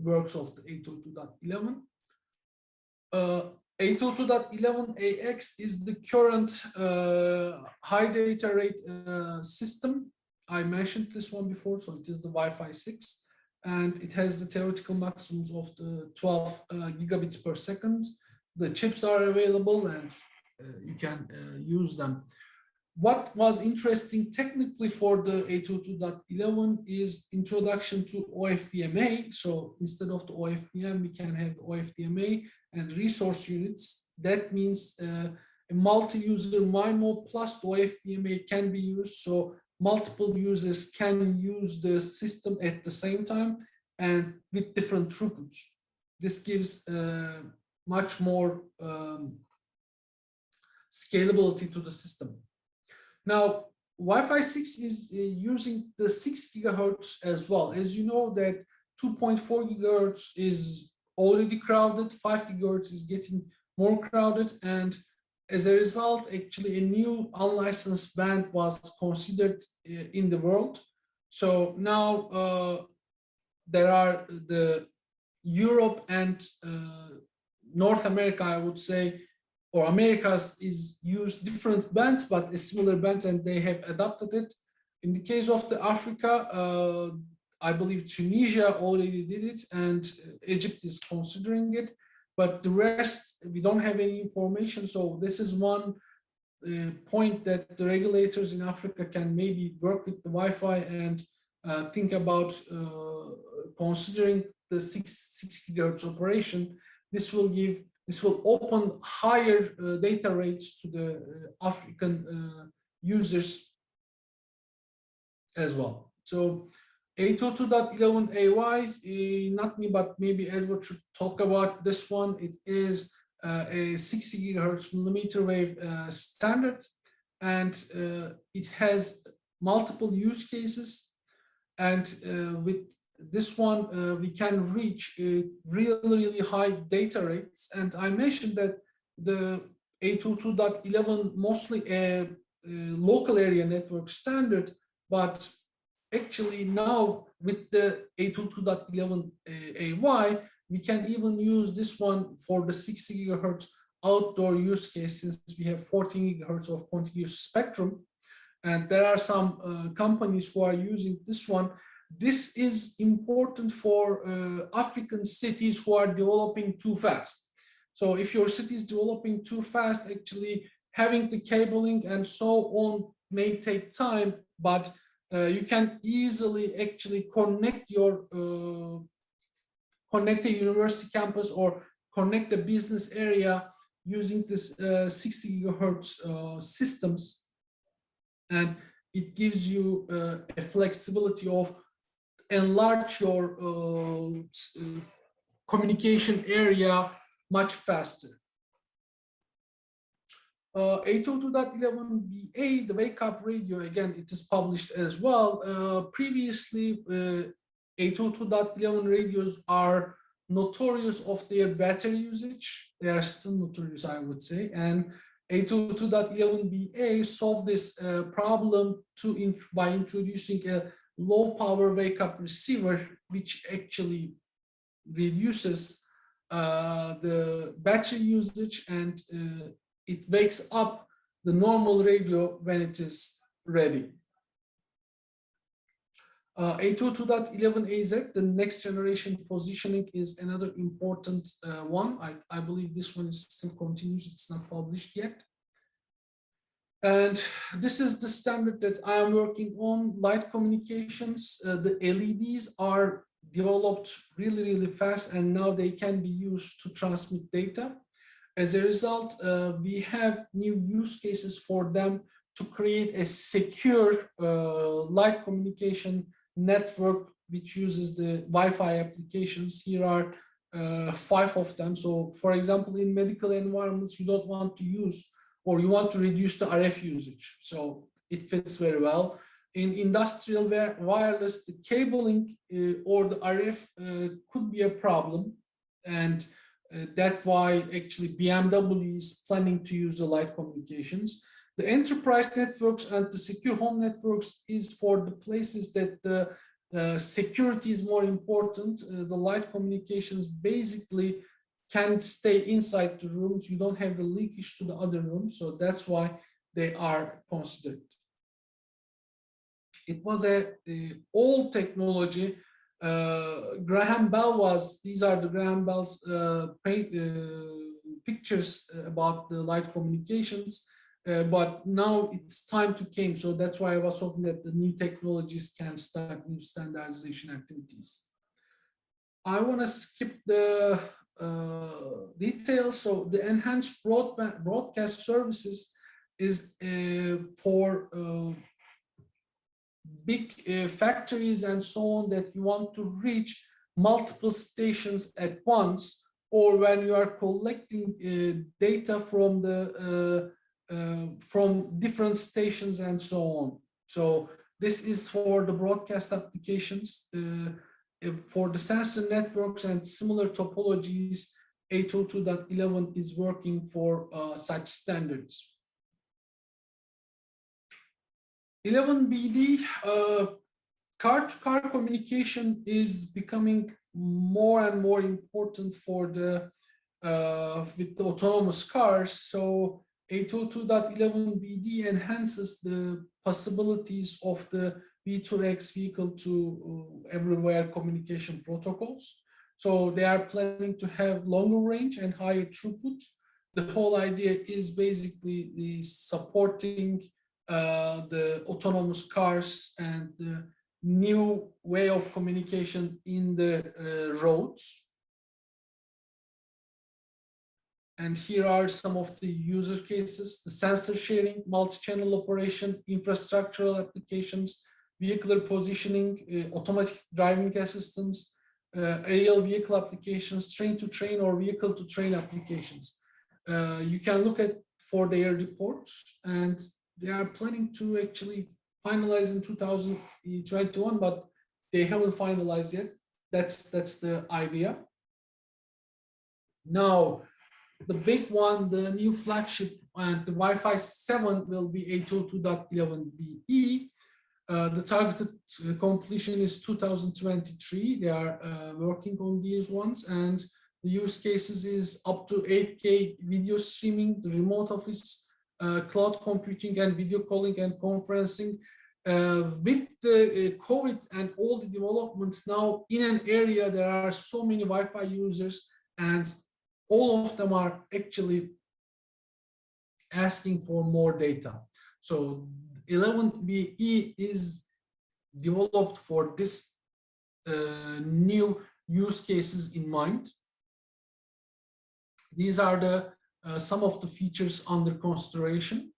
works of the 802.11. 802.11ax is the current high data rate system. I mentioned this one before, so it is the Wi-Fi 6, and it has the theoretical maximums of the 12 gigabits per second. The chips are available, and you can use them. What was interesting technically for the 802.11 is introduction to OFDMA. So instead of the OFDM, we can have OFDMA and resource units. That means a multi-user MIMO plus the OFDMA can be used. So multiple users can use the system at the same time and with different throughputs. This gives much more scalability to the system. Now, Wi-Fi 6 is using the 6 gigahertz as well. As you know, that 2.4 gigahertz is already crowded, 5 gigahertz is getting more crowded, and as a result, actually a new unlicensed band was considered in the world. So now there are the Europe and North America, I would say, or Americas is used different bands, but a similar bands, and they have adopted it. In the case of the Africa, I believe Tunisia already did it, and Egypt is considering it, but the rest, we don't have any information. So this is one point that the regulators in Africa can maybe work with the Wi-Fi and think about considering the 6 gigahertz operation. This will open higher data rates to the African users as well. So 802.11ay, not me, but maybe Edward should talk about this one. It is a 60 gigahertz millimeter wave standard, and it has multiple use cases. And with this one, we can reach really high data rates. And I mentioned that the 802.11 mostly a local area network standard, but actually now with the 802.11 AY, we can even use this one for the 60 gigahertz outdoor use case, since we have 14 gigahertz of contiguous spectrum. And there are some companies who are using this one. This is important for African cities who are developing too fast. So if your city is developing too fast, actually having the cabling and so on may take time, but you can easily actually connect your connect a university campus or connect a business area using this 60 gigahertz systems. And it gives you a flexibility of enlarge your communication area much faster. 802.11ba, the wake-up radio, again, it is published as well. Previously, 802.11 radios are notorious of their battery usage. They are still notorious, I would say. And 802.11ba solved this problem by introducing a low-power wake-up receiver, which actually reduces the battery usage, and it wakes up the normal radio when it is ready. 802.11az, the next generation positioning, is another important one. I believe this one is still continues, it's not published yet. And this is the standard that I am working on, light communications. The LEDs are developed really fast, and now they can be used to transmit data. As a result, we have new use cases for them to create a secure light communication network which uses the Wi-Fi applications. Here are 5 of them. So for example, in medical environments, you don't want to use, or you want to reduce the RF usage. So it fits very well. In industrial wireless, the cabling or the RF could be a problem. And that's why actually BMW is planning to use the light communications. The enterprise networks and the secure home networks is for the places that the security is more important. The light communications basically can stay inside the rooms. You don't have the leakage to the other rooms. So that's why they are considered. It was a old technology. Graham Bell was, these are the Graham Bell's pictures about the light communications. But now it's time to change. So that's why I was hoping that the new technologies can start new standardization activities. I want to skip the details. So the enhanced broadcast services is for big factories and so on, that you want to reach multiple stations at once, or when you are collecting data from the from different stations and so on. So this is for the broadcast applications. For the sensor networks and similar topologies, 802.11 is working for such standards. 11BD, car-to-car communication is becoming more and more important for the with the autonomous cars. So 802.11BD enhances the possibilities of the V2X, vehicle to everywhere communication protocols. So they are planning to have longer range and higher throughput. The whole idea is basically the supporting the autonomous cars and the new way of communication in the roads. And here are some of the user cases: the sensor sharing, multi-channel operation, infrastructural applications, vehicular positioning, automatic driving assistance, aerial vehicle applications, train-to-train or vehicle-to-train applications. You can look at for their reports, and they are planning to actually finalize in 2021, but they haven't finalized yet. That's the idea. Now, the big one, the new flagship, and the Wi-Fi 7 will be 802.11be. The targeted completion is 2023. They are working on these ones, and the use cases is up to 8K video streaming, the remote office, cloud computing, and video calling and conferencing. With the COVID and all the developments now in an area, there are so many Wi-Fi users, and all of them are actually asking for more data. So 11be is developed for this new use cases in mind. These are the some of the features under consideration.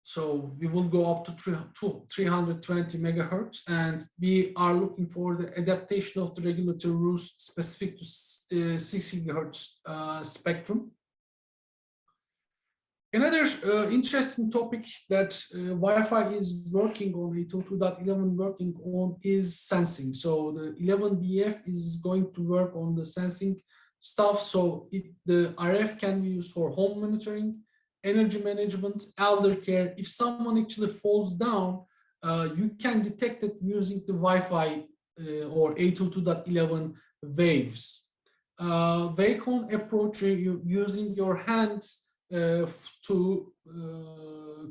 So we will go up to 320 megahertz, and we are looking for the adaptation of the regulatory rules specific to 6 gigahertz spectrum. Another interesting topic that Wi-Fi is working on, 802.11 working on, is sensing. So the 11BF is going to work on the sensing stuff. So the RF can be used for home monitoring, energy management, elder care. If someone actually falls down, you can detect it using the Wi-Fi or 802.11 waves. Wacom approach, using your hands to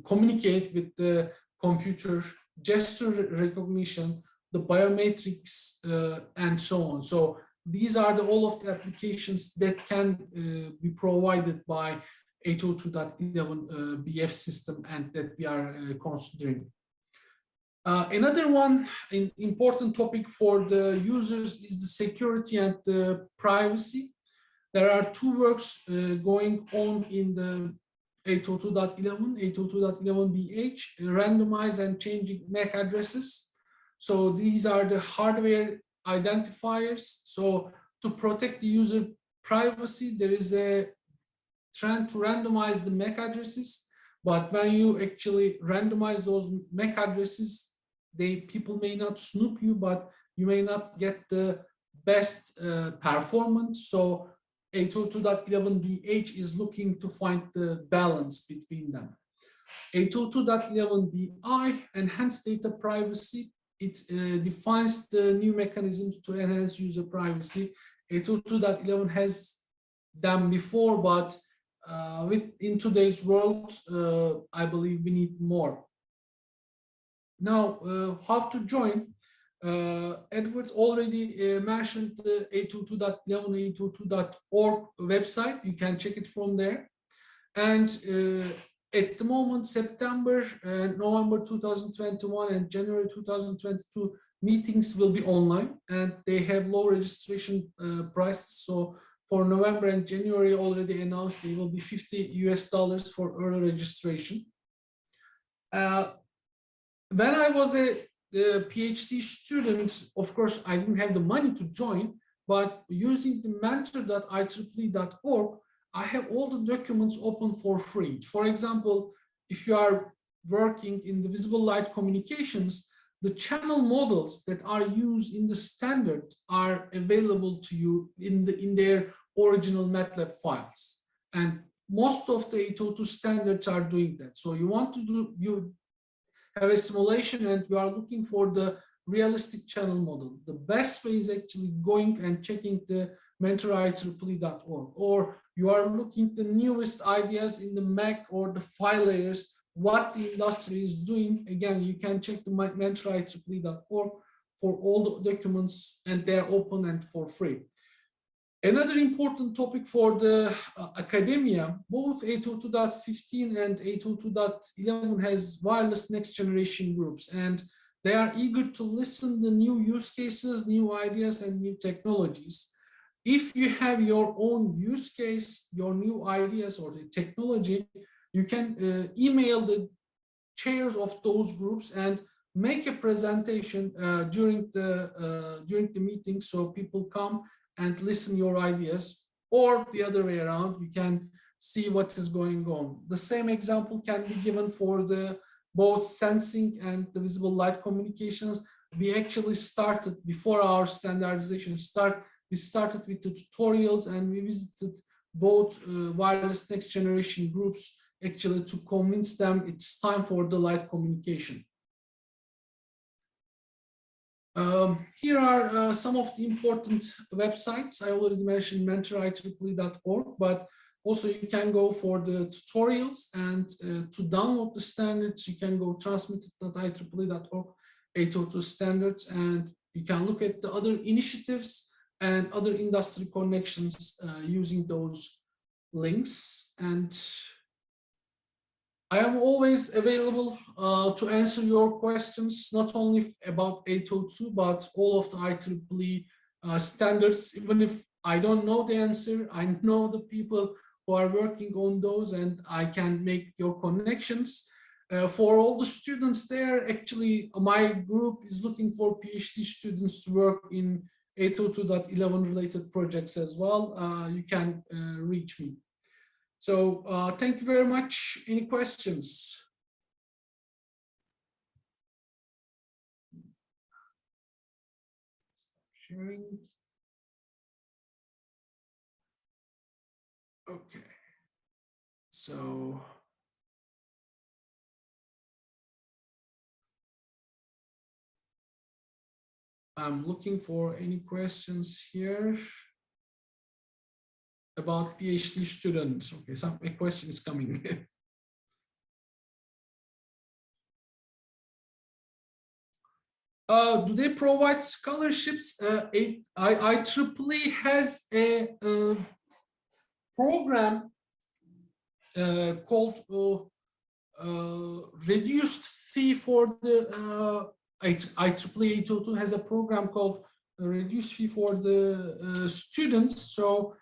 communicate with the computer, gesture recognition, the biometrics, and so on. So these are all of the applications that can be provided by 802.11 BF system, and that we are considering. Another one, an important topic for the users, is the security and the privacy. There are two works going on in the 802.11, 802.11bh, randomize and changing MAC addresses. So these are the hardware identifiers. So to protect the user privacy, there is a trend to randomize the MAC addresses, but when you actually randomize those MAC addresses, people may not snoop you, but you may not get the best performance. So 802.11bh is looking to find the balance between them. 802.11bi, enhanced data privacy, it defines the new mechanisms to enhance user privacy. 802.11 has them before, but in today's world, I believe we need more. Now, how to join? Edward already mentioned the 802.11, 802.org website. You can check it from there. And at the moment, September, November 2021 and January 2022 meetings will be online, and they have low registration prices. So for November and January already announced, they will be $50 for early registration. When I was a PhD student, of course, I didn't have the money to join, but using the mentor.ieee.org, I have all the documents open for free. For example, if you are working in the visible light communications, the channel models that are used in the standard are available to you in their original MATLAB files. And most of the 802 standards are doing that. So you want to do, you have a simulation and you are looking for the realistic channel model. The best way is actually going and checking the mentor.ieee.org, or you are looking the newest ideas in the Mac or the file layers, what the industry is doing. Again, you can check the mentor.ieee.org for all the documents, and they're open and for free. Another important topic for the academia, both 802.15 and 802.11 has wireless next generation groups, and they are eager to listen to new use cases, new ideas, and new technologies. If you have your own use case, your new ideas or the technology, you can email the chairs of those groups and make a presentation during the meeting, so people come and listen your ideas. or the other way around, you can see what is going on. The same example can be given for the both sensing and the visible light communications. We actually started before our standardization start. We started with the tutorials and we visited both wireless next generation groups actually to convince them it's time for the light communication. Here are some of the important websites. I already mentioned mentor.ieee.org, but also you can go for the tutorials, and to download the standards, you can go transmitted.ieee.org, 802 standards, and you can look at the other initiatives and other industry connections using those links. And I am always available to answer your questions, not only about 802, but all of the IEEE standards. Even if I don't know the answer, I know the people who are working on those, and I can make your connections. For all the students there, actually, my group is looking for PhD students to work in 802.11 related projects as well. You can reach me. So thank you very much. Any questions? Sharing. Okay. So I'm looking for any questions here about PhD students. Okay, a question is coming. Do they provide scholarships? IEEE has a program called reduced fee for the IEEE 802 has a program called reduced fee for the students. So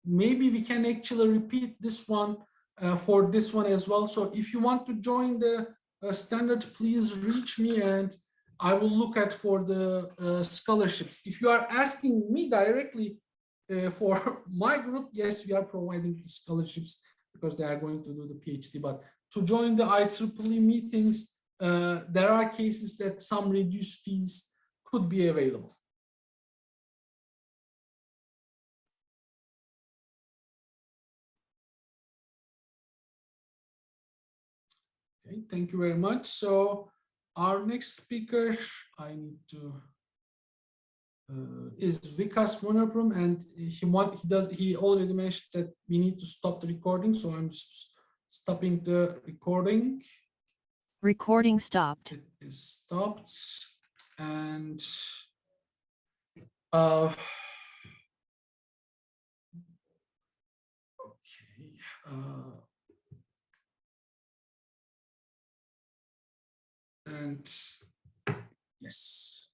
maybe we can actually repeat this one for this one as well. So if you want to join the standard, please reach me and I will look at for the scholarships. If you are asking me directly for my group, yes, we are providing the scholarships because they are going to do the PhD. But to join the IEEE meetings, there are cases that some reduced fees could be available. Okay, thank you very much. So our next speaker, I need to is Vikas Monoprum, and he already mentioned that we need to stop the recording, so I'm just stopping the recording. Recording stopped. It is stopped, and okay. And yes.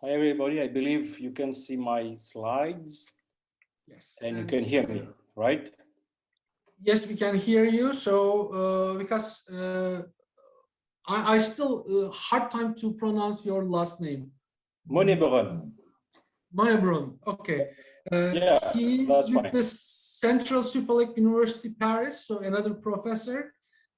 Hi, everybody. I believe you can see my slides. Yes. And you can hear me, right? Yes, we can hear you. So because I still hard time to pronounce your last name. Monebron. Monebron. Okay. Yeah, he's with fine. The Central Supélec University Paris, so another professor,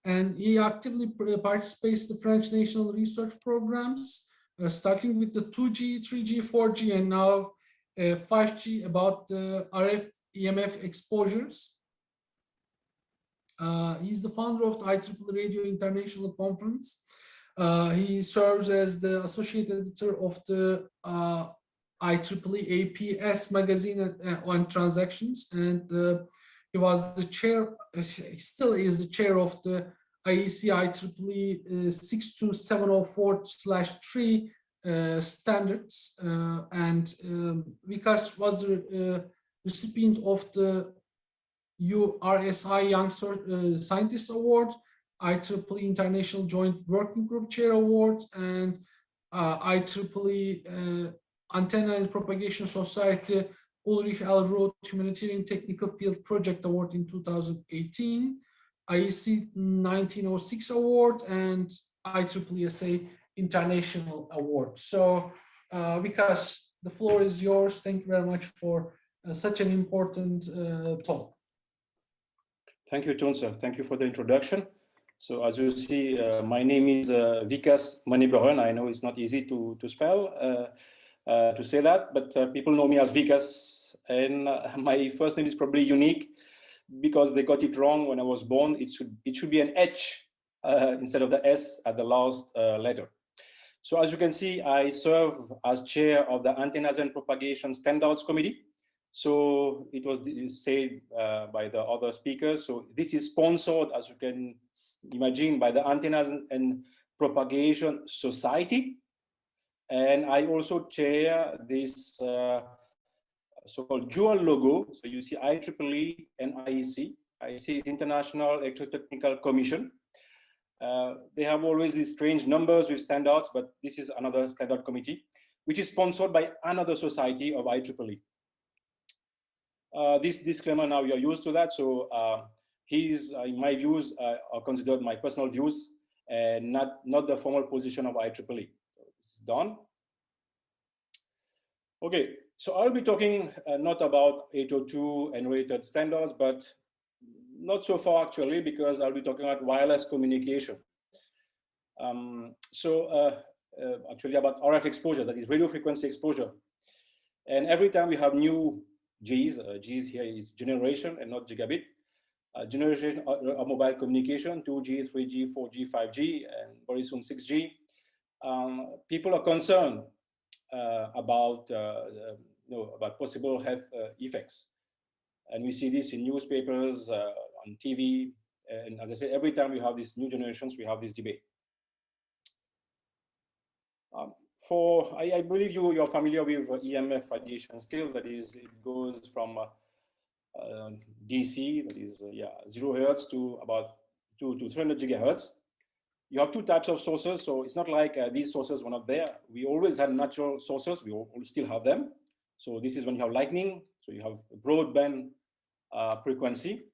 and he actively participates in the French national research programs, starting with the 2G, 3G, 4G, and now 5G about the RF EMF exposures. He's the founder of the IEEE Radio International Conference. He serves as the associate editor of the IEEE APS magazine on transactions, and he was the chair, still is the chair of the IEC IEEE 62704/3 standards, and Vikas was the recipient of the URSI Young Scientist Award, IEEE International Joint Working Group Chair Award, and IEEE Antenna and Propagation Society Ulrich L. Roth Humanitarian Technical Field Project Award in 2018. IEC 1906 award and IEEE SA International Award. So Vikas, the floor is yours. Thank you very much for such an important talk. Thank you, Tuncer. Thank you for the introduction. So as you see, my name is Vikas Manibharan. I know it's not easy to spell, to say that, but people know me as Vikas. And my first name is probably unique because they got it wrong when I was born. It should be an H instead of the S at the last letter. So as you can see, I serve as chair of the Antennas and Propagation Standards Committee. So it was said by the other speakers. So this is sponsored, as you can imagine, by the Antennas and Propagation Society. And I also chair this so-called dual logo. So you see IEEE and IEC. IEC is International Electrotechnical Commission. They have always these strange numbers with standards, but this is another standard committee, which is sponsored by another society of IEEE. This disclaimer, now you're used to that. So in my views, are considered my personal views and not the formal position of IEEE. So this is done. Okay, so I'll be talking not about 802 and related standards, but not so far actually, because I'll be talking about wireless communication. Actually about RF exposure, that is radio frequency exposure. And every time we have new Gs, Gs here is generation and not gigabit, generation of mobile communication, 2G, 3G, 4G, 5G, and very soon 6G. People are concerned about possible health effects. And we see this in newspapers, on TV, and as I said, every time we have these new generations, we have this debate. I believe you're familiar with EMF radiation still, that is, it goes from DC, that is 0 Hertz to about 200 to 300 gigahertz. You have two types of sources, so it's not like these sources were not there. We always had natural sources, we still have them. So this is when you have lightning, so you have broadband frequency.